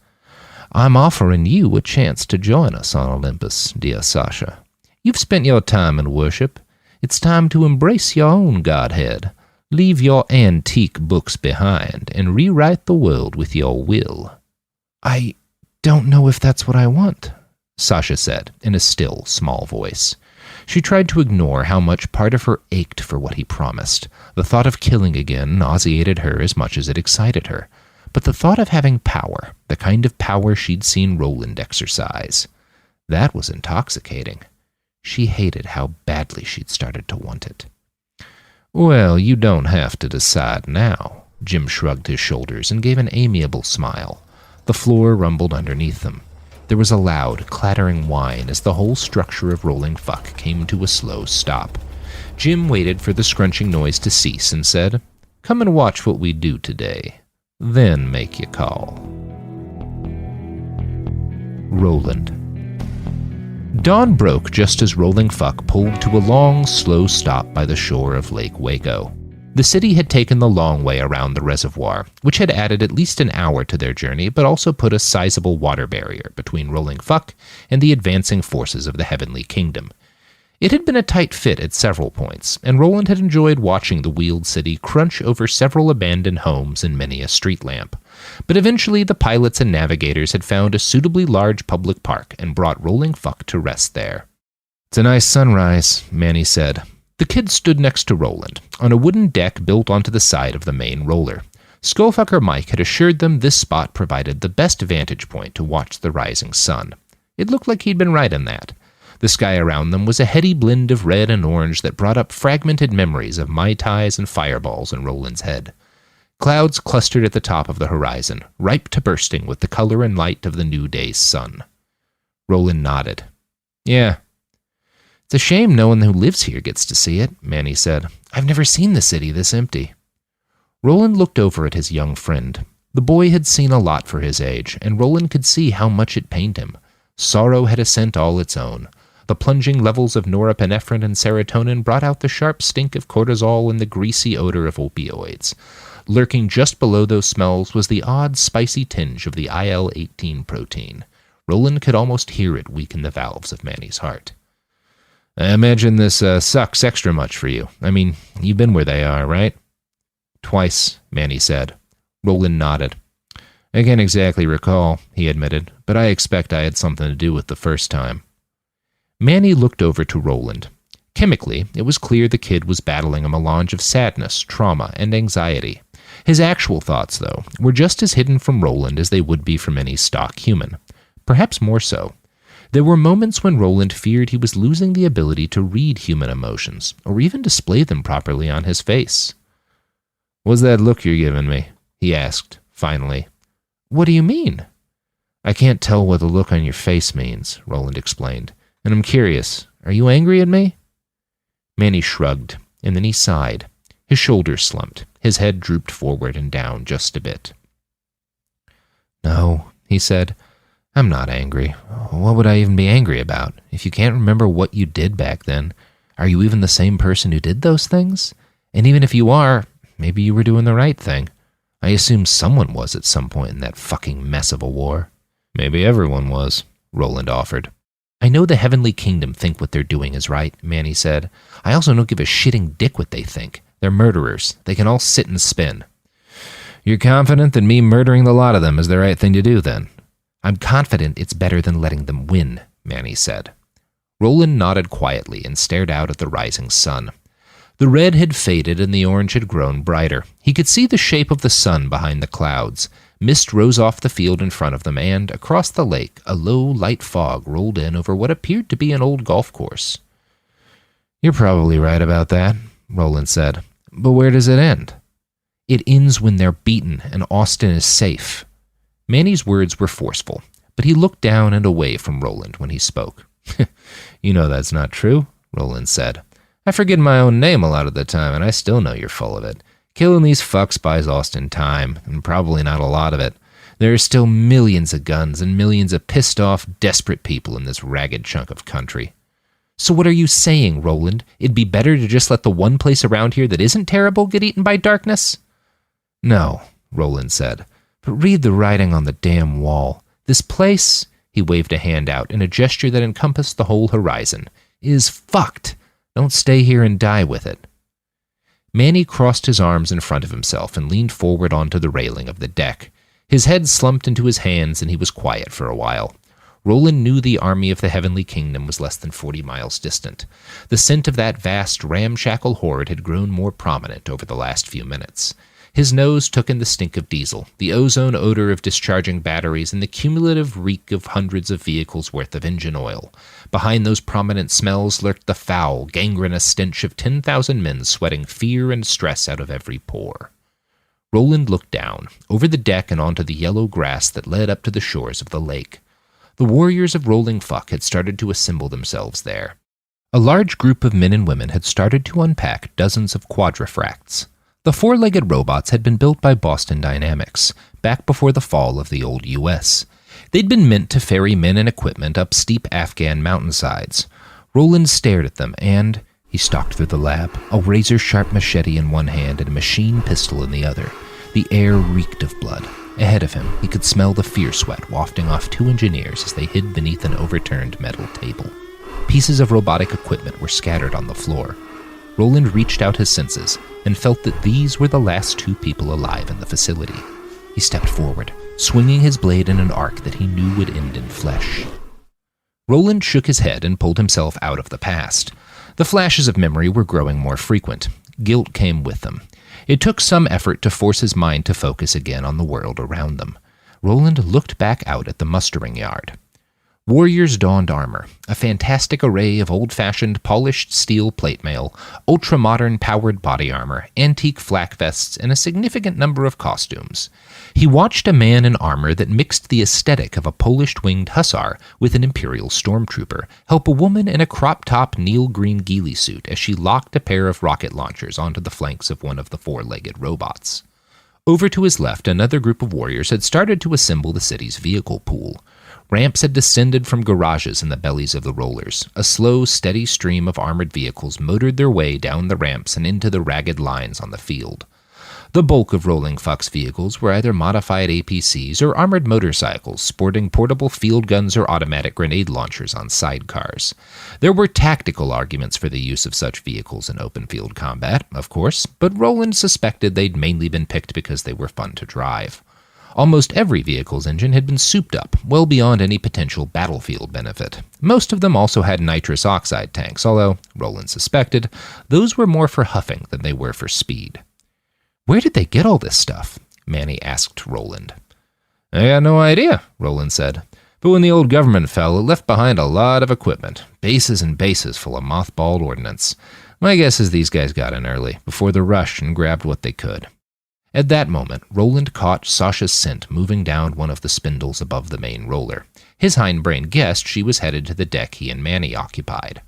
I'm offering you a chance to join us on Olympus, dear Sasha. You've spent your time in worship. It's time to embrace your own godhead. Leave your antique books behind and rewrite the world with your will. I don't know if that's what I want, Sasha said in a still, small voice. She tried to ignore how much part of her ached for what he promised. The thought of killing again nauseated her as much as it excited her. But the thought of having power, the kind of power she'd seen Roland exercise, that was intoxicating. She hated how badly she'd started to want it. Well, you don't have to decide now. Jim shrugged his shoulders and gave an amiable smile. The floor rumbled underneath them. There was a loud, clattering whine as the whole structure of Rolling Fuck came to a slow stop. Jim waited for the scrunching noise to cease and said, Come and watch what we do today. Then make your call. Roland. Dawn broke just as Rolling Fuck pulled to a long, slow stop by the shore of Lake Waco. The city had taken the long way around the reservoir, which had added at least an hour to their journey, but also put a sizable water barrier between Rolling Fuck and the advancing forces of the Heavenly Kingdom. It had been a tight fit at several points, and Roland had enjoyed watching the wheeled city crunch over several abandoned homes and many a street lamp. But eventually the pilots and navigators had found a suitably large public park and brought Rolling Fuck to rest there. It's a nice sunrise, Manny said. The kid stood next to Roland, on a wooden deck built onto the side of the main roller. Skullfucker Mike had assured them this spot provided the best vantage point to watch the rising sun. It looked like he'd been right in that. The sky around them was a heady blend of red and orange that brought up fragmented memories of Mai Tais and fireballs in Roland's head. Clouds clustered at the top of the horizon, ripe to bursting with the color and light of the new day's sun. Roland nodded. Yeah. It's a shame no one who lives here gets to see it, Manny said. I've never seen the city this empty. Roland looked over at his young friend. The boy had seen a lot for his age, and Roland could see how much it pained him. Sorrow had a scent all its own. The plunging levels of norepinephrine and serotonin brought out the sharp stink of cortisol and the greasy odor of opioids. Lurking just below those smells was the odd, spicy tinge of the IL-18 protein. Roland could almost hear it weaken the valves of Manny's heart. I imagine this sucks extra much for you. I mean, you've been where they are, right? Twice, Manny said. Roland nodded. I can't exactly recall, he admitted, but I expect I had something to do with the first time. Manny looked over to Roland. Chemically, it was clear the kid was battling a melange of sadness, trauma, and anxiety. His actual thoughts, though, were just as hidden from Roland as they would be from any stock human. Perhaps more so. There were moments when Roland feared he was losing the ability to read human emotions, or even display them properly on his face. "What's that look you're giving me?" he asked, finally. "What do you mean?" "I can't tell what the look on your face means," Roland explained, "and I'm curious, are you angry at me?" Manny shrugged, and then he sighed. His shoulders slumped. His head drooped forward and down just a bit. "No," he said, "I'm not angry. What would I even be angry about? If you can't remember what you did back then, are you even the same person who did those things? And even if you are, maybe you were doing the right thing. I assume someone was at some point in that fucking mess of a war." "Maybe everyone was," Roland offered. "I know the Heavenly Kingdom think what they're doing is right," Manny said. "I also don't give a shitting dick what they think. They're murderers. They can all sit and spin." "You're confident that me murdering the lot of them is the right thing to do, then?" "I'm confident it's better than letting them win," Manny said. Roland nodded quietly and stared out at the rising sun. The red had faded and the orange had grown brighter. He could see the shape of the sun behind the clouds. Mist rose off the field in front of them, and, across the lake, a low, light fog rolled in over what appeared to be an old golf course. "You're probably right about that," Roland said. "But where does it end?" "It ends when they're beaten and Austin is safe." Manny's words were forceful, but he looked down and away from Roland when he spoke. "You know that's not true," Roland said. "I forget my own name a lot of the time, and I still know you're full of it. Killing these fucks buys Austin time, and probably not a lot of it. There are still millions of guns and millions of pissed-off, desperate people in this ragged chunk of country." "So what are you saying, Roland? It'd be better to just let the one place around here that isn't terrible get eaten by darkness?" "No," Roland said, "but read the writing on the damn wall. This place," he waved a hand out in a gesture that encompassed the whole horizon, "is fucked. Don't stay here and die with it." Manny crossed his arms in front of himself and leaned forward onto the railing of the deck. His head slumped into his hands and he was quiet for a while. Roland knew the army of the Heavenly Kingdom was less than 40 miles distant. The scent of that vast, ramshackle horde had grown more prominent over the last few minutes. His nose took in the stink of diesel, the ozone odor of discharging batteries, and the cumulative reek of hundreds of vehicles' worth of engine oil. Behind those prominent smells lurked the foul, gangrenous stench of 10,000 men sweating fear and stress out of every pore. Roland looked down, over the deck and onto the yellow grass that led up to the shores of the lake. The warriors of Rolling Fuck had started to assemble themselves there. A large group of men and women had started to unpack dozens of quadrifracts. The four-legged robots had been built by Boston Dynamics, back before the fall of the old U.S. They'd been meant to ferry men and equipment up steep Afghan mountainsides. Roland stared at them, and he stalked through the lab, a razor-sharp machete in one hand and a machine pistol in the other. The air reeked of blood. Ahead of him, he could smell the fear sweat wafting off two engineers as they hid beneath an overturned metal table. Pieces of robotic equipment were scattered on the floor. Roland reached out his senses and felt that these were the last two people alive in the facility. He stepped forward, swinging his blade in an arc that he knew would end in flesh. Roland shook his head and pulled himself out of the past. The flashes of memory were growing more frequent. Guilt came with them. It took some effort to force his mind to focus again on the world around them. Roland looked back out at the mustering yard. Warriors donned armor, a fantastic array of old-fashioned polished steel plate mail, ultra-modern powered body armor, antique flak vests, and a significant number of costumes. He watched a man in armor that mixed the aesthetic of a Polish-winged hussar with an imperial stormtrooper help a woman in a crop-top neil-green ghillie suit as she locked a pair of rocket launchers onto the flanks of one of the four-legged robots. Over to his left, another group of warriors had started to assemble the city's vehicle pool. Ramps had descended from garages in the bellies of the rollers. A slow, steady stream of armored vehicles motored their way down the ramps and into the ragged lines on the field. The bulk of Rolling Fuck's vehicles were either modified APCs or armored motorcycles sporting portable field guns or automatic grenade launchers on sidecars. There were tactical arguments for the use of such vehicles in open field combat, of course, but Roland suspected they'd mainly been picked because they were fun to drive. Almost every vehicle's engine had been souped up, well beyond any potential battlefield benefit. Most of them also had nitrous oxide tanks, although, Roland suspected, those were more for huffing than they were for speed. "Where did they get all this stuff?" Manny asked Roland. "I got no idea," Roland said. "But when the old government fell, it left behind a lot of equipment, bases and bases full of mothballed ordnance. My guess is these guys got in early, before the rush, and grabbed what they could." At that moment, Roland caught Sasha's scent moving down one of the spindles above the main roller. His hindbrain guessed she was headed to the deck he and Manny occupied.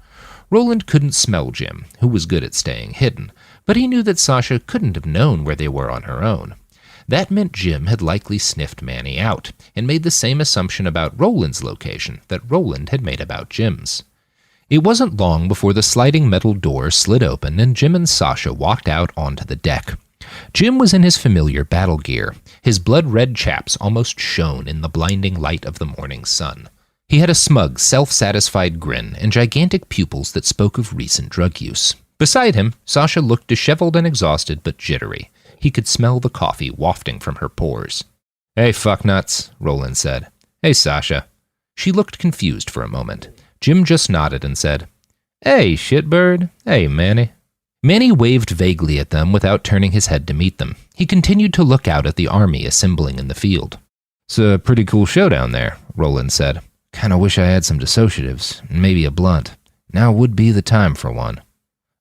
Roland couldn't smell Jim, who was good at staying hidden, but he knew that Sasha couldn't have known where they were on her own. That meant Jim had likely sniffed Manny out, and made the same assumption about Roland's location that Roland had made about Jim's. It wasn't long before the sliding metal door slid open and Jim and Sasha walked out onto the deck. Jim was in his familiar battle gear. His blood-red chaps almost shone in the blinding light of the morning sun. He had a smug, self-satisfied grin and gigantic pupils that spoke of recent drug use. Beside him, Sasha looked disheveled and exhausted but jittery. He could smell the coffee wafting from her pores. "Hey, fucknuts," Roland said. "Hey, Sasha." She looked confused for a moment. Jim just nodded and said, "Hey, shitbird. Hey, Manny." Manny waved vaguely at them without turning his head to meet them. He continued to look out at the army assembling in the field. "It's a pretty cool show down there," Roland said. "Kinda wish I had some dissociatives, and maybe a blunt. Now would be the time for one."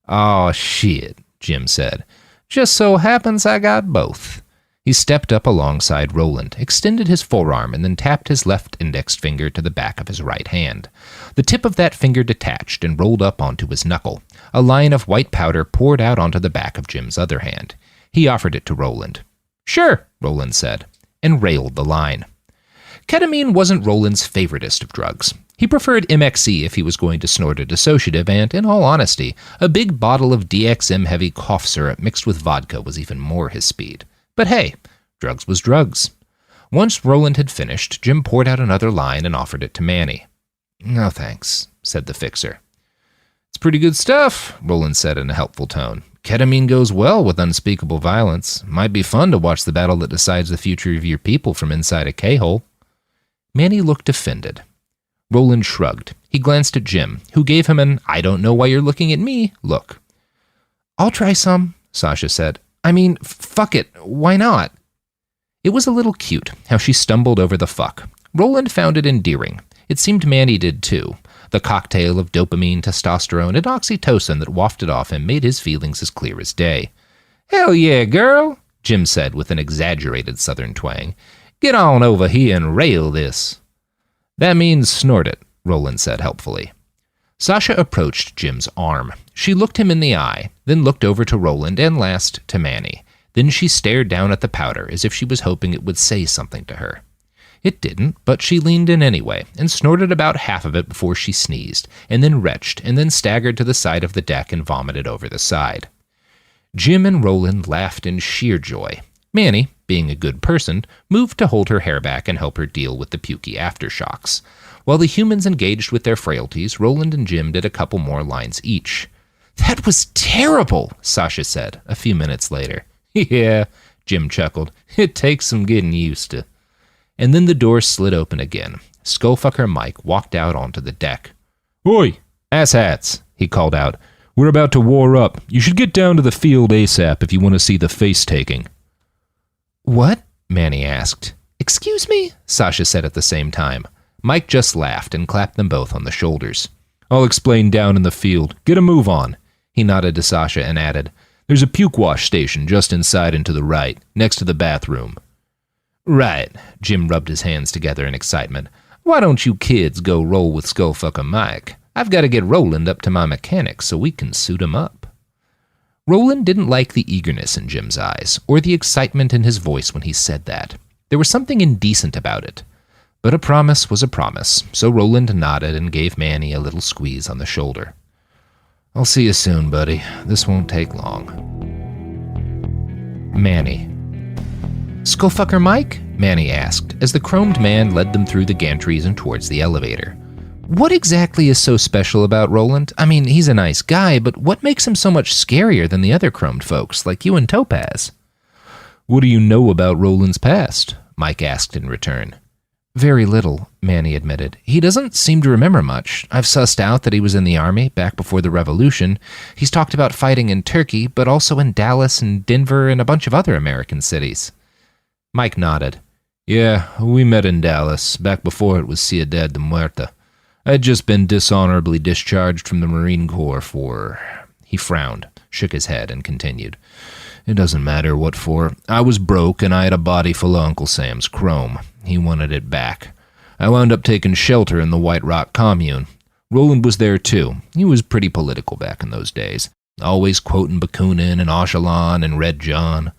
"Aw, shit," Jim said. "Just so happens I got both." He stepped up alongside Roland, extended his forearm, and then tapped his left index finger to the back of his right hand. The tip of that finger detached and rolled up onto his knuckle. A line of white powder poured out onto the back of Jim's other hand. He offered it to Roland. "Sure," Roland said, and railed the line. Ketamine wasn't Roland's favoritist of drugs. He preferred MXC if he was going to snort a dissociative, and, in all honesty, a big bottle of DXM-heavy cough syrup mixed with vodka was even more his speed. But hey, drugs was drugs. Once Roland had finished, Jim poured out another line and offered it to Manny. "No thanks," said the fixer. "It's pretty good stuff," Roland said in a helpful tone. "Ketamine goes well with unspeakable violence. Might be fun to watch the battle that decides the future of your people from inside a K-hole." Manny looked offended. Roland shrugged. He glanced at Jim, who gave him an "I don't know why you're looking at me" look. "I'll try some," Sasha said. "I mean, fuck it, why not?" It was a little cute how she stumbled over the fuck. Roland found it endearing. It seemed Manny did too. The cocktail of dopamine, testosterone, and oxytocin that wafted off him made his feelings as clear as day. "Hell yeah, girl," Jim said with an exaggerated southern twang. "Get on over here and rail this." "That means snort it," Roland said helpfully. Sasha approached Jim's arm. She looked him in the eye, then looked over to Roland and last to Manny. Then she stared down at the powder as if she was hoping it would say something to her. It didn't, but she leaned in anyway and snorted about half of it before she sneezed, and then retched, and then staggered to the side of the deck and vomited over the side. Jim and Roland laughed in sheer joy. Manny, being a good person, moved to hold her hair back and help her deal with the pukey aftershocks. While the humans engaged with their frailties, Roland and Jim did a couple more lines each. "That was terrible," Sasha said a few minutes later. "Yeah," Jim chuckled. "It takes some getting used to." And then the door slid open again. Skullfucker Mike walked out onto the deck. "Oi, asshats," he called out. "We're about to war up. You should get down to the field ASAP if you want to see the face-taking." "What?" Manny asked. "Excuse me?" Sasha said at the same time. Mike just laughed and clapped them both on the shoulders. "I'll explain down in the field. Get a move on." He nodded to Sasha and added, "There's a puke wash station just inside and to the right, next to the bathroom." "Right," Jim rubbed his hands together in excitement. "Why don't you kids go roll with Skullfucker Mike? I've got to get Roland up to my mechanics so we can suit him up." Roland didn't like the eagerness in Jim's eyes, or the excitement in his voice when he said that. There was something indecent about it. But a promise was a promise, so Roland nodded and gave Manny a little squeeze on the shoulder. "I'll see you soon, buddy. This won't take long." Manny. Skullfucker Mike? Manny asked, as the chromed man led them through the gantries and towards the elevator. What exactly is so special about Roland? I mean, he's a nice guy, but what makes him so much scarier than the other chromed folks, like you and Topaz? What do you know about Roland's past? Mike asked in return. Very little, Manny admitted. He doesn't seem to remember much. I've sussed out that he was in the army back before the revolution. He's talked about fighting in Turkey, but also in Dallas and Denver and a bunch of other American cities. Mike nodded. Yeah, we met in Dallas, back before it was Ciudad de Muerta. I'd just been dishonorably discharged from the Marine Corps for... He frowned, shook his head, and continued. It doesn't matter what for. I was broke, and I had a body full of Uncle Sam's chrome. He wanted it back. I wound up taking shelter in the White Rock Commune. Roland was there, too. He was pretty political back in those days. Always quoting Bakunin and Auchelon and Red John.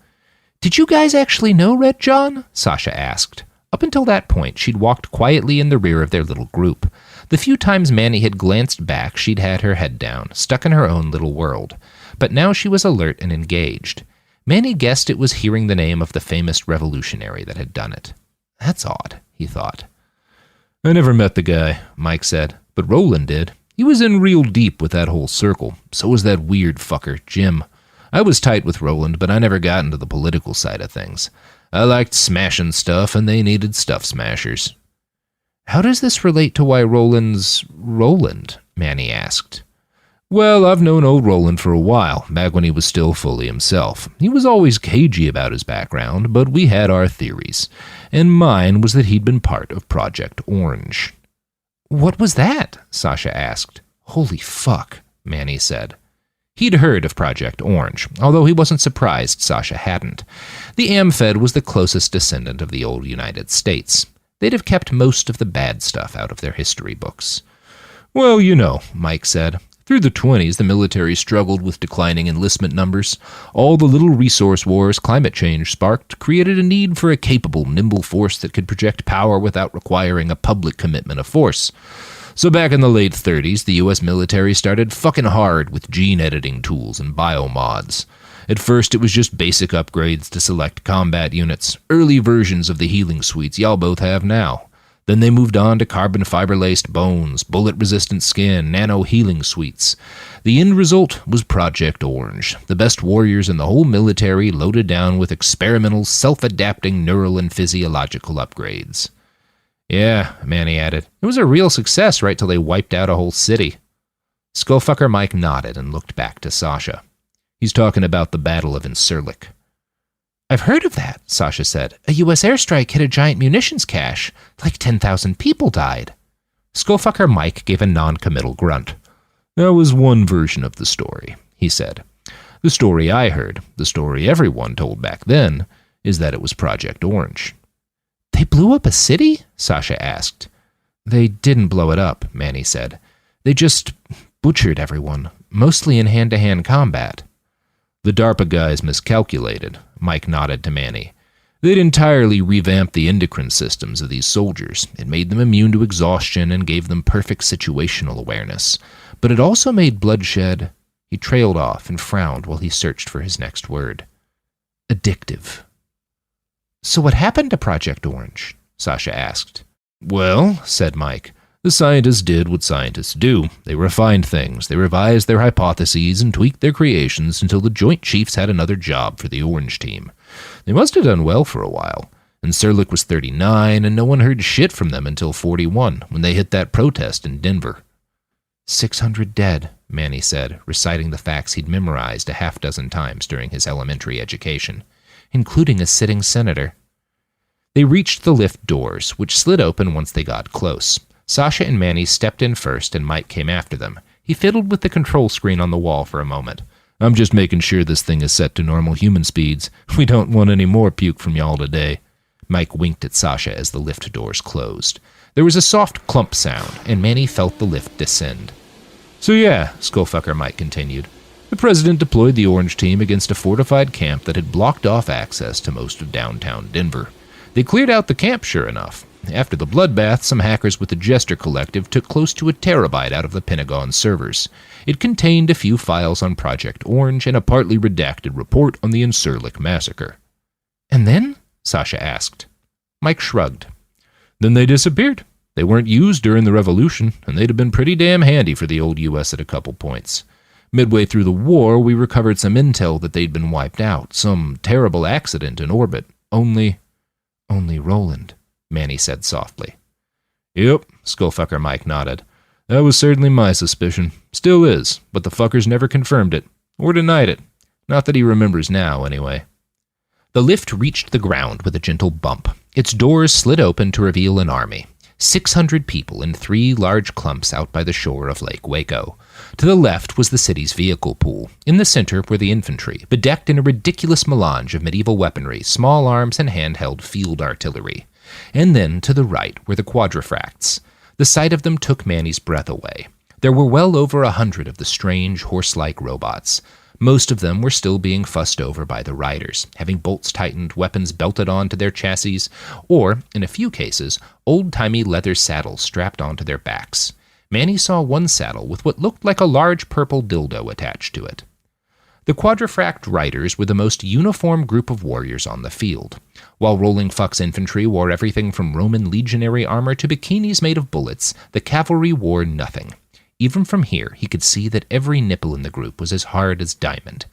Did you guys actually know Red John? Sasha asked. Up until that point, she'd walked quietly in the rear of their little group. The few times Manny had glanced back, she'd had her head down, stuck in her own little world. But now she was alert and engaged. Manny guessed it was hearing the name of the famous revolutionary that had done it. That's odd, he thought. I never met the guy, Mike said, but Roland did. He was in real deep with that whole circle. So was that weird fucker, Jim. I was tight with Roland, but I never got into the political side of things. I liked smashing stuff, and they needed stuff smashers. How does this relate to why Roland's Roland? Manny asked. Well, I've known old Roland for a while, back when he was still fully himself. He was always cagey about his background, but we had our theories. And mine was that he'd been part of Project Orange. What was that? Sasha asked. Holy fuck, Manny said. He'd heard of Project Orange, although he wasn't surprised Sasha hadn't. The Amfed was the closest descendant of the old United States. They'd have kept most of the bad stuff out of their history books. Well, you know, Mike said. Through the 1920s, the military struggled with declining enlistment numbers. All the little resource wars climate change sparked created a need for a capable, nimble force that could project power without requiring a public commitment of force. So back in the late 1930s, the U.S. military started fucking hard with gene editing tools and biomods. At first, it was just basic upgrades to select combat units, early versions of the healing suites y'all both have now. Then they moved on to carbon fiber-laced bones, bullet-resistant skin, nano-healing suites. The end result was Project Orange, the best warriors in the whole military loaded down with experimental, self-adapting neural and physiological upgrades. Yeah, Manny added, it was a real success right till they wiped out a whole city. Skullfucker Mike nodded and looked back to Sasha. He's talking about the Battle of Incirlik. I've heard of that, Sasha said. A U.S. airstrike hit a giant munitions cache. Like 10,000 people died. Skullfucker Mike gave a non-committal grunt. That was one version of the story, he said. The story I heard, the story everyone told back then, is that it was Project Orange. They blew up a city? Sasha asked. They didn't blow it up, Manny said. They just butchered everyone, mostly in hand-to-hand combat. The DARPA guys miscalculated, Mike nodded to Manny. They'd entirely revamped the endocrine systems of these soldiers. It made them immune to exhaustion and gave them perfect situational awareness. But it also made bloodshed... He trailed off and frowned while he searched for his next word. Addictive. So what happened to Project Orange? Sasha asked. Well, said Mike, the scientists did what scientists do. They refined things, they revised their hypotheses and tweaked their creations until the Joint Chiefs had another job for the Orange team. They must have done well for a while. Incirlik was 39, and no one heard shit from them until 41, when they hit that protest in Denver. 600 dead, Manny said, reciting the facts he'd memorized a half-dozen times during his elementary education, including a sitting senator. They reached the lift doors, which slid open once they got close. Sasha and Manny stepped in first, and Mike came after them. He fiddled with the control screen on the wall for a moment. I'm just making sure this thing is set to normal human speeds. We don't want any more puke from y'all today. Mike winked at Sasha as the lift doors closed. There was a soft clump sound, and Manny felt the lift descend. So yeah, Skullfucker Mike continued. The president deployed the Orange team against a fortified camp that had blocked off access to most of downtown Denver. They cleared out the camp, sure enough. After the bloodbath, some hackers with the Jester Collective took close to a terabyte out of the Pentagon servers. It contained a few files on Project Orange and a partly redacted report on the Incirlik massacre. And then? Sasha asked. Mike shrugged. Then they disappeared. They weren't used during the revolution, and they'd have been pretty damn handy for the old U.S. at a couple points. Midway through the war, we recovered some intel that they'd been wiped out, some terrible accident in orbit. Only Roland, Manny said softly. Yep, Skullfucker Mike nodded. That was certainly my suspicion. Still is, but the fuckers never confirmed it, or denied it. Not that he remembers now, anyway. The lift reached the ground with a gentle bump. Its doors slid open to reveal an army. 600 people in 3 large clumps out by the shore of Lake Waco. To the left was the city's vehicle pool. In the center were the infantry, bedecked in a ridiculous melange of medieval weaponry, small arms, and handheld field artillery. And then, to the right, were the quadrifracts. The sight of them took Manny's breath away. There were well over 100 of the strange, horse-like robots. Most of them were still being fussed over by the riders, having bolts tightened, weapons belted onto their chassis, or, in a few cases, old-timey leather saddles strapped onto their backs. Manny saw one saddle with what looked like a large purple dildo attached to it. The quadrifract riders were the most uniform group of warriors on the field. While Rolling Fuck's infantry wore everything from Roman legionary armor to bikinis made of bullets, the cavalry wore nothing. Even from here, he could see that every nipple in the group was as hard as diamond.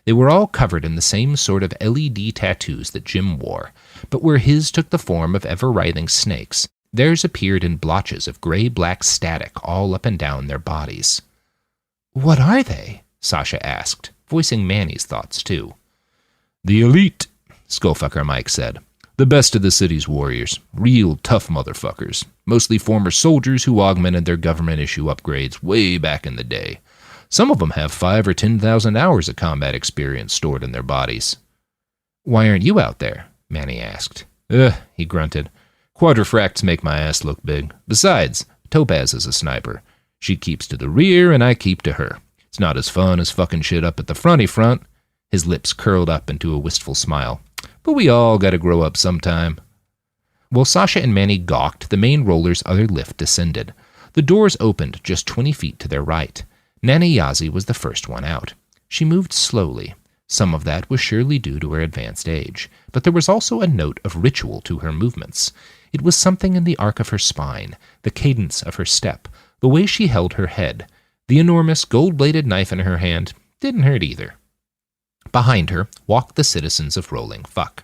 They were all covered in the same sort of LED tattoos that Jim wore, but where his took the form of ever-writhing snakes, theirs appeared in blotches of gray-black static all up and down their bodies. What are they? Sasha asked, voicing Manny's thoughts too. The elite, Skullfucker Mike said. The best of the city's warriors. Real tough motherfuckers. Mostly former soldiers who augmented their government-issue upgrades way back in the day. Some of them have 5,000 or 10,000 hours of combat experience stored in their bodies. Why aren't you out there? Manny asked. He grunted. Quadrifracts make my ass look big. Besides, Topaz is a sniper. She keeps to the rear and I keep to her. It's not as fun as fucking shit up at the fronty front. His lips curled up into a wistful smile. But we all gotta grow up sometime. While Sasha and Manny gawked, the main roller's other lift descended. The doors opened just 20 feet to their right. Nana Yazi was the first one out. She moved slowly. Some of that was surely due to her advanced age, but there was also a note of ritual to her movements. It was something in the arc of her spine, the cadence of her step, the way she held her head. The enormous gold-bladed knife in her hand didn't hurt either. Behind her walked the citizens of Rolling Fuck.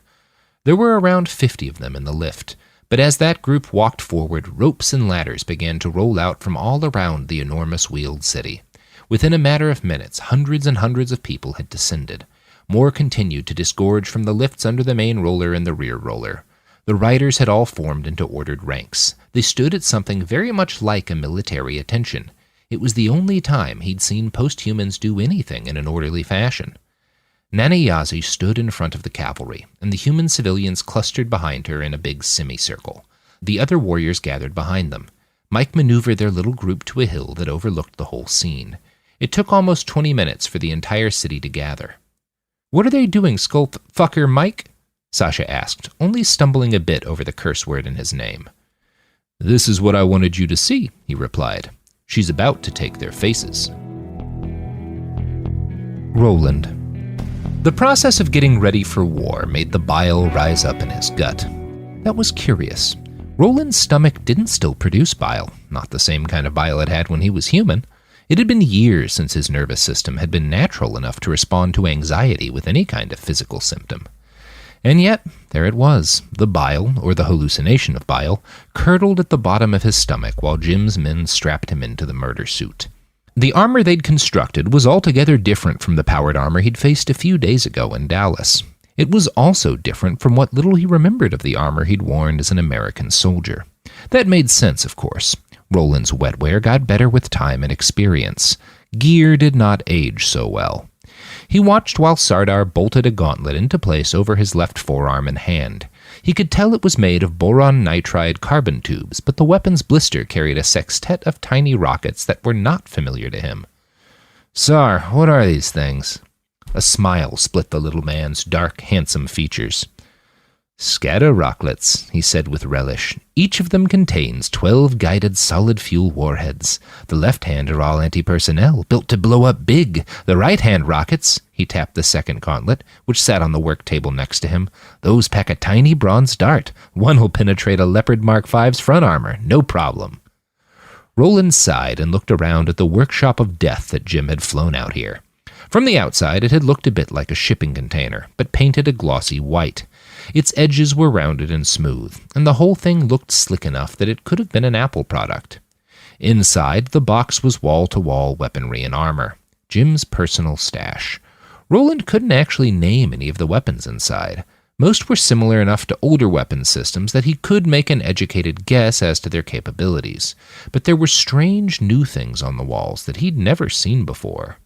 There were around 50 of them in the lift, but as that group walked forward, ropes and ladders began to roll out from all around the enormous wheeled city. Within a matter of minutes, hundreds and hundreds of people had descended. More continued to disgorge from the lifts under the main roller and the rear roller. The riders had all formed into ordered ranks. They stood at something very much like a military attention. It was the only time he'd seen posthumans do anything in an orderly fashion. Nana Yazi stood in front of the cavalry, and the human civilians clustered behind her in a big semicircle. The other warriors gathered behind them. Mike maneuvered their little group to a hill that overlooked the whole scene. It took almost 20 minutes for the entire city to gather. What are they doing, Skullfucker Mike? Sasha asked, only stumbling a bit over the curse word in his name. This is what I wanted you to see, he replied. She's about to take their faces. Roland. The process of getting ready for war made the bile rise up in his gut. That was curious. Roland's stomach didn't still produce bile, not the same kind of bile it had when he was human. It had been years since his nervous system had been natural enough to respond to anxiety with any kind of physical symptom. And yet, there it was, the bile, or the hallucination of bile, curdled at the bottom of his stomach while Jim's men strapped him into the murder suit. The armor they'd constructed was altogether different from the powered armor he'd faced a few days ago in Dallas. It was also different from what little he remembered of the armor he'd worn as an American soldier. That made sense, of course. Roland's wetware got better with time and experience. Gear did not age so well. He watched while Sardar bolted a gauntlet into place over his left forearm and hand. He could tell it was made of boron nitride carbon tubes, but the weapon's blister carried a sextet of tiny rockets that were not familiar to him. Sar, what are these things? A smile split the little man's dark, handsome features. "Scatter rocklets," he said with relish. "Each of them contains 12 guided solid-fuel warheads. The left-hand are all anti-personnel, built to blow up big. The right-hand rockets," he tapped the second gauntlet, which sat on the work table next to him, "those pack a tiny bronze dart. One will penetrate a Leopard Mark V's front armor, no problem." Roland sighed and looked around at the workshop of death that Jim had flown out here. From the outside, it had looked a bit like a shipping container, but painted a glossy white. Its edges were rounded and smooth, and the whole thing looked slick enough that it could have been an Apple product. Inside, the box was wall-to-wall weaponry and armor, Jim's personal stash. Roland couldn't actually name any of the weapons inside. Most were similar enough to older weapon systems that he could make an educated guess as to their capabilities, but there were strange new things on the walls that he'd never seen before.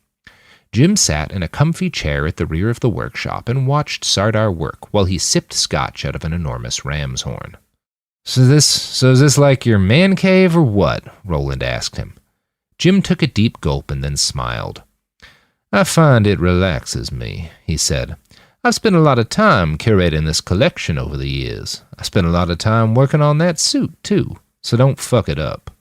Jim sat in a comfy chair at the rear of the workshop and watched Sardar work while he sipped scotch out of an enormous ram's horn. So is this like your man cave or what?" Roland asked him. Jim took a deep gulp and then smiled. "I find it relaxes me," he said. "I've spent a lot of time curating this collection over the years. I spent a lot of time working on that suit, too, so don't fuck it up."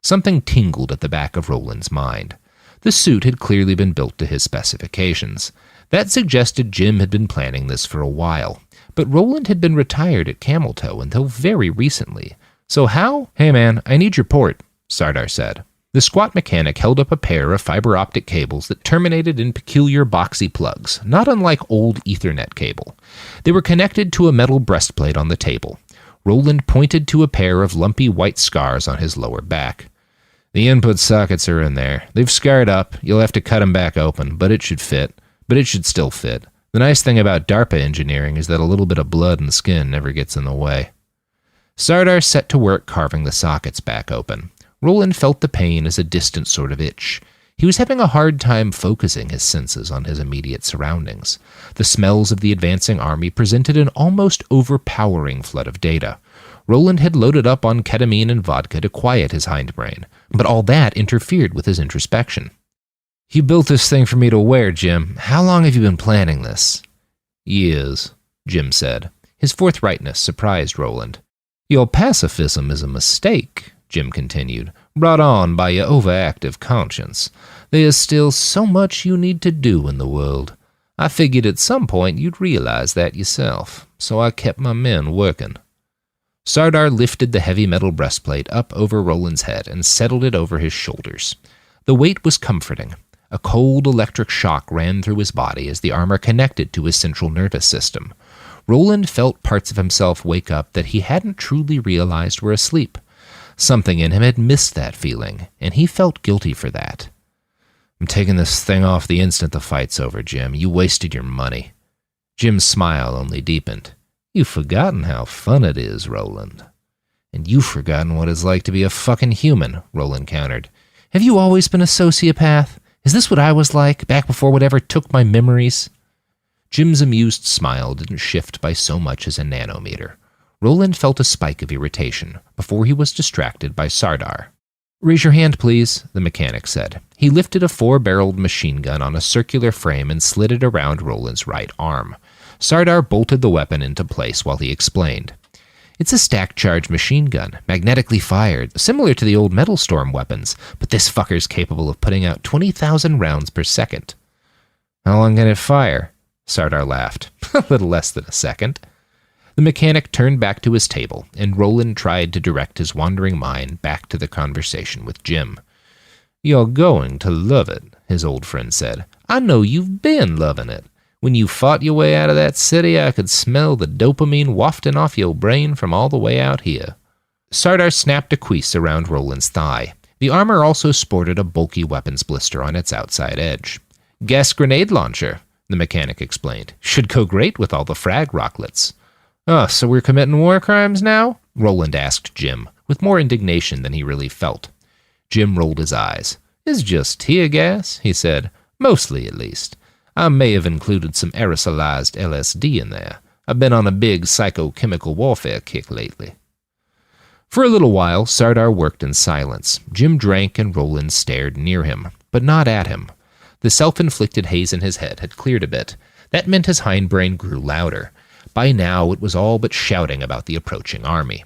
Something tingled at the back of Roland's mind. The suit had clearly been built to his specifications. That suggested Jim had been planning this for a while, but Roland had been retired at Camel Toe until very recently. So how? "Hey man, I need your port," Sardar said. The squat mechanic held up a pair of fiber optic cables that terminated in peculiar boxy plugs, not unlike old Ethernet cable. They were connected to a metal breastplate on the table. Roland pointed to a pair of lumpy white scars on his lower back. "The input sockets are in there. They've scarred up. You'll have to cut them back open, but it should fit. But it should still fit. The nice thing about DARPA engineering is that a little bit of blood and skin never gets in the way." Sardar set to work carving the sockets back open. Roland felt the pain as a distant sort of itch. He was having a hard time focusing his senses on his immediate surroundings. The smells of the advancing army presented an almost overpowering flood of data. Roland had loaded up on ketamine and vodka to quiet his hindbrain, but all that interfered with his introspection. "You built this thing for me to wear, Jim. How long have you been planning this?" "Years," Jim said. His forthrightness surprised Roland. "Your pacifism is a mistake," Jim continued, "brought on by your overactive conscience. There is still so much you need to do in the world. I figured at some point you'd realize that yourself, so I kept my men working." Sardar lifted the heavy metal breastplate up over Roland's head and settled it over his shoulders. The weight was comforting. A cold electric shock ran through his body as the armor connected to his central nervous system. Roland felt parts of himself wake up that he hadn't truly realized were asleep. Something in him had missed that feeling, and he felt guilty for that. "I'm taking this thing off the instant the fight's over, Jim. You wasted your money." Jim's smile only deepened. "You've forgotten how fun it is, Roland." "And you've forgotten what it's like to be a fucking human," Roland countered. "Have you always been a sociopath? Is this what I was like, back before whatever took my memories?" Jim's amused smile didn't shift by so much as a nanometer. Roland felt a spike of irritation before he was distracted by Sardar. "Raise your hand, please," the mechanic said. He lifted a 4-barreled machine gun on a circular frame and slid it around Roland's right arm. Sardar bolted the weapon into place while he explained. "It's a stack-charge machine gun, magnetically fired, similar to the old Metal Storm weapons, but this fucker's capable of putting out 20,000 rounds per second." "How long can it fire?" Sardar laughed. "A little less than a second." The mechanic turned back to his table, and Roland tried to direct his wandering mind back to the conversation with Jim. "You're going to love it," his old friend said. "I know you've been loving it. When you fought your way out of that city, I could smell the dopamine wafting off your brain from all the way out here." Sardar snapped a cuisse around Roland's thigh. The armor also sported a bulky weapons blister on its outside edge. "Gas grenade launcher," the mechanic explained. "Should go great with all the frag rocklets." "Oh, so we're committing war crimes now?" Roland asked Jim, with more indignation than he really felt. Jim rolled his eyes. "It's just tear gas," he said. "Mostly, at least. I may have included some aerosolized LSD in there. I've been on a big psychochemical warfare kick lately." For a little while, Sardar worked in silence. Jim drank and Roland stared near him, but not at him. The self-inflicted haze in his head had cleared a bit. That meant his hindbrain grew louder. By now, it was all but shouting about the approaching army.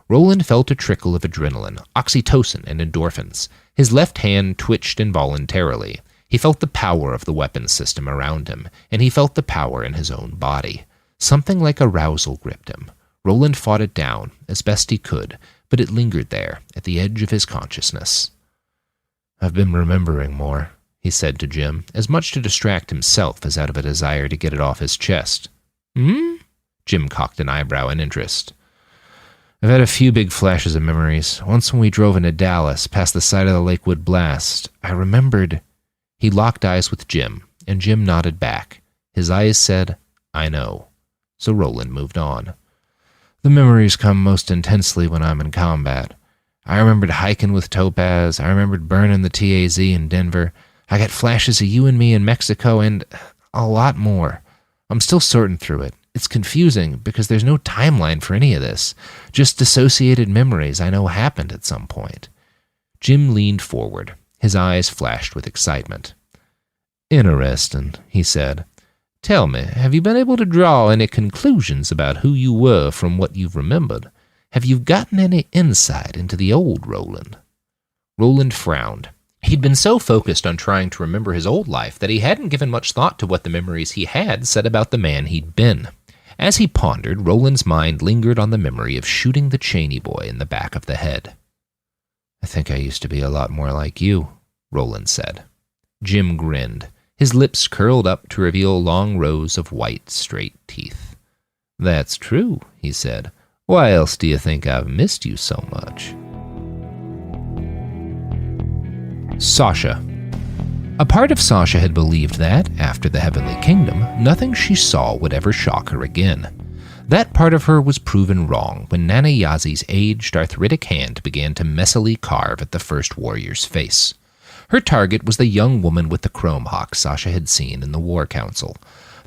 Roland felt a trickle of adrenaline, oxytocin, and endorphins. His left hand twitched involuntarily. He felt the power of the weapons system around him, and he felt the power in his own body. Something like arousal gripped him. Roland fought it down, as best he could, but it lingered there, at the edge of his consciousness. "I've been remembering more," he said to Jim, as much to distract himself as out of a desire to get it off his chest. "Hmm?" Jim cocked an eyebrow in interest. "I've had a few big flashes of memories. Once when we drove into Dallas, past the site of the Lakewood blast, I remembered..." He locked eyes with Jim, and Jim nodded back. His eyes said, "I know." So Roland moved on. "The memories come most intensely when I'm in combat. I remembered hiking with Topaz. I remembered burning the TAZ in Denver. I got flashes of you and me in Mexico, and a lot more. I'm still sorting through it. It's confusing because there's no timeline for any of this. Just dissociated memories I know happened at some point." Jim leaned forward. His eyes flashed with excitement. "Interesting," he said. "Tell me, have you been able to draw any conclusions about who you were from what you've remembered? Have you gotten any insight into the old Roland?" Roland frowned. He'd been so focused on trying to remember his old life that he hadn't given much thought to what the memories he had said about the man he'd been. As he pondered, Roland's mind lingered on the memory of shooting the Cheney boy in the back of the head. "I think I used to be a lot more like you," Roland said. Jim grinned. His lips curled up to reveal long rows of white, straight teeth. "That's true," he said. "Why else do you think I've missed you so much?" Sasha. A part of Sasha had believed that, after the Heavenly Kingdom, nothing she saw would ever shock her again. That part of her was proven wrong when Nana Yazi's aged, arthritic hand began to messily carve at the first warrior's face. Her target was the young woman with the chrome hawk Sasha had seen in the War Council.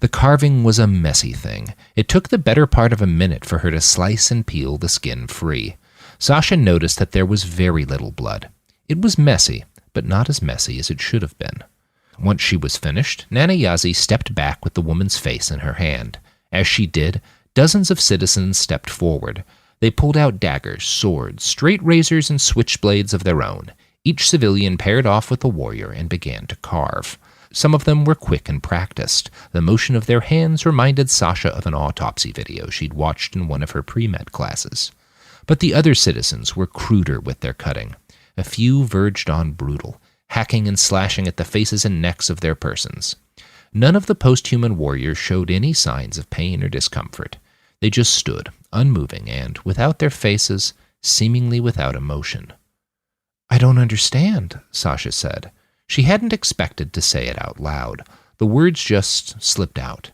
The carving was a messy thing. It took the better part of a minute for her to slice and peel the skin free. Sasha noticed that there was very little blood. It was messy, but not as messy as it should have been. Once she was finished, Nana Yazi stepped back with the woman's face in her hand. As she did, dozens of citizens stepped forward. They pulled out daggers, swords, straight razors, and switchblades of their own. Each civilian paired off with the warrior and began to carve. Some of them were quick and practiced. The motion of their hands reminded Sasha of an autopsy video she'd watched in one of her pre-med classes. But the other citizens were cruder with their cutting. A few verged on brutal, hacking and slashing at the faces and necks of their persons. None of the post-human warriors showed any signs of pain or discomfort. They just stood, unmoving and, without their faces, seemingly without emotion. "I don't understand," Sasha said. She hadn't expected to say it out loud. The words just slipped out.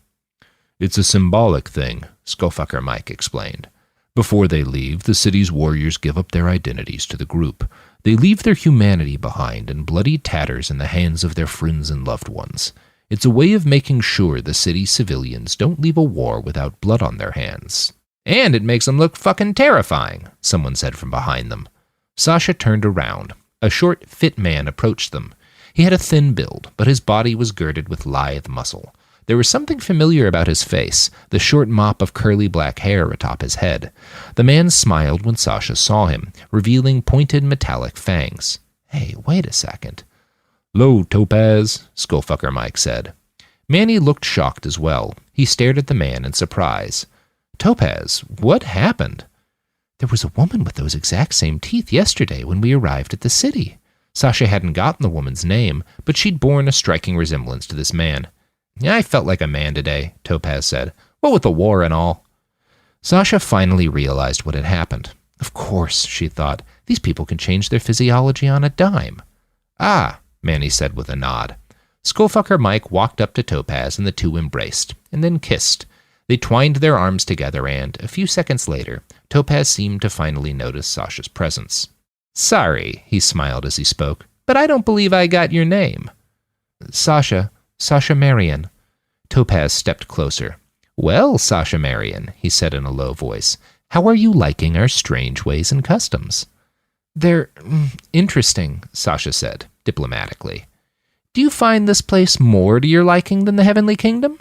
"It's a symbolic thing," Skullfucker Mike explained. "Before they leave, the city's warriors give up their identities to the group. They leave their humanity behind in bloody tatters in the hands of their friends and loved ones. It's a way of making sure the city's civilians don't leave a war without blood on their hands. And it makes them look fucking terrifying," someone said from behind them. Sasha turned around. A short, fit man approached them. He had a thin build, but his body was girded with lithe muscle. There was something familiar about his face, the short mop of curly black hair atop his head. The man smiled when Sasha saw him, revealing pointed metallic fangs. "Hey, wait a second." "'Lo, Topaz," Skullfucker Mike said. Manny looked shocked as well. He stared at the man in surprise. "Topaz, what happened?" "There was a woman with those exact same teeth yesterday when we arrived at the city." Sasha hadn't gotten the woman's name, but she'd borne a striking resemblance to this man. "I felt like a man today," Topaz said. "What with the war and all." Sasha finally realized what had happened. Of course, she thought, these people can change their physiology on a dime. "Ah," Manny said with a nod. Skullfucker Mike walked up to Topaz and the two embraced, and then kissed. They twined their arms together and, a few seconds later, Topaz seemed to finally notice Sasha's presence. "Sorry," he smiled as he spoke, "but I don't believe I got your name." Sasha Marion." Topaz stepped closer. "Well, Sasha Marion," he said in a low voice, "how are you liking our strange ways and customs?" "They're interesting," Sasha said, diplomatically. "Do you find this place more to your liking than the Heavenly Kingdom?"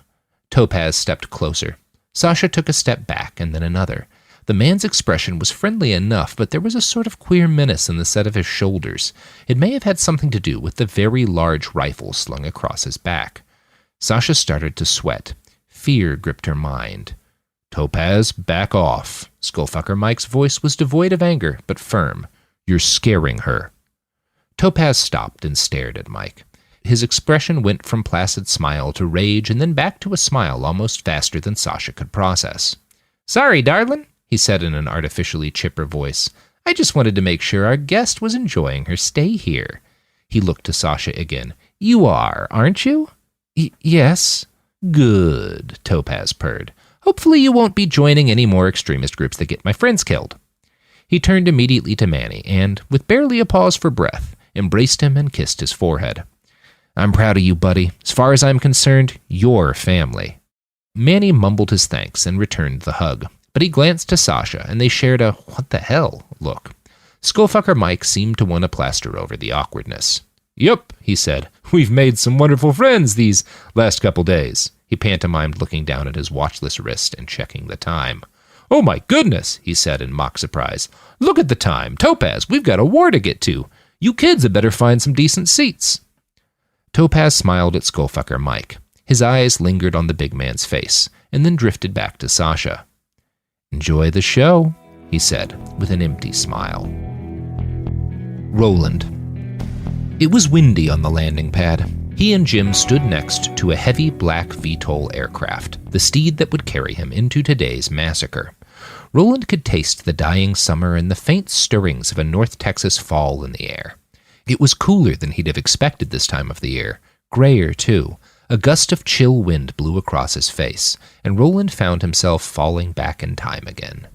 Topaz stepped closer. Sasha took a step back and then another. The man's expression was friendly enough, but there was a sort of queer menace in the set of his shoulders. It may have had something to do with the very large rifle slung across his back. Sasha started to sweat. Fear gripped her mind. Topaz, back off. Skullfucker Mike's voice was devoid of anger, but firm. You're scaring her. Topaz stopped and stared at Mike. His expression went from placid smile to rage and then back to a smile almost faster than Sasha could process. Sorry, darling, he said in an artificially chipper voice. I just wanted to make sure our guest was enjoying her stay here. He looked to Sasha again. You are, aren't you? Yes. Good, Topaz purred. Hopefully you won't be joining any more extremist groups that get my friends killed. He turned immediately to Manny and, with barely a pause for breath, embraced him and kissed his forehead. I'm proud of you, buddy. As far as I'm concerned, you're family. Manny mumbled his thanks and returned the hug, but he glanced to Sasha and they shared a what the hell look. Skullfucker Mike seemed to want to plaster over the awkwardness. Yup, he said. We've made some wonderful friends these last couple days. He pantomimed looking down at his watchless wrist and checking the time. Oh my goodness, he said in mock surprise. Look at the time. Topaz, we've got a war to get to. You kids had better find some decent seats. Topaz smiled at Skullfucker Mike. His eyes lingered on the big man's face, and then drifted back to Sasha. Enjoy the show, he said, with an empty smile. Roland. It was windy on the landing pad. He and Jim stood next to a heavy black VTOL aircraft, the steed that would carry him into today's massacre. Roland could taste the dying summer and the faint stirrings of a North Texas fall in the air. It was cooler than he'd have expected this time of the year, grayer too. A gust of chill wind blew across his face, and Roland found himself falling back in time again.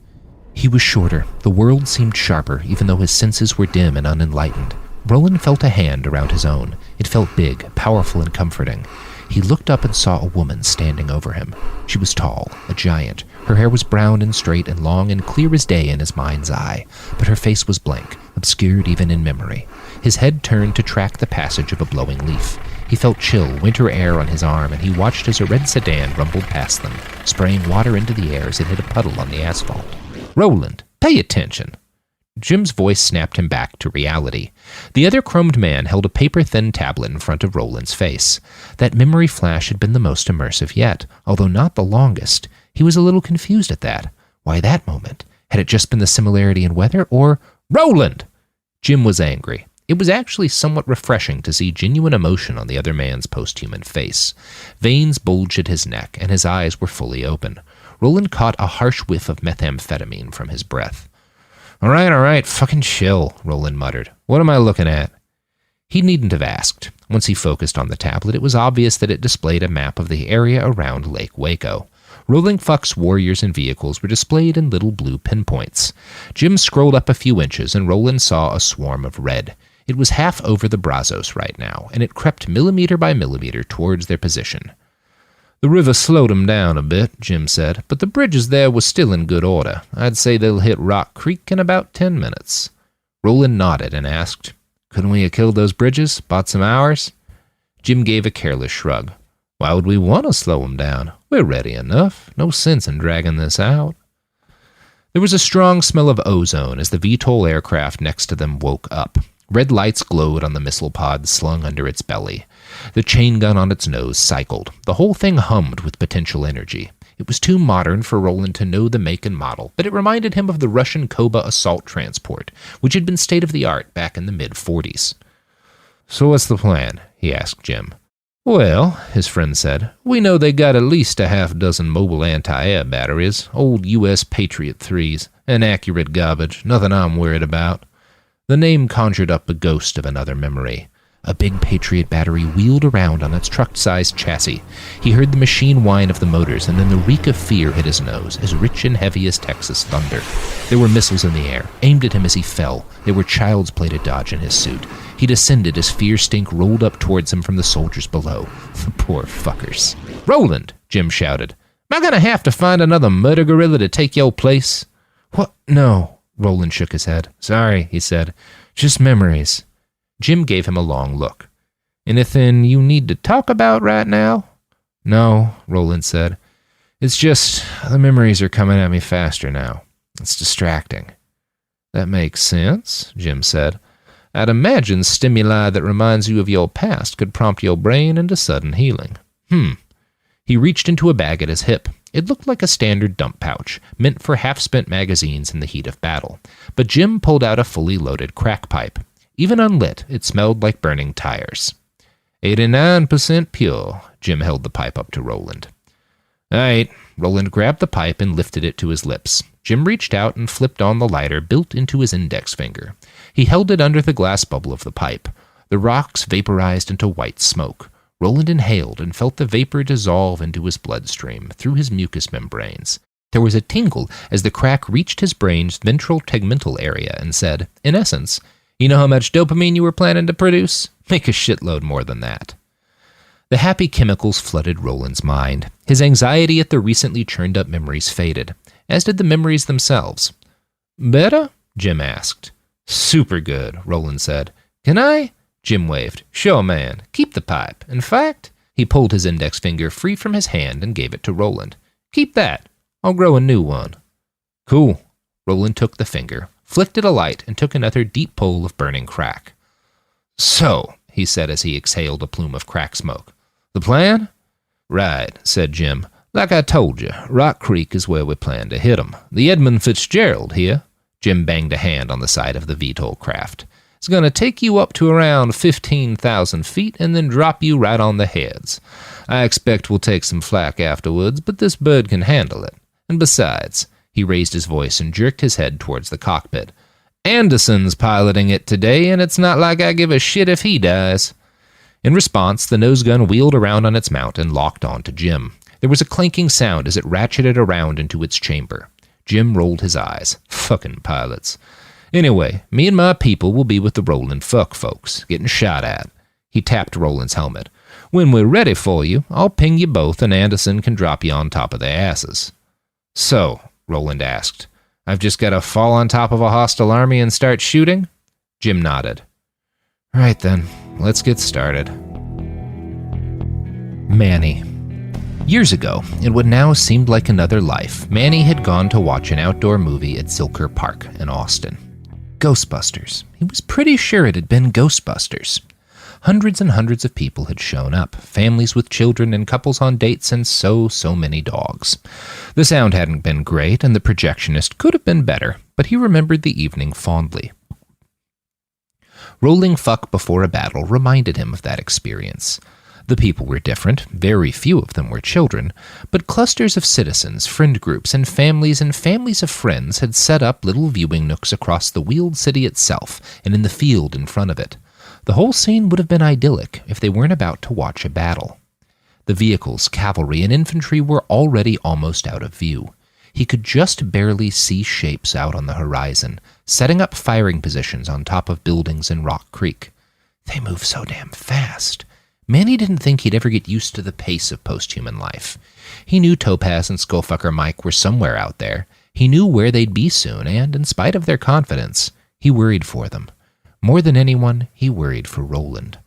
He was shorter. The world seemed sharper, even though his senses were dim and unenlightened. Roland felt a hand around his own. It felt big, powerful, and comforting. He looked up and saw a woman standing over him. She was tall, a giant. Her hair was brown and straight and long and clear as day in his mind's eye, but her face was blank, obscured even in memory. His head turned to track the passage of a blowing leaf. He felt chill, winter air on his arm, and he watched as a red sedan rumbled past them, spraying water into the air as it hit a puddle on the asphalt. Roland, pay attention. Jim's voice snapped him back to reality. The other chromed man held a paper-thin tablet in front of Roland's face. That memory flash had been the most immersive yet, although not the longest. He was a little confused at that. Why that moment? Had it just been the similarity in weather, or... Roland! Jim was angry. It was actually somewhat refreshing to see genuine emotion on the other man's post-human face. Veins bulged at his neck, and his eyes were fully open. Roland caught a harsh whiff of methamphetamine from his breath. All right, fucking chill, Roland muttered. What am I looking at? He needn't have asked. Once he focused on the tablet, it was obvious that it displayed a map of the area around Lake Waco. Rolling Fuck's warriors and vehicles were displayed in little blue pinpoints. Jim scrolled up a few inches, and Roland saw a swarm of red. It was half over the Brazos right now, and it crept millimeter by millimeter towards their position. The river slowed them down a bit, Jim said, but the bridges there were still in good order. I'd say they'll hit Rock Creek in about 10 minutes. Roland nodded and asked, Couldn't we have killed those bridges? Bought some hours? Jim gave a careless shrug. Why would we want to slow them down? We're ready enough. No sense in dragging this out. There was a strong smell of ozone as the VTOL aircraft next to them woke up. Red lights glowed on the missile pod slung under its belly. The chain gun on its nose cycled. The whole thing hummed with potential energy. It was too modern for Roland to know the make and model, but it reminded him of the Russian Koba assault transport, which had been state-of-the-art back in the mid-40s. So what's the plan? He asked Jim. Well, his friend said, we know they got at least a half dozen mobile anti-air batteries, old U.S. Patriot 3s, inaccurate garbage, nothing I'm worried about. The name conjured up a ghost of another memory. A big Patriot battery wheeled around on its truck-sized chassis. He heard the machine whine of the motors, and then the reek of fear hit his nose, as rich and heavy as Texas thunder. There were missiles in the air, aimed at him as he fell. There were child's play to dodge in his suit. He descended as fear stink rolled up towards him from the soldiers below. The poor fuckers. Roland, Jim shouted. Am I gonna have to find another murder gorilla to take your place? What? No. Roland shook his head. Sorry, he said. Just memories. Jim gave him a long look. Anything you need to talk about right now? No, Roland said. It's just the memories are coming at me faster now. It's distracting. That makes sense, Jim said. I'd imagine stimuli that reminds you of your past could prompt your brain into sudden healing. He reached into a bag at his hip. It looked like a standard dump pouch, meant for half-spent magazines in the heat of battle. But Jim pulled out a fully loaded crack pipe. Even unlit, it smelled like burning tires. 89% pure, Jim held the pipe up to Roland. All right, Roland grabbed the pipe and lifted it to his lips. Jim reached out and flipped on the lighter built into his index finger. He held it under the glass bubble of the pipe. The rocks vaporized into white smoke. Roland inhaled and felt the vapor dissolve into his bloodstream through his mucous membranes. There was a tingle as the crack reached his brain's ventral tegmental area and said, in essence, you know how much dopamine you were planning to produce? Make a shitload more than that. The happy chemicals flooded Roland's mind. His anxiety at the recently churned up memories faded, as did the memories themselves. Better? Jim asked. Super good, Roland said. Can I? Jim waved. Sure, man. Keep the pipe. In fact, he pulled his index finger free from his hand and gave it to Roland. Keep that. I'll grow a new one. Cool. Roland took the finger, flicked it alight, and took another deep pull of burning crack. So, he said as he exhaled a plume of crack smoke. The plan? Right, said Jim. Like I told you, Rock Creek is where we plan to hit 'em. The Edmund Fitzgerald here. Jim banged a hand on the side of the VTOL craft. It's going to take you up to around 15,000 feet and then drop you right on the heads. I expect we'll take some flack afterwards, but this bird can handle it. And besides, he raised his voice and jerked his head towards the cockpit. Anderson's piloting it today, and it's not like I give a shit if he dies. In response, the nose gun wheeled around on its mount and locked on to Jim. There was a clanking sound as it ratcheted around into its chamber. Jim rolled his eyes. Fucking pilots. Anyway, me and my people will be with the Roland fuck folks, getting shot at. He tapped Roland's helmet. When we're ready for you, I'll ping you both and Anderson can drop you on top of their asses. So, Roland asked, I've just got to fall on top of a hostile army and start shooting? Jim nodded. Right then, let's get started. Manny. Years ago, in what now seemed like another life, Manny had gone to watch an outdoor movie at Zilker Park in Austin. Ghostbusters. He was pretty sure it had been Ghostbusters. Hundreds and hundreds of people had shown up, families with children and couples on dates and so many dogs. The sound hadn't been great and the projectionist could have been better, but he remembered the evening fondly. Rolling fuck before a battle reminded him of that experience. The people were different, very few of them were children, but clusters of citizens, friend groups, and families of friends had set up little viewing nooks across the wheeled city itself and in the field in front of it. The whole scene would have been idyllic if they weren't about to watch a battle. The vehicles, cavalry, and infantry were already almost out of view. He could just barely see shapes out on the horizon, setting up firing positions on top of buildings in Rock Creek. They move so damn fast. Manny didn't think he'd ever get used to the pace of post-human life. He knew Topaz and Skullfucker Mike were somewhere out there. He knew where they'd be soon, and in spite of their confidence, he worried for them. More than anyone, he worried for Roland.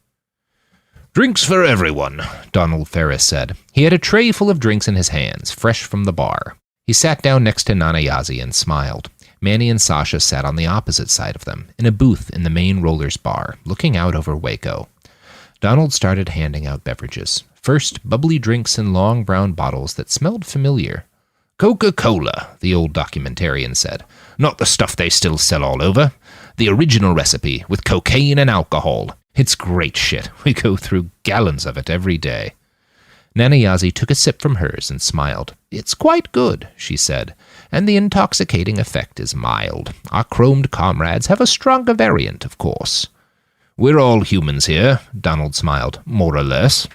Drinks for everyone, Donald Ferris said. He had a tray full of drinks in his hands, fresh from the bar. He sat down next to Nanayazi and smiled. Manny and Sasha sat on the opposite side of them, in a booth in the main rollers bar, looking out over Waco. Donald started handing out beverages. First, bubbly drinks in long brown bottles that smelled familiar. Coca-Cola, the old documentarian said. Not the stuff they still sell all over. The original recipe, with cocaine and alcohol. It's great shit. We go through gallons of it every day. Nanayazi took a sip from hers and smiled. It's quite good, she said, and the intoxicating effect is mild. Our chromed comrades have a stronger variant, of course. We're all humans here, Donald smiled, more or less.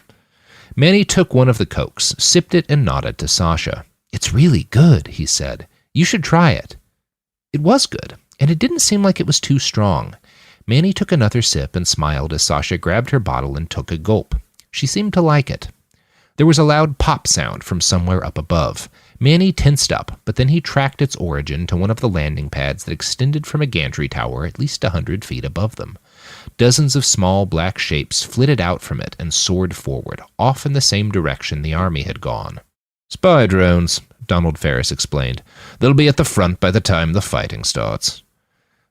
Manny took one of the Cokes, sipped it, and nodded to Sasha. It's really good, he said. You should try it. It was good, and it didn't seem like it was too strong. Manny took another sip and smiled as Sasha grabbed her bottle and took a gulp. She seemed to like it. There was a loud pop sound from somewhere up above. Manny tensed up, but then he tracked its origin to one of the landing pads that extended from a gantry tower at least 100 feet above them. Dozens of small black shapes flitted out from it and soared forward, off in the same direction the army had gone. "Spy drones," Donald Ferris explained. "They'll be at the front by the time the fighting starts."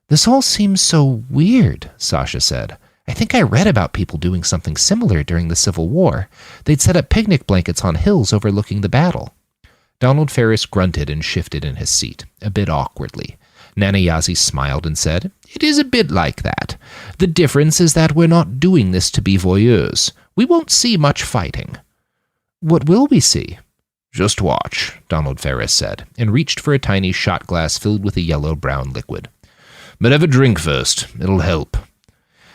"This all seems so weird," Sasha said. "I think I read about people doing something similar during the Civil War. They'd set up picnic blankets on hills overlooking the battle." Donald Ferris grunted and shifted in his seat, a bit awkwardly. Nanayazi smiled and said, "It is a bit like that. The difference is that we're not doing this to be voyeurs. We won't see much fighting." "What will we see?" "Just watch," Donald Ferris said, and reached for a tiny shot glass filled with a yellow-brown liquid. "But have a drink first. It'll help."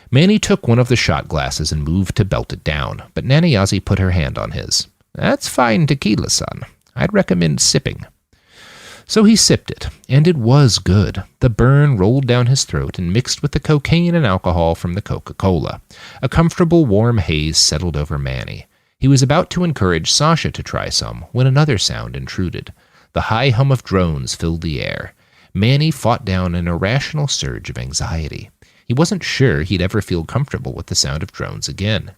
Manny took one of the shot glasses and moved to belt it down, but Nanayazi put her hand on his. "That's fine tequila, son. I'd recommend sipping." So he sipped it, and it was good. The burn rolled down his throat and mixed with the cocaine and alcohol from the Coca-Cola. A comfortable, warm haze settled over Manny. He was about to encourage Sasha to try some when another sound intruded. The high hum of drones filled the air. Manny fought down an irrational surge of anxiety. He wasn't sure he'd ever feel comfortable with the sound of drones again.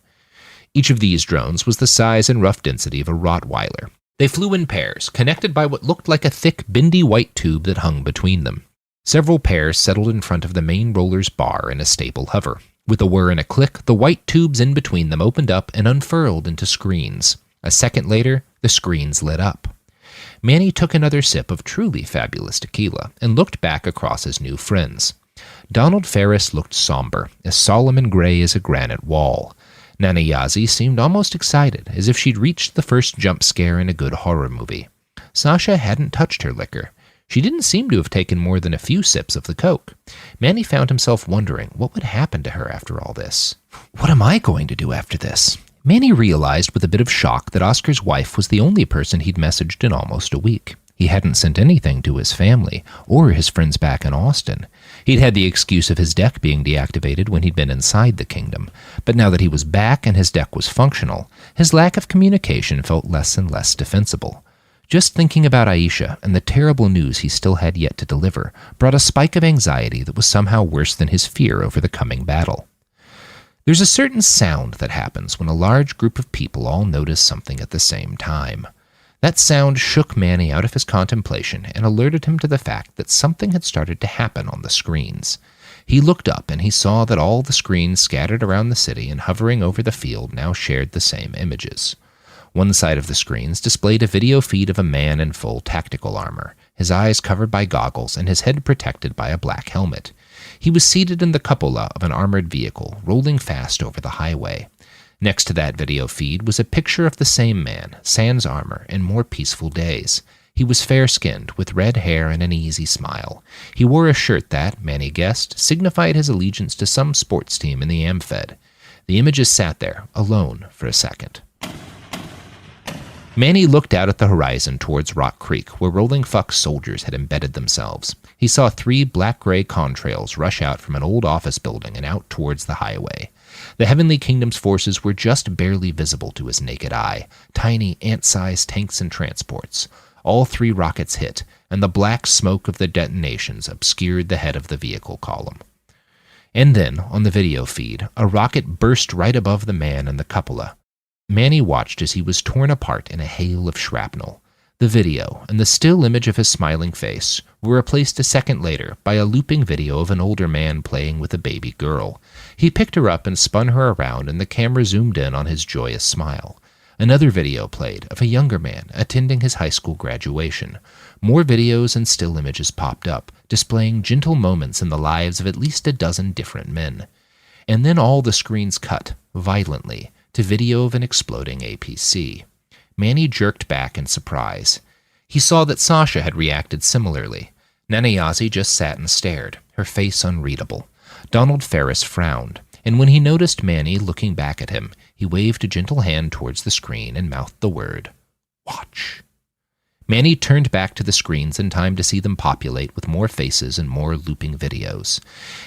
Each of these drones was the size and rough density of a Rottweiler. They flew in pairs, connected by what looked like a thick, bendy white tube that hung between them. Several pairs settled in front of the main roller's bar in a stable hover. With a whir and a click, the white tubes in between them opened up and unfurled into screens. A second later, the screens lit up. Manny took another sip of truly fabulous tequila and looked back across his new friends. Donald Ferris looked somber, as solemn and gray as a granite wall. Nanayazi seemed almost excited, as if she'd reached the first jump scare in a good horror movie. Sasha hadn't touched her liquor. She didn't seem to have taken more than a few sips of the Coke. Manny found himself wondering what would happen to her after all this. "What am I going to do after this?" Manny realized with a bit of shock that Oscar's wife was the only person he'd messaged in almost a week. He hadn't sent anything to his family or his friends back in Austin. He'd had the excuse of his deck being deactivated when he'd been inside the kingdom, but now that he was back and his deck was functional, his lack of communication felt less and less defensible. Just thinking about Aisha and the terrible news he still had yet to deliver brought a spike of anxiety that was somehow worse than his fear over the coming battle. There's a certain sound that happens when a large group of people all notice something at the same time. That sound shook Manny out of his contemplation and alerted him to the fact that something had started to happen on the screens. He looked up and he saw that all the screens scattered around the city and hovering over the field now shared the same images. One side of the screens displayed a video feed of a man in full tactical armor, his eyes covered by goggles and his head protected by a black helmet. He was seated in the cupola of an armored vehicle, rolling fast over the highway. Next to that video feed was a picture of the same man, sans armor, in more peaceful days. He was fair-skinned, with red hair and an easy smile. He wore a shirt that, Manny guessed, signified his allegiance to some sports team in the Amfed. The images sat there, alone, for a second. Manny looked out at the horizon towards Rock Creek, where Rolling Fuck's soldiers had embedded themselves. He saw 3 black-gray contrails rush out from an old office building and out towards the highway. The Heavenly Kingdom's forces were just barely visible to his naked eye, tiny, ant-sized tanks and transports. All 3 rockets hit, and the black smoke of the detonations obscured the head of the vehicle column. And then, on the video feed, a rocket burst right above the man in the cupola. Manny watched as he was torn apart in a hail of shrapnel. The video and the still image of his smiling face were replaced a second later by a looping video of an older man playing with a baby girl. He picked her up and spun her around, and the camera zoomed in on his joyous smile. Another video played of a younger man attending his high school graduation. More videos and still images popped up, displaying gentle moments in the lives of at least a dozen different men. And then all the screens cut, violently, to video of an exploding APC. Manny jerked back in surprise. He saw that Sasha had reacted similarly. Nanayazi just sat and stared, her face unreadable. Donald Ferris frowned, and when he noticed Manny looking back at him, he waved a gentle hand towards the screen and mouthed the word, "Watch." Manny turned back to the screens in time to see them populate with more faces and more looping videos.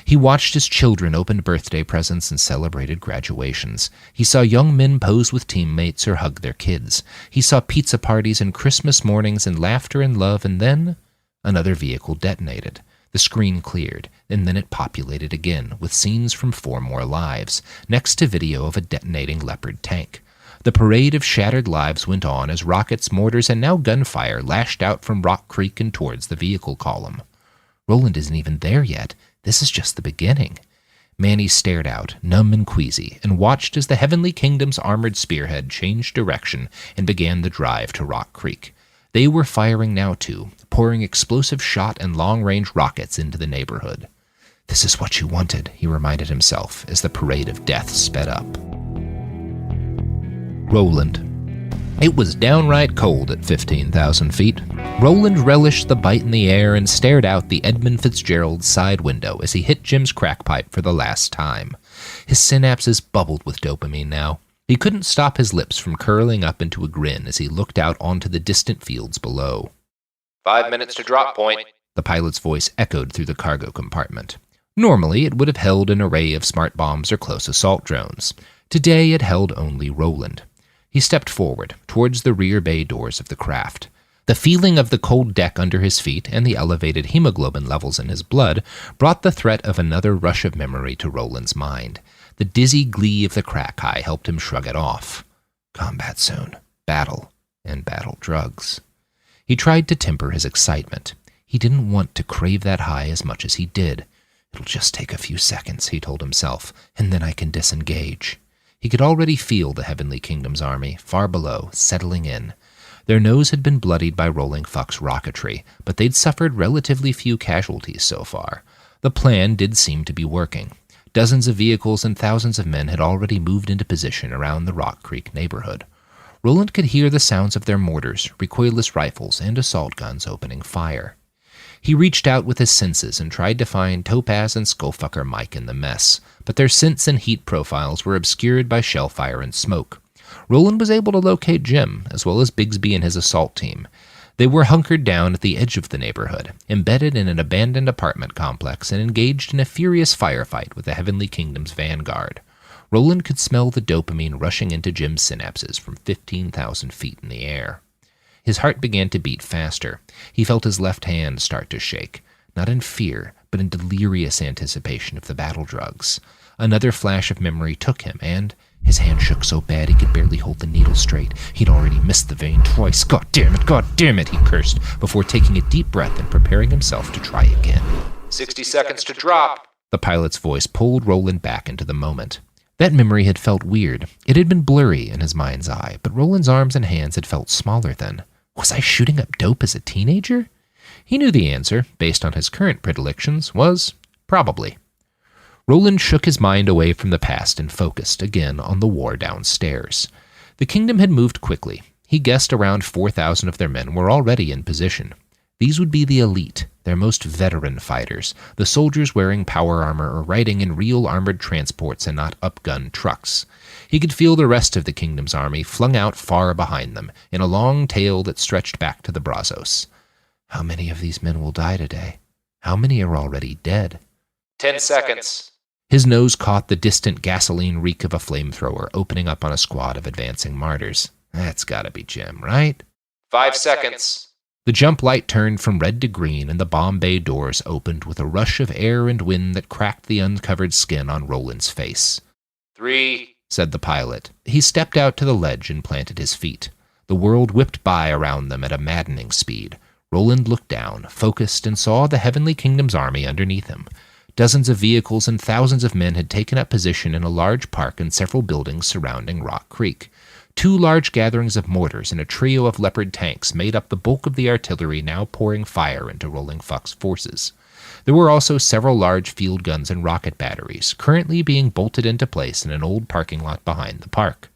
He watched as children opened birthday presents and celebrated graduations. He saw young men pose with teammates or hug their kids. He saw pizza parties and Christmas mornings and laughter and love, and then another vehicle detonated. The screen cleared, and then it populated again with scenes from 4 more lives, next to video of a detonating Leopard tank. The parade of shattered lives went on as rockets, mortars, and now gunfire lashed out from Rock Creek and towards the vehicle column. Roland isn't even there yet. This is just the beginning. Manny stared out, numb and queasy, and watched as the Heavenly Kingdom's armored spearhead changed direction and began the drive to Rock Creek. They were firing now, too, pouring explosive shot and long-range rockets into the neighborhood. This is what you wanted, he reminded himself as the parade of death sped up. Roland. It was downright cold at 15,000 feet. Roland relished the bite in the air and stared out the Edmund Fitzgerald's side window as he hit Jim's crack pipe for the last time. His synapses bubbled with dopamine now. He couldn't stop his lips from curling up into a grin as he looked out onto the distant fields below. 5 minutes to drop point, the pilot's voice echoed through the cargo compartment. Normally, it would have held an array of smart bombs or close assault drones. Today, it held only Roland. He stepped forward, towards the rear bay doors of the craft. The feeling of the cold deck under his feet and the elevated hemoglobin levels in his blood brought the threat of another rush of memory to Roland's mind. The dizzy glee of the crack high helped him shrug it off. Combat soon. Battle. And battle drugs. He tried to temper his excitement. He didn't want to crave that high as much as he did. It'll just take a few seconds, he told himself, and then I can disengage. He could already feel the Heavenly Kingdom's army, far below, settling in. Their nose had been bloodied by Rolling Fuck's rocketry, but they'd suffered relatively few casualties so far. The plan did seem to be working. Dozens of vehicles and thousands of men had already moved into position around the Rock Creek neighborhood. Roland could hear the sounds of their mortars, recoilless rifles, and assault guns opening fire. He reached out with his senses and tried to find Topaz and Skullfucker Mike in the mess, but their scents and heat profiles were obscured by shellfire and smoke. Roland was able to locate Jim, as well as Bigsby and his assault team. They were hunkered down at the edge of the neighborhood, embedded in an abandoned apartment complex and engaged in a furious firefight with the Heavenly Kingdom's vanguard. Roland could smell the dopamine rushing into Jim's synapses from 15,000 feet in the air. His heart began to beat faster. He felt his left hand start to shake, not in fear, but in delirious anticipation of the battle drugs. Another flash of memory took him, and his hand shook so bad he could barely hold the needle straight. He'd already missed the vein twice. God damn it, he cursed, before taking a deep breath and preparing himself to try again. 60 seconds to drop. The pilot's voice pulled Roland back into the moment. That memory had felt weird. It had been blurry in his mind's eye, but Roland's arms and hands had felt smaller then. Was I shooting up dope as a teenager? He knew the answer, based on his current predilections, was probably. Roland shook his mind away from the past and focused again on the war downstairs. The kingdom had moved quickly. He guessed around 4,000 of their men were already in position. These would be the elite, their most veteran fighters, the soldiers wearing power armor or riding in real armored transports and not upgunned trucks. He could feel the rest of the kingdom's army flung out far behind them, in a long tail that stretched back to the Brazos. How many of these men will die today? How many are already dead? 10 seconds. His nose caught the distant gasoline reek of a flamethrower opening up on a squad of advancing martyrs. That's gotta be Jim, right? 5 seconds. The jump light turned from red to green, and the bomb bay doors opened with a rush of air and wind that cracked the uncovered skin on Roland's face. 3, said the pilot. He stepped out to the ledge and planted his feet. The world whipped by around them at a maddening speed. Roland looked down, focused, and saw the Heavenly Kingdom's army underneath him. Dozens of vehicles and thousands of men had taken up position in a large park and several buildings surrounding Rock Creek. 2 large gatherings of mortars and a trio of Leopard tanks made up the bulk of the artillery now pouring fire into Rolling Fuck's forces. There were also several large field guns and rocket batteries, currently being bolted into place in an old parking lot behind the park.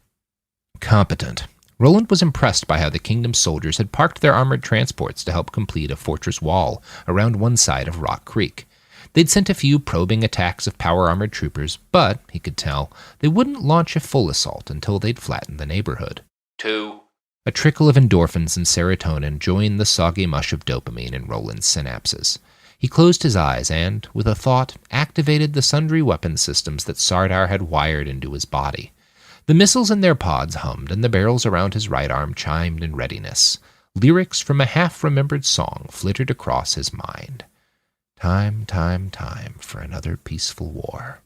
Competent. Roland was impressed by how the kingdom's soldiers had parked their armored transports to help complete a fortress wall around one side of Rock Creek. They'd sent a few probing attacks of power-armored troopers, but, he could tell, they wouldn't launch a full assault until they'd flattened the neighborhood. 2. A trickle of endorphins and serotonin joined the soggy mush of dopamine in Roland's synapses. He closed his eyes and, with a thought, activated the sundry weapon systems that Sardar had wired into his body. The missiles in their pods hummed, and the barrels around his right arm chimed in readiness. Lyrics from a half-remembered song flittered across his mind. Time for another peaceful war.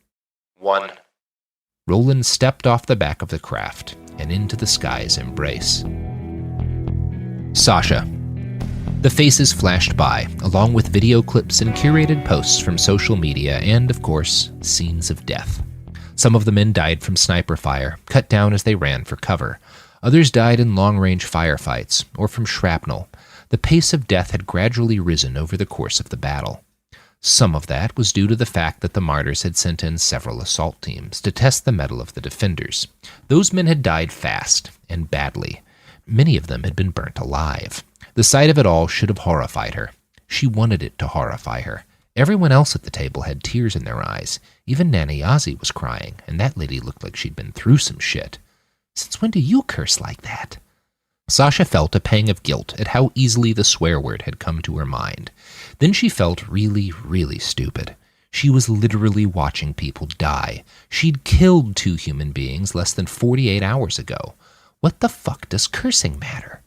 1. Roland stepped off the back of the craft. and into the sky's embrace. Sasha. The faces flashed by, along with video clips and curated posts from social media and, of course, scenes of death. Some of the men died from sniper fire, cut down as they ran for cover. Others died in long-range firefights, or from shrapnel. The pace of death had gradually risen over the course of the battle. Some of that was due to the fact that the martyrs had sent in several assault teams to test the mettle of the defenders. Those men had died fast and badly. Many of them had been burnt alive. The sight of it all should have horrified her. She wanted it to horrify her. Everyone else at the table had tears in their eyes. Even Nana Yazi was crying, and that lady looked like she'd been through some shit. Since when do you curse like that? Sasha felt a pang of guilt at how easily the swear word had come to her mind. Then she felt really, really stupid. She was literally watching people die. She'd killed 2 human beings less than 48 hours ago. What the fuck does cursing matter?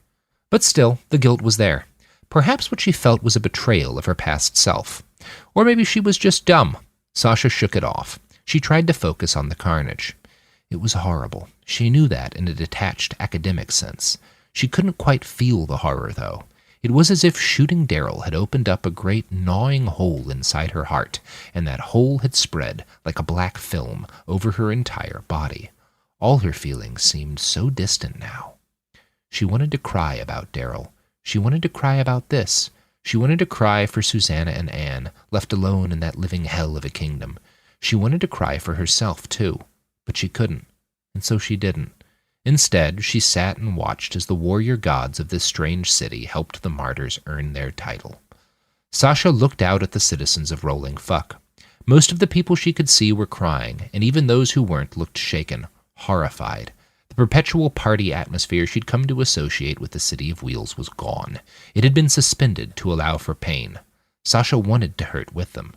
But still, the guilt was there. Perhaps what she felt was a betrayal of her past self. Or maybe she was just dumb. Sasha shook it off. She tried to focus on the carnage. It was horrible. She knew that in a detached academic sense. She couldn't quite feel the horror, though. It was as if shooting Daryl had opened up a great gnawing hole inside her heart, and that hole had spread like a black film over her entire body. All her feelings seemed so distant now. She wanted to cry about Daryl. She wanted to cry about this. She wanted to cry for Susanna and Anne, left alone in that living hell of a kingdom. She wanted to cry for herself, too, but she couldn't, and so she didn't. Instead, she sat and watched as the warrior gods of this strange city helped the martyrs earn their title. Sasha looked out at the citizens of Rolling Fuck. Most of the people she could see were crying, and even those who weren't looked shaken, horrified. The perpetual party atmosphere she'd come to associate with the City of Wheels was gone. It had been suspended to allow for pain. Sasha wanted to hurt with them.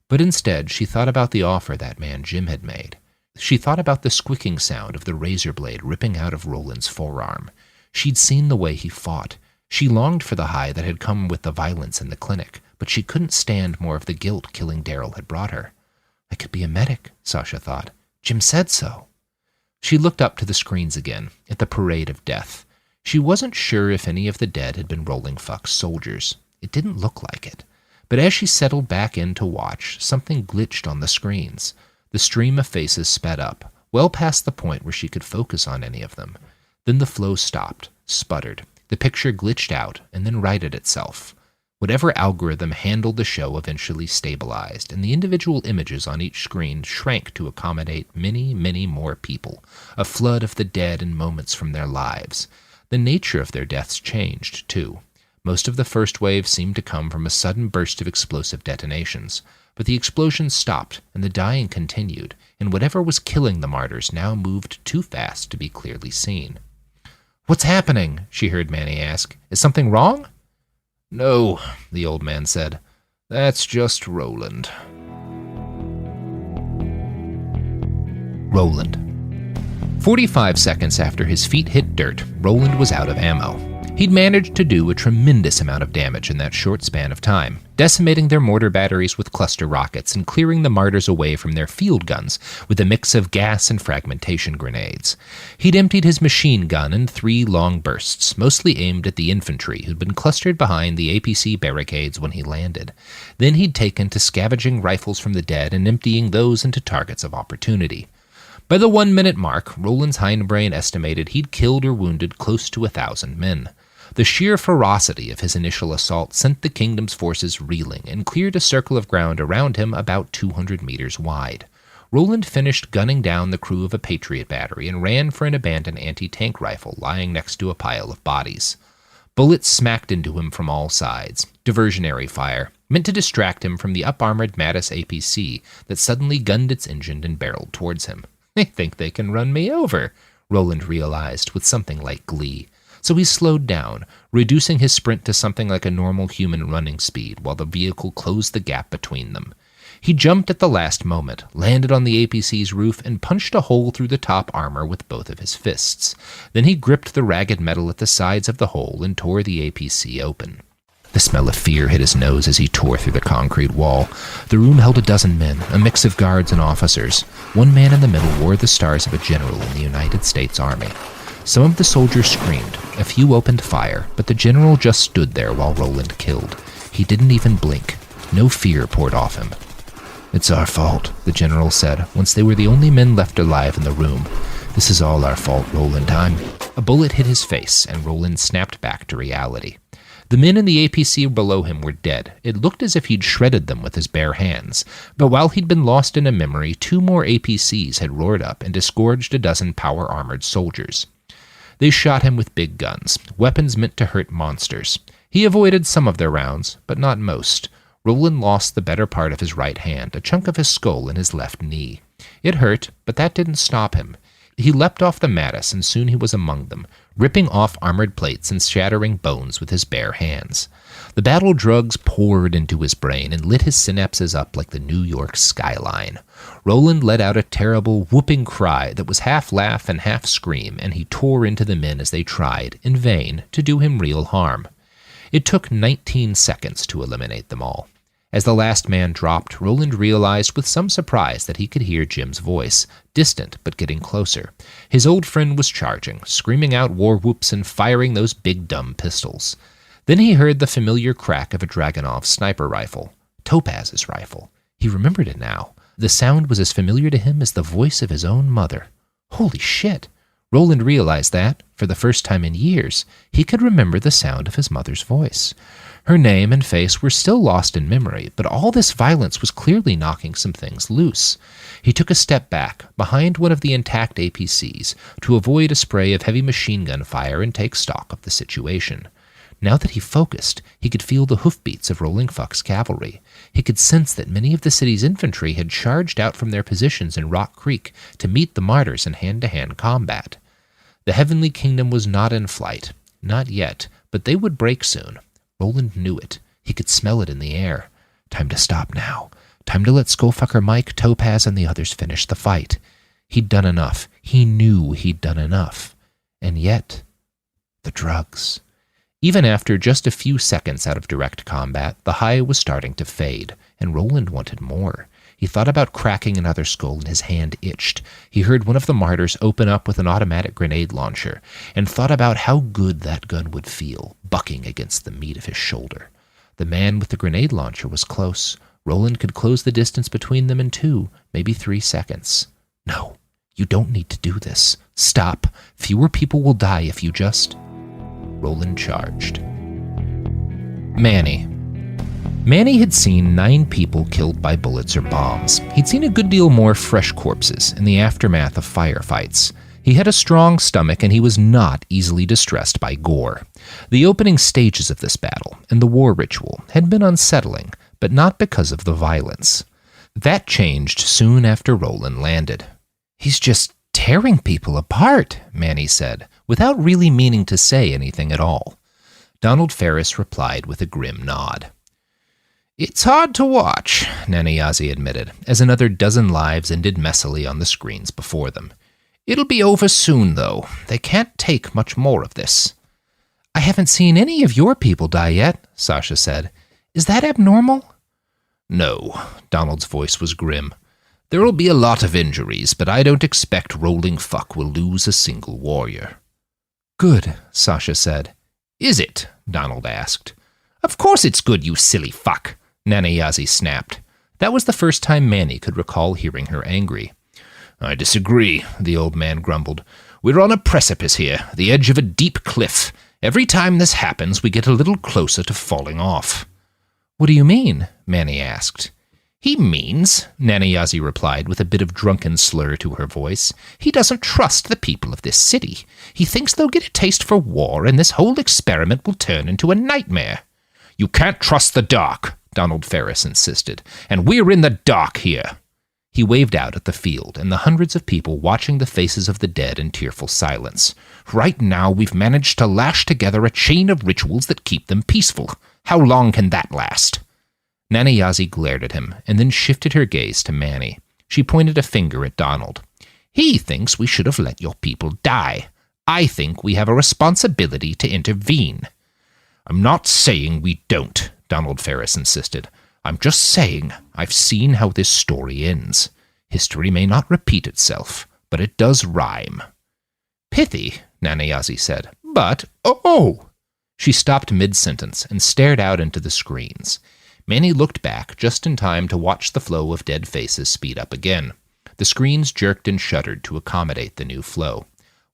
But instead, she thought about the offer that man Jim had made. She thought about the squeaking sound of the razor blade ripping out of Roland's forearm. She'd seen the way he fought. She longed for the high that had come with the violence in the clinic, but she couldn't stand more of the guilt killing Daryl had brought her. I could be a medic, Sasha thought. Jim said so. She looked up to the screens again, at the parade of death. She wasn't sure if any of the dead had been Rolling Fuck's soldiers. It didn't look like it. But as she settled back in to watch, something glitched on the screens. The stream of faces sped up, well past the point where she could focus on any of them. Then the flow stopped, sputtered. The picture glitched out and then righted itself. Whatever algorithm handled the show eventually stabilized, and the individual images on each screen shrank to accommodate many, many more people, a flood of the dead and moments from their lives. The nature of their deaths changed, too. Most of the first wave seemed to come from a sudden burst of explosive detonations, but the explosions stopped and the dying continued, and whatever was killing the martyrs now moved too fast to be clearly seen. "What's happening?" she heard Manny ask. "Is something wrong?" "No," the old man said. "That's just Roland." Roland. 45 seconds after his feet hit dirt, Roland was out of ammo. He'd managed to do a tremendous amount of damage in that short span of time, decimating their mortar batteries with cluster rockets and clearing the martyrs away from their field guns with a mix of gas and fragmentation grenades. He'd emptied his machine gun in 3 long bursts, mostly aimed at the infantry who'd been clustered behind the APC barricades when he landed. Then he'd taken to scavenging rifles from the dead and emptying those into targets of opportunity. By the 1-minute mark, Roland's hindbrain estimated he'd killed or wounded close to 1,000 men. The sheer ferocity of his initial assault sent the kingdom's forces reeling and cleared a circle of ground around him about 200 meters wide. Roland finished gunning down the crew of a Patriot battery and ran for an abandoned anti-tank rifle lying next to a pile of bodies. Bullets smacked into him from all sides, diversionary fire, meant to distract him from the up-armored Mattis APC that suddenly gunned its engine and barreled towards him. "They think they can run me over," Roland realized with something like glee. So he slowed down, reducing his sprint to something like a normal human running speed while the vehicle closed the gap between them. He jumped at the last moment, landed on the APC's roof, and punched a hole through the top armor with both of his fists. Then he gripped the ragged metal at the sides of the hole and tore the APC open. The smell of fear hit his nose as he tore through the concrete wall. The room held a dozen men, a mix of guards and officers. One man in the middle wore the stars of a general in the United States Army. Some of the soldiers screamed. A few opened fire, but the general just stood there while Roland killed. He didn't even blink. No fear poured off him. "It's our fault," the general said, once they were the only men left alive in the room. "This is all our fault, Roland. A bullet hit his face, and Roland snapped back to reality. The men in the APC below him were dead. It looked as if he'd shredded them with his bare hands. But while he'd been lost in a memory, 2 more APCs had roared up and disgorged a dozen power-armored soldiers. They shot him with big guns, weapons meant to hurt monsters. He avoided some of their rounds, but not most. Roland lost the better part of his right hand, a chunk of his skull and his left knee. It hurt, but that didn't stop him. He leapt off the mattress, and soon he was among them, ripping off armored plates and shattering bones with his bare hands. The battle drugs poured into his brain and lit his synapses up like the New York skyline. Roland let out a terrible, whooping cry that was half laugh and half scream, and he tore into the men as they tried, in vain, to do him real harm. It took 19 seconds to eliminate them all. As the last man dropped, Roland realized with some surprise that he could hear Jim's voice, distant but getting closer. His old friend was charging, screaming out war whoops and firing those big dumb pistols. Then he heard the familiar crack of a Dragunov sniper rifle, Topaz's rifle. He remembered it now. The sound was as familiar to him as the voice of his own mother. Holy shit! Roland realized that, for the first time in years, he could remember the sound of his mother's voice. Her name and face were still lost in memory, but all this violence was clearly knocking some things loose. He took a step back, behind one of the intact APCs, to avoid a spray of heavy machine gun fire and take stock of the situation. Now that he focused, he could feel the hoofbeats of Rolling Fuck's cavalry. He could sense that many of the city's infantry had charged out from their positions in Rock Creek to meet the martyrs in hand-to-hand combat. The Heavenly Kingdom was not in flight. Not yet, but they would break soon. Roland knew it. He could smell it in the air. Time to stop now. Time to let Skullfucker Mike, Topaz, and the others finish the fight. He'd done enough. He knew he'd done enough. And yet, the drugs. Even after just a few seconds out of direct combat, the high was starting to fade, and Roland wanted more. He thought about cracking another skull, and his hand itched. He heard one of the martyrs open up with an automatic grenade launcher, and thought about how good that gun would feel, bucking against the meat of his shoulder. The man with the grenade launcher was close. Roland could close the distance between them in 2, maybe 3 seconds. No, you don't need to do this. Stop. Fewer people will die if you just... Roland charged. Manny. Manny had seen 9 people killed by bullets or bombs. He'd seen a good deal more fresh corpses in the aftermath of firefights. He had a strong stomach, and he was not easily distressed by gore. The opening stages of this battle and the war ritual had been unsettling, but not because of the violence. That changed soon after Roland landed. "He's just tearing people apart," Manny said, without really meaning to say anything at all. Donald Ferris replied with a grim nod. "It's hard to watch," Nanayazi admitted, as another dozen lives ended messily on the screens before them. "It'll be over soon, though. They can't take much more of this." "I haven't seen any of your people die yet," Sasha said. "Is that abnormal?" "No," Donald's voice was grim. "There'll be a lot of injuries, but I don't expect Rolling Fuck will lose a single warrior." "Good," Sasha said. "Is it?" Donald asked. "Of course it's good, you silly fuck," Nanayazi snapped. That was the first time Manny could recall hearing her angry. "I disagree," the old man grumbled. "We're on a precipice here, the edge of a deep cliff. Every time this happens, we get a little closer to falling off." "What do you mean?" Manny asked. "He means," Nanayazi replied with a bit of drunken slur to her voice, "he doesn't trust the people of this city. He thinks they'll get a taste for war, and this whole experiment will turn into a nightmare." "You can't trust the dark," Donald Ferris insisted, "and we're in the dark here." He waved out at the field and the hundreds of people watching the faces of the dead in tearful silence. "Right now we've managed to lash together a chain of rituals that keep them peaceful. How long can that last?" Nanayazi glared at him, and then shifted her gaze to Manny. She pointed a finger at Donald. "He thinks we should have let your people die. I think we have a responsibility to intervene." I'm not saying we don't, Donald Ferris insisted. I'm just saying I've seen how this story ends. History may not repeat itself, but it does rhyme. Pithy, Nanayazi said, but, oh! She stopped mid-sentence and stared out into the screens. Manny looked back just in time to watch the flow of dead faces speed up again. The screens jerked and shuddered to accommodate the new flow.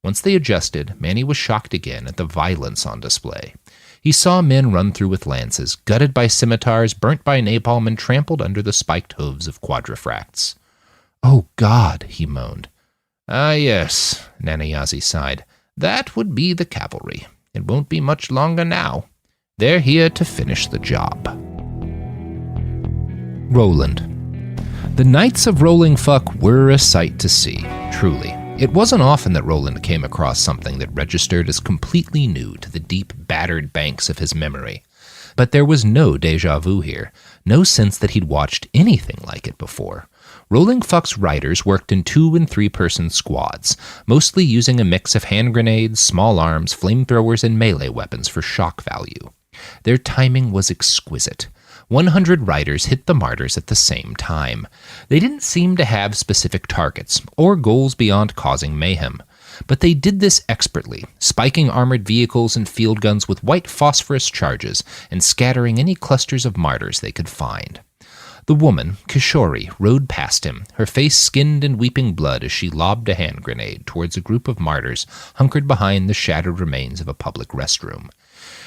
Once they adjusted, Manny was shocked again at the violence on display. He saw men run through with lances, gutted by scimitars, burnt by napalm, and trampled under the spiked hooves of quadrifracts. Oh, God, he moaned. Ah, yes, Nanayazi sighed. That would be the cavalry. It won't be much longer now. They're here to finish the job. Roland. The Knights of Rolling Fuck were a sight to see, truly. It wasn't often that Roland came across something that registered as completely new to the deep, battered banks of his memory. But there was no déjà vu here, no sense that he'd watched anything like it before. Rolling Fuck's writers worked in 2- and 3-person squads, mostly using a mix of hand grenades, small arms, flamethrowers, and melee weapons for shock value. Their timing was exquisite. 100 riders hit the martyrs at the same time. They didn't seem to have specific targets or goals beyond causing mayhem, but they did this expertly, spiking armored vehicles and field guns with white phosphorus charges and scattering any clusters of martyrs they could find. The woman, Kishori, rode past him, her face skinned and weeping blood as she lobbed a hand grenade towards a group of martyrs hunkered behind the shattered remains of a public restroom.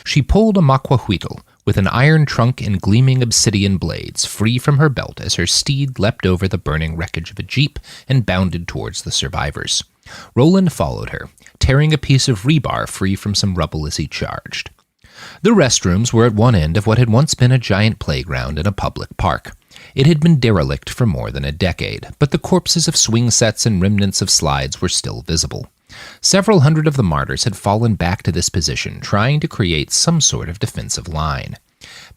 She pulled a maquahuitl with an iron trunk and gleaming obsidian blades free from her belt as her steed leapt over the burning wreckage of a jeep and bounded towards the survivors. Roland followed her, tearing a piece of rebar free from some rubble as he charged. The restrooms were at one end of what had once been a giant playground in a public park. It had been derelict for more than a decade, but the corpses of swing sets and remnants of slides were still visible. Several hundred of the martyrs had fallen back to this position, trying to create some sort of defensive line.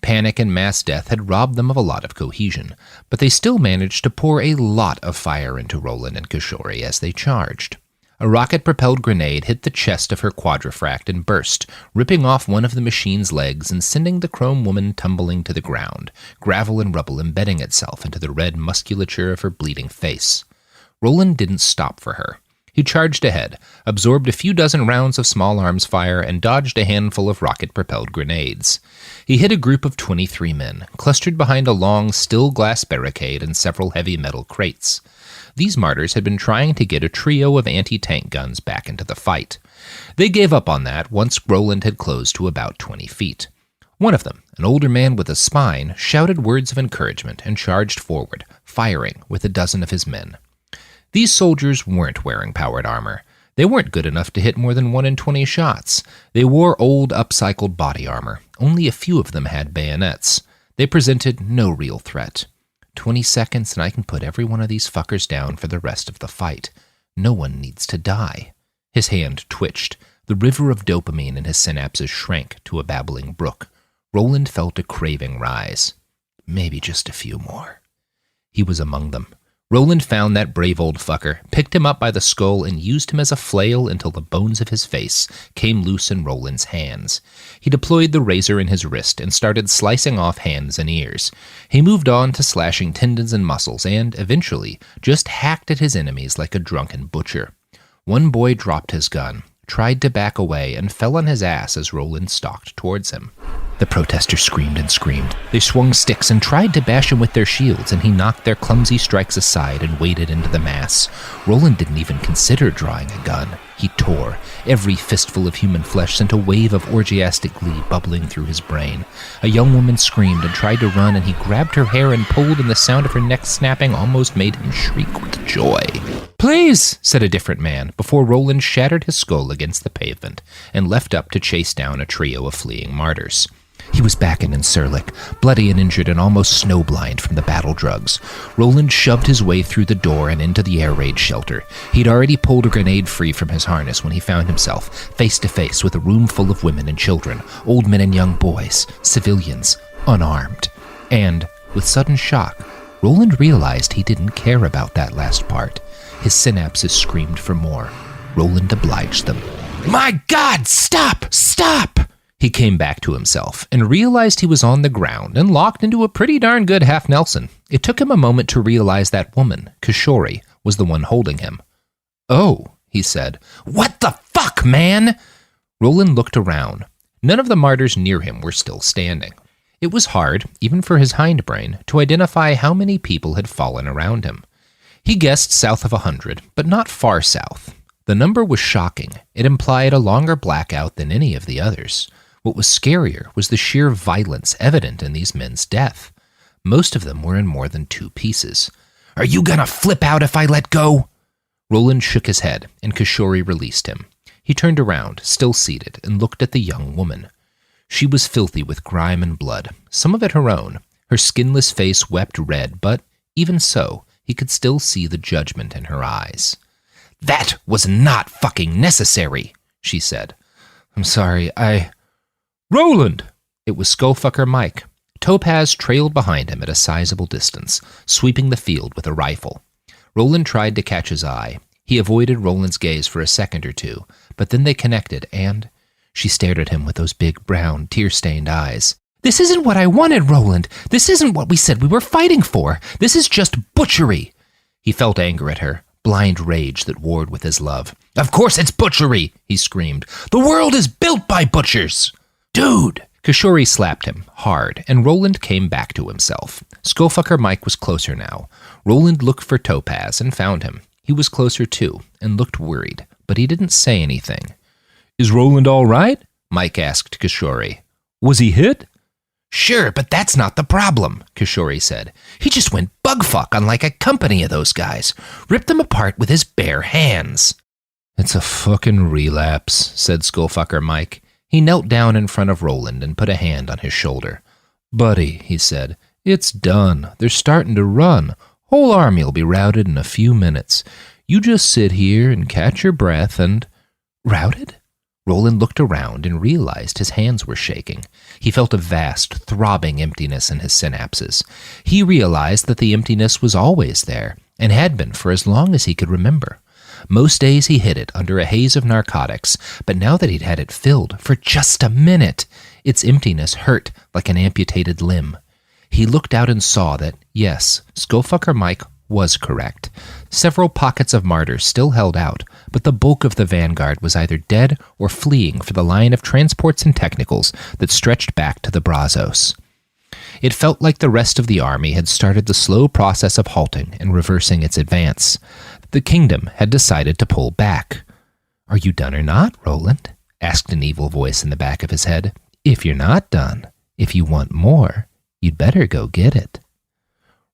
Panic and mass death had robbed them of a lot of cohesion, but they still managed to pour a lot of fire into Roland and Kishori as they charged. A rocket-propelled grenade hit the chest of her quadrifract and burst, ripping off one of the machine's legs and sending the chrome woman tumbling to the ground, gravel and rubble embedding itself into the red musculature of her bleeding face. Roland didn't stop for her. He charged ahead, absorbed a few dozen rounds of small arms fire, and dodged a handful of rocket-propelled grenades. He hit a group of 23 men, clustered behind a long, still-glass barricade and several heavy metal crates. These martyrs had been trying to get a trio of anti-tank guns back into the fight. They gave up on that once Roland had closed to about 20 feet. One of them, an older man with a spine, shouted words of encouragement and charged forward, firing with a dozen of his men. These soldiers weren't wearing powered armor. They weren't good enough to hit more than 1 in 20 shots. They wore old, upcycled body armor. Only a few of them had bayonets. They presented no real threat. 20 seconds and I can put every one of these fuckers down for the rest of the fight. No one needs to die. His hand twitched. The river of dopamine in his synapses shrank to a babbling brook. Roland felt a craving rise. Maybe just a few more. He was among them. Roland found that brave old fucker, picked him up by the skull, and used him as a flail until the bones of his face came loose in Roland's hands. He deployed the razor in his wrist and started slicing off hands and ears. He moved on to slashing tendons and muscles and, eventually, just hacked at his enemies like a drunken butcher. One boy dropped his gun, tried to back away, and fell on his ass as Roland stalked towards him. The protesters screamed and screamed. They swung sticks and tried to bash him with their shields, and he knocked their clumsy strikes aside and waded into the mass. Roland didn't even consider drawing a gun. He tore. Every fistful of human flesh sent a wave of orgiastic glee bubbling through his brain. A young woman screamed and tried to run, and he grabbed her hair and pulled, and the sound of her neck snapping almost made him shriek with joy. "Please," said a different man, before Roland shattered his skull against the pavement and leapt up to chase down a trio of fleeing martyrs. He was back in Incirlik, bloody and injured and almost snowblind from the battle drugs. Roland shoved his way through the door and into the air raid shelter. He'd already pulled a grenade free from his harness when he found himself face to face with a room full of women and children, old men and young boys, civilians, unarmed. And, with sudden shock, Roland realized he didn't care about that last part. His synapses screamed for more. Roland obliged them. "My God, stop! Stop!" He came back to himself and realized he was on the ground and locked into a pretty darn good half Nelson. It took him a moment to realize that woman, Kishori, was the one holding him. "Oh," he said. "What the fuck, man?" Roland looked around. None of the martyrs near him were still standing. It was hard, even for his hindbrain, to identify how many people had fallen around him. He guessed south of 100, but not far south. The number was shocking. It implied a longer blackout than any of the others. What was scarier was the sheer violence evident in these men's death. Most of them were in more than 2 pieces. "Are you gonna flip out if I let go?" Roland shook his head, and Kishori released him. He turned around, still seated, and looked at the young woman. She was filthy with grime and blood, some of it her own. Her skinless face wept red, but even so, he could still see the judgment in her eyes. "That was not fucking necessary," she said. "I'm sorry, Roland!" It was Skullfucker Mike. Topaz trailed behind him at a sizable distance, sweeping the field with a rifle. Roland tried to catch his eye. He avoided Roland's gaze for a second or two, but then they connected, and she stared at him with those big, brown, tear-stained eyes. "This isn't what I wanted, Roland. This isn't what we said we were fighting for. This is just butchery." He felt anger at her, blind rage that warred with his love. "Of course it's butchery," he screamed. "The world is built by butchers." "Dude!" Kishori slapped him, hard, and Roland came back to himself. Skullfucker Mike was closer now. Roland looked for Topaz and found him. He was closer too, and looked worried, but he didn't say anything. "Is Roland all right?" Mike asked Kishori. "Was he hit?" "Sure, but that's not the problem," Kishori said. "He just went bugfuck on like a company of those guys. Ripped them apart with his bare hands." "It's a fucking relapse," said Skullfucker Mike. He knelt down in front of Roland and put a hand on his shoulder. "Buddy," he said, "it's done. They're starting to run. Whole army'll be routed in a few minutes. You just sit here and catch your breath and—" "Routed?" Roland looked around and realized his hands were shaking. He felt a vast, throbbing emptiness in his synapses. He realized that the emptiness was always there, and had been for as long as he could remember. Most days he hid it under a haze of narcotics, but now that he'd had it filled for just a minute, its emptiness hurt like an amputated limb. He looked out and saw that, yes, Skullfucker Mike was correct. Several pockets of martyrs still held out, but the bulk of the vanguard was either dead or fleeing for the line of transports and technicals that stretched back to the Brazos. It felt like the rest of the army had started the slow process of halting and reversing its advance. The kingdom had decided to pull back. "Are you done or not, Roland?" asked an evil voice in the back of his head. "If you're not done, if you want more, you'd better go get it."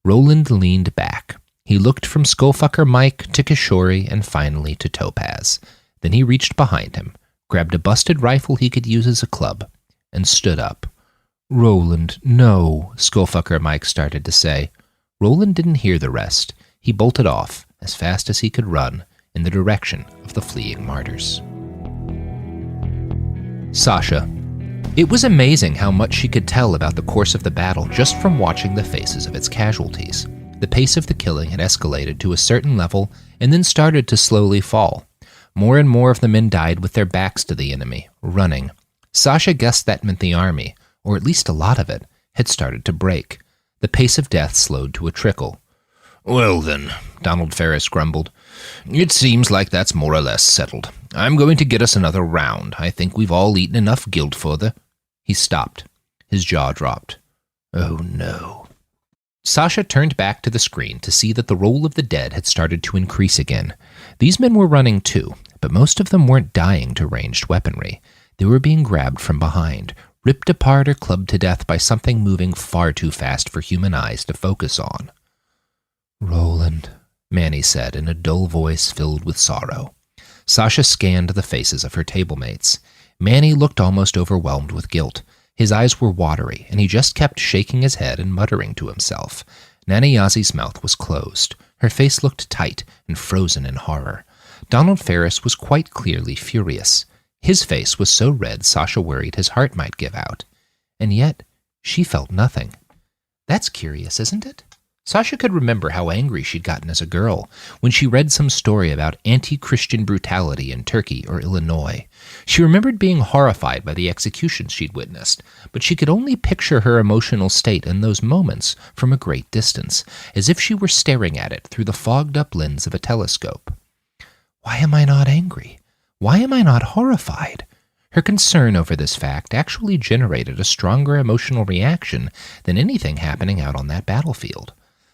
Roland leaned back. He looked from Skullfucker Mike to Kishori and finally to Topaz. Then he reached behind him, grabbed a busted rifle he could use as a club, and stood up. "Roland, no," Skullfucker Mike started to say. Roland didn't hear the rest. He bolted off, as fast as he could run, in the direction of the fleeing martyrs. Sasha. It was amazing how much she could tell about the course of the battle just from watching the faces of its casualties. The pace of the killing had escalated to a certain level and then started to slowly fall. More and more of the men died with their backs to the enemy, running. Sasha guessed that meant the army, or at least a lot of it, had started to break. The pace of death slowed to a trickle. "Well then," Donald Ferris grumbled, "it seems like that's more or less settled. I'm going to get us another round. I think we've all eaten enough guilt for the—" He stopped. His jaw dropped. "Oh no." Sasha turned back to the screen to see that the roll of the dead had started to increase again. These men were running too, but most of them weren't dying to ranged weaponry. They were being grabbed from behind, ripped apart or clubbed to death by something moving far too fast for human eyes to focus on. "Roland," Manny said in a dull voice filled with sorrow. Sasha scanned the faces of her table-mates. Manny looked almost overwhelmed with guilt. His eyes were watery, and he just kept shaking his head and muttering to himself. Nanayazi's mouth was closed. Her face looked tight and frozen in horror. Donald Ferris was quite clearly furious. His face was so red Sasha worried his heart might give out. And yet, she felt nothing. "That's curious, isn't it?" Sasha could remember how angry she'd gotten as a girl when she read some story about anti-Christian brutality in Turkey or Illinois. She remembered being horrified by the executions she'd witnessed, but she could only picture her emotional state in those moments from a great distance, as if she were staring at it through the fogged-up lens of a telescope. Why am I not angry? Why am I not horrified? Her concern over this fact actually generated a stronger emotional reaction than anything happening out on that battlefield.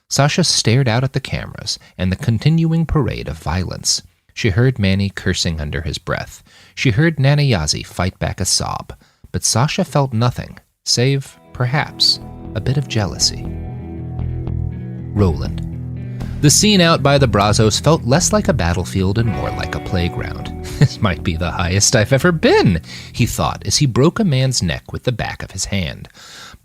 Sasha stared out at the cameras and the continuing parade of violence. She heard Manny cursing under his breath. She heard Nana Yazi fight back a sob. But Sasha felt nothing, save, perhaps, a bit of jealousy. Roland. The scene out by the Brazos felt less like a battlefield and more like a playground. This might be the highest I've ever been, he thought as he broke a man's neck with the back of his hand.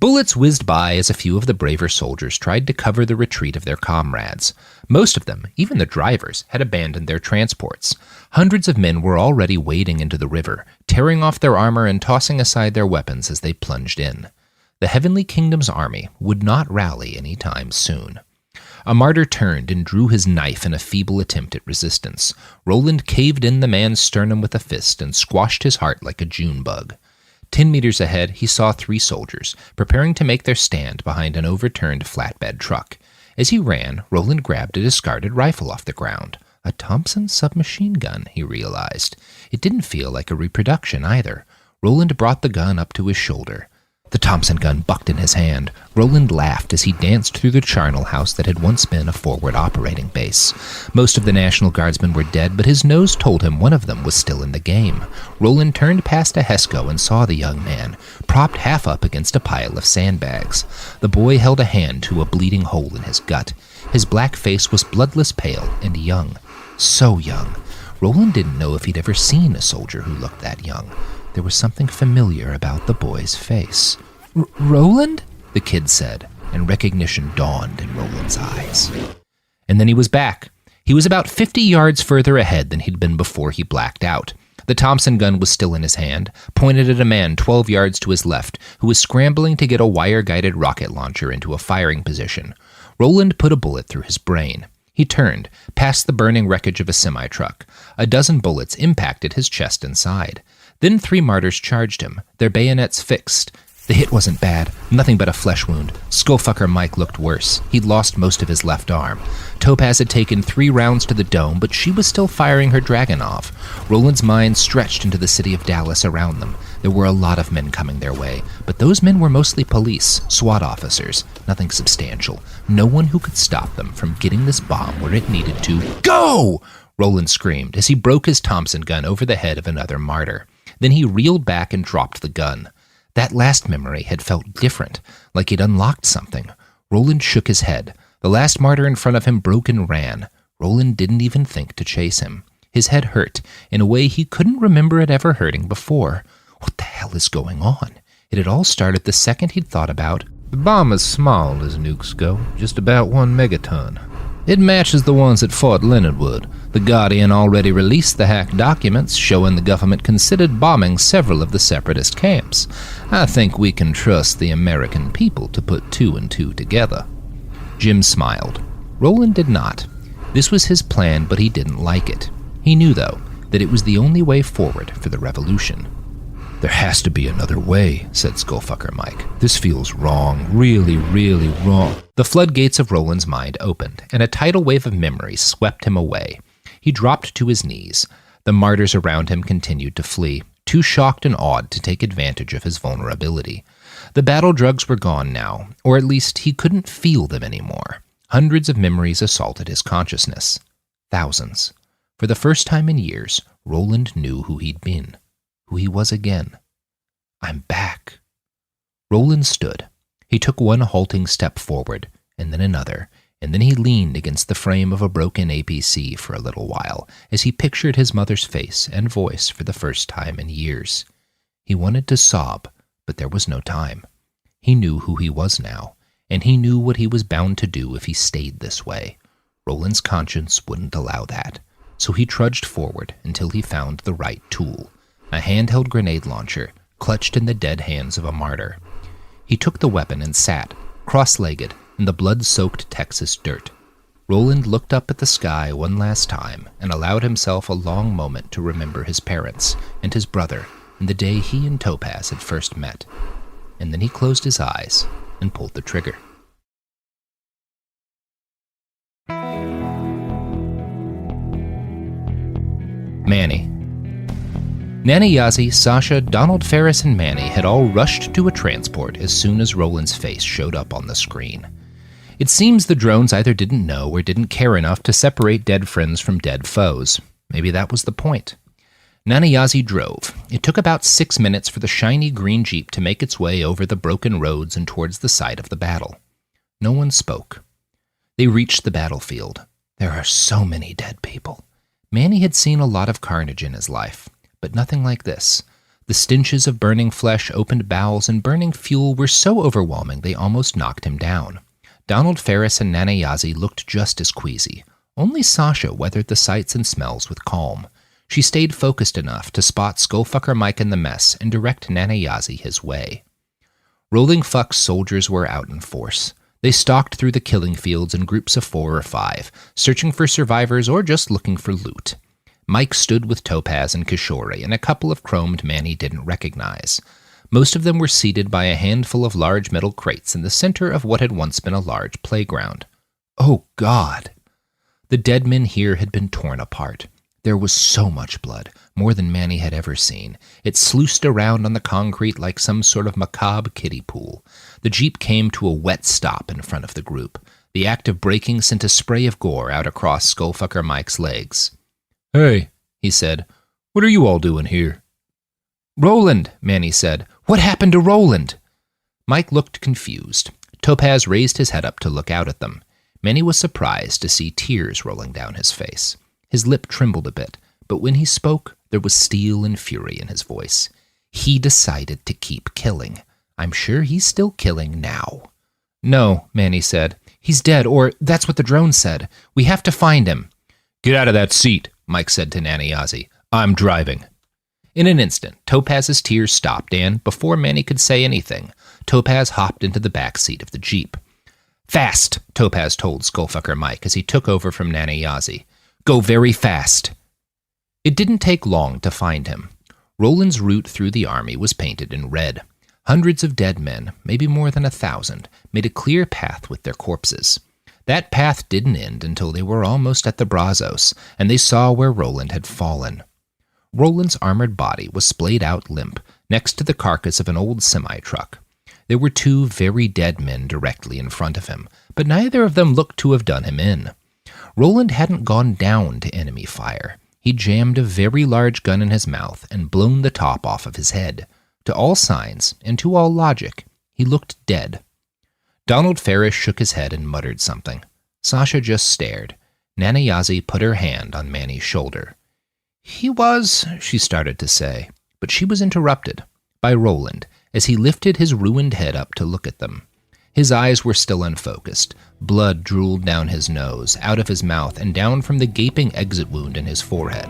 Bullets whizzed by as a few of the braver soldiers tried to cover the retreat of their comrades. Most of them, even the drivers, had abandoned their transports. Hundreds of men were already wading into the river, tearing off their armor and tossing aside their weapons as they plunged in. The Heavenly Kingdom's army would not rally any time soon. A martyr turned and drew his knife in a feeble attempt at resistance. Roland caved in the man's sternum with a fist and squashed his heart like a June bug. 10 meters ahead, he saw 3 soldiers, preparing to make their stand behind an overturned flatbed truck. As he ran, Roland grabbed a discarded rifle off the ground. A Thompson submachine gun, he realized. It didn't feel like a reproduction either. Roland brought the gun up to his shoulder. The Thompson gun bucked in his hand. Roland laughed as he danced through the charnel house that had once been a forward operating base. Most of the National Guardsmen were dead, but his nose told him one of them was still in the game. Roland turned past a Hesco and saw the young man, propped half up against a pile of sandbags. The boy held a hand to a bleeding hole in his gut. His black face was bloodless pale and young. So young. Roland didn't know if he'd ever seen a soldier who looked that young. There was something familiar about the boy's face. Roland? The kid said, and recognition dawned in Roland's eyes. And then he was back. He was about 50 yards further ahead than he'd been before he blacked out. The Thompson gun was still in his hand, pointed at a man 12 yards to his left, who was scrambling to get a wire-guided rocket launcher into a firing position. Roland put a bullet through his brain. He turned, past the burning wreckage of a semi-truck. A dozen bullets impacted his chest and side. Then 3 martyrs charged him, their bayonets fixed. The hit wasn't bad, nothing but a flesh wound. Skullfucker Mike looked worse. He'd lost most of his left arm. Topaz had taken 3 rounds to the dome, but she was still firing her Dragunov. Roland's mind stretched into the city of Dallas around them. There were a lot of men coming their way, but those men were mostly police, SWAT officers, nothing substantial. No one who could stop them from getting this bomb where it needed to go! Roland screamed as he broke his Thompson gun over the head of another martyr. Then he reeled back and dropped the gun. That last memory had felt different, like he'd unlocked something. Roland shook his head. The last martyr in front of him broke and ran. Roland didn't even think to chase him. His head hurt, in a way he couldn't remember it ever hurting before. What the hell is going on? It had all started the second he'd thought about, the bomb is small as nukes go, just about 1 megaton. It matches the ones at Fort Leonard Wood. The Guardian already released the hacked documents showing the government considered bombing several of the separatist camps. I think we can trust the American people to put 2 and 2 together. Jim smiled. Roland did not. This was his plan, but he didn't like it. He knew, though, that it was the only way forward for the revolution. There has to be another way, said Skullfucker Mike. This feels wrong, really, really wrong. The floodgates of Roland's mind opened, and a tidal wave of memories swept him away. He dropped to his knees. The martyrs around him continued to flee, too shocked and awed to take advantage of his vulnerability. The battle drugs were gone now, or at least he couldn't feel them anymore. Hundreds of memories assaulted his consciousness. Thousands. For the first time in years, Roland knew who he'd been. Who he was again. I'm back. Roland stood. He took one halting step forward, and then another, and then he leaned against the frame of a broken APC for a little while as he pictured his mother's face and voice for the first time in years. He wanted to sob, but there was no time. He knew who he was now, and he knew what he was bound to do if he stayed this way. Roland's conscience wouldn't allow that, so he trudged forward until he found the right tool. A handheld grenade launcher, clutched in the dead hands of a martyr. He took the weapon and sat, cross-legged, in the blood-soaked Texas dirt. Roland looked up at the sky one last time and allowed himself a long moment to remember his parents and his brother and the day he and Topaz had first met. And then he closed his eyes and pulled the trigger. Manny. Nana Yazzie, Sasha, Donald Ferris, and Manny had all rushed to a transport as soon as Roland's face showed up on the screen. It seems the drones either didn't know or didn't care enough to separate dead friends from dead foes. Maybe that was the point. Nana Yazzie drove. It took about 6 minutes for the shiny green Jeep to make its way over the broken roads and towards the site of the battle. No one spoke. They reached the battlefield. There are so many dead people. Manny had seen a lot of carnage in his life, but nothing like this. The stenches of burning flesh, opened bowels, and burning fuel were so overwhelming they almost knocked him down. Donald Ferris and Nana Yazzie looked just as queasy. Only Sasha weathered the sights and smells with calm. She stayed focused enough to spot Skullfucker Mike in the mess and direct Nana Yazzie his way. Rolling Fuck's soldiers were out in force. They stalked through the killing fields in groups of 4 or 5, searching for survivors or just looking for loot. Mike stood with Topaz and Kishore and a couple of chromed Manny didn't recognize. Most of them were seated by a handful of large metal crates in the center of what had once been a large playground. Oh, God! The dead men here had been torn apart. There was so much blood, more than Manny had ever seen. It sluiced around on the concrete like some sort of macabre kiddie pool. The Jeep came to a wet stop in front of the group. The act of braking sent a spray of gore out across Skullfucker Mike's legs. "Hey," he said, "what are you all doing here?" "Roland," Manny said. "What happened to Roland?" Mike looked confused. Topaz raised his head up to look out at them. Manny was surprised to see tears rolling down his face. His lip trembled a bit, but when he spoke, there was steel and fury in his voice. He decided to keep killing. I'm sure he's still killing now. "No," Manny said. "He's dead, or that's what the drone said. We have to find him." "Get out of that seat," Mike said to Nana Yazzie. "I'm driving." In an instant, Topaz's tears stopped, and before Manny could say anything, Topaz hopped into the back seat of the Jeep. "Fast," Topaz told Skullfucker Mike as he took over from Nana Yazzie. "Go very fast." It didn't take long to find him. Roland's route through the army was painted in red. Hundreds of dead men, maybe more than 1,000, made a clear path with their corpses. That path didn't end until they were almost at the Brazos, and they saw where Roland had fallen. Roland's armored body was splayed out limp, next to the carcass of an old semi-truck. There were 2 very dead men directly in front of him, but neither of them looked to have done him in. Roland hadn't gone down to enemy fire. He jammed a very large gun in his mouth and blown the top off of his head. To all signs, and to all logic, he looked dead. Donald Ferris shook his head and muttered something. Sasha just stared. Nana Yazzie put her hand on Manny's shoulder. "He was," she started to say, but she was interrupted by Roland as he lifted his ruined head up to look at them. His eyes were still unfocused. Blood drooled down his nose, out of his mouth, and down from the gaping exit wound in his forehead.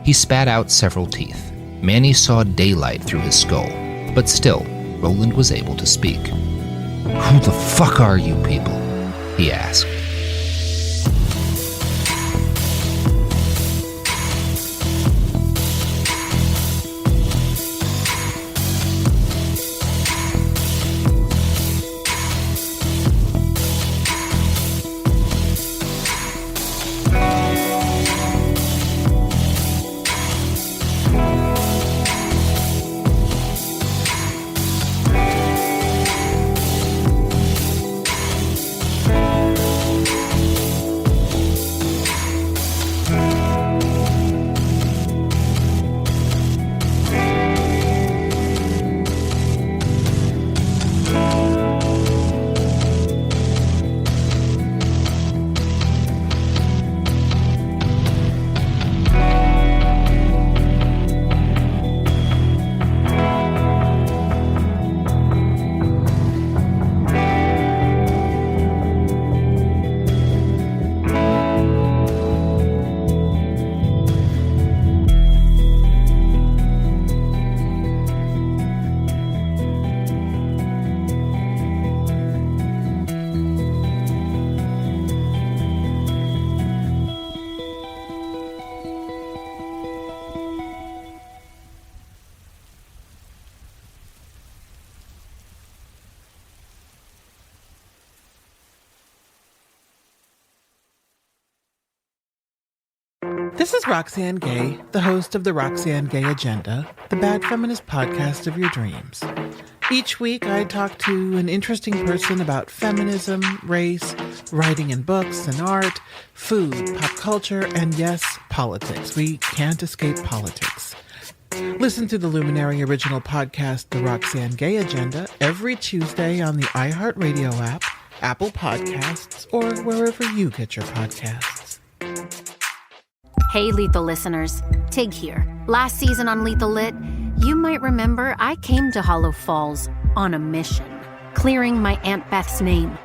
He spat out several teeth. Manny saw daylight through his skull, but still, Roland was able to speak. "Who the fuck are you people?" he asked. This is Roxane Gay, the host of the Roxane Gay Agenda, the bad feminist podcast of your dreams. Each week, I talk to an interesting person about feminism, race, writing and books and art, food, pop culture, and yes, politics. We can't escape politics. Listen to the Luminary original podcast, The Roxane Gay Agenda, every Tuesday on the iHeartRadio app, Apple Podcasts, or wherever you get your podcasts. Hey, Lethal listeners. Tig here. Last season on Lethal Lit, you might remember I came to Hollow Falls on a mission, clearing my Aunt Beth's name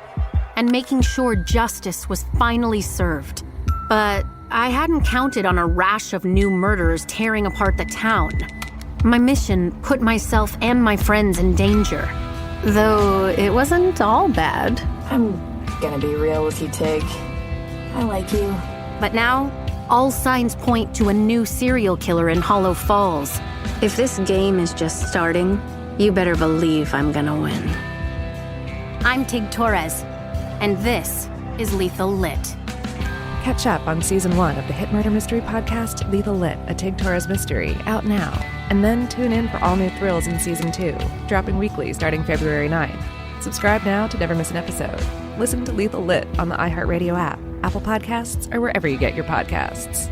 and making sure justice was finally served. But I hadn't counted on a rash of new murders tearing apart the town. My mission put myself and my friends in danger, though it wasn't all bad. I'm gonna be real with you, Tig. I like you. But now, all signs point to a new serial killer in Hollow Falls. If this game is just starting, you better believe I'm gonna win. I'm Tig Torres, and this is Lethal Lit. Catch up on Season 1 of the hit murder mystery podcast, Lethal Lit, a Tig Torres mystery, out now. And then tune in for all new thrills in Season 2, dropping weekly starting February 9th. Subscribe now to never miss an episode. Listen to Lethal Lit on the iHeartRadio app, Apple Podcasts, or wherever you get your podcasts.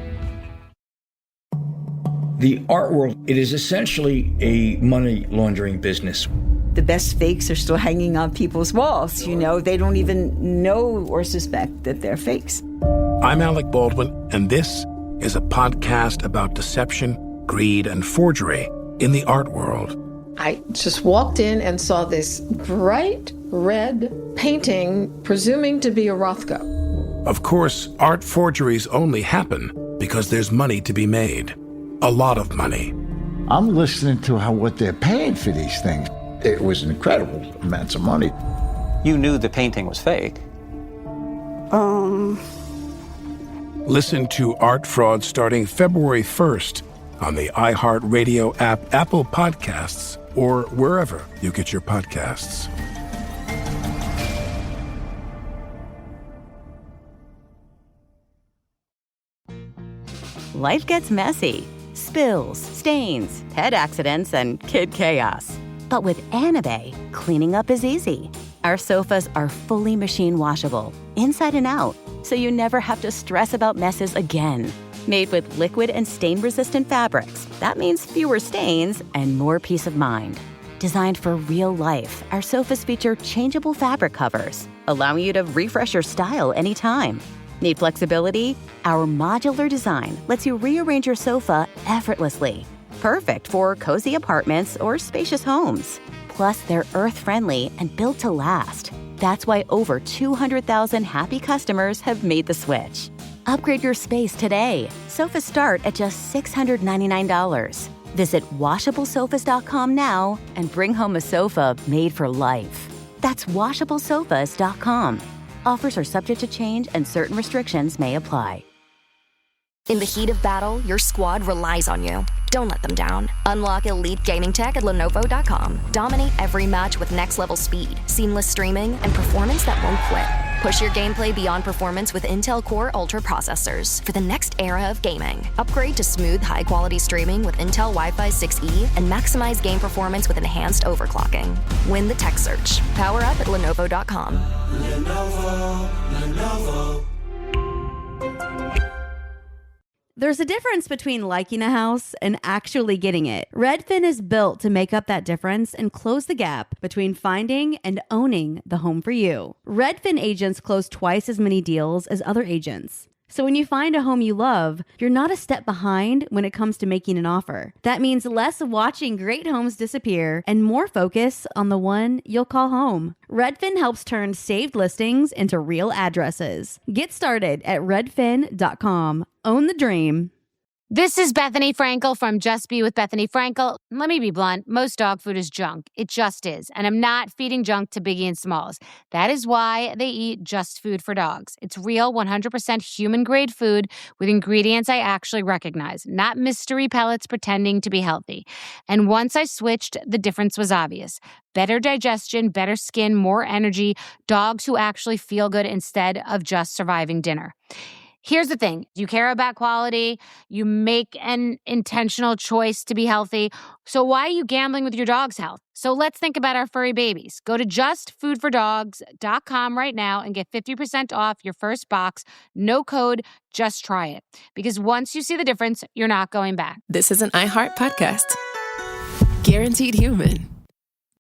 The art world, it is essentially a money laundering business. The best fakes are still hanging on people's walls. You know, they don't even know or suspect that they're fakes. I'm Alec Baldwin, and this is a podcast about deception, greed, and forgery in the art world. I just walked in and saw this bright red painting, presuming to be a Rothko. Of course, art forgeries only happen because there's money to be made. A lot of money. I'm listening to what they're paying for these things. It was incredible amounts of money. You knew the painting was fake. Listen to Art Fraud starting February 1st on the iHeartRadio app, Apple Podcasts, or wherever you get your podcasts. Life gets messy. Spills, stains, pet accidents, and kid chaos. But with Anabei, cleaning up is easy. Our sofas are fully machine washable, inside and out, so you never have to stress about messes again. Made with liquid and stain-resistant fabrics, that means fewer stains and more peace of mind. Designed for real life, our sofas feature changeable fabric covers, allowing you to refresh your style anytime. Need flexibility? Our modular design lets you rearrange your sofa effortlessly. Perfect for cozy apartments or spacious homes. Plus, they're earth-friendly and built to last. That's why over 200,000 happy customers have made the switch. Upgrade your space today. Sofas start at just $699. Visit washablesofas.com now and bring home a sofa made for life. That's washablesofas.com. Offers are subject to change and certain restrictions may apply. In the heat of battle, your squad relies on you. Don't let them down. Unlock elite gaming tech at Lenovo.com. Dominate every match with next-level speed, seamless streaming, and performance that won't quit. Push your gameplay beyond performance with Intel Core Ultra processors for the next era of gaming. Upgrade to smooth, high-quality streaming with Intel Wi-Fi 6E and maximize game performance with enhanced overclocking. Win the tech search. Power up at Lenovo.com. Lenovo. There's a difference between liking a house and actually getting it. Redfin is built to make up that difference and close the gap between finding and owning the home for you. Redfin agents close twice as many deals as other agents. So when you find a home you love, you're not a step behind when it comes to making an offer. That means less watching great homes disappear and more focus on the one you'll call home. Redfin helps turn saved listings into real addresses. Get started at redfin.com. Own the dream. This is Bethany Frankel from Just Be with Bethany Frankel. Let me be blunt. Most dog food is junk. It just is. And I'm not feeding junk to Biggie and Smalls. That is why they eat Just Food for Dogs. It's real, 100% human-grade food with ingredients I actually recognize, not mystery pellets pretending to be healthy. And once I switched, the difference was obvious. Better digestion, better skin, more energy, dogs who actually feel good instead of just surviving dinner. Here's the thing. You care about quality. You make an intentional choice to be healthy. So why are you gambling with your dog's health? So let's think about our furry babies. Go to justfoodfordogs.com right now and get 50% off your first box. No code, just try it. Because once you see the difference, you're not going back. This is an iHeart podcast. Guaranteed Human.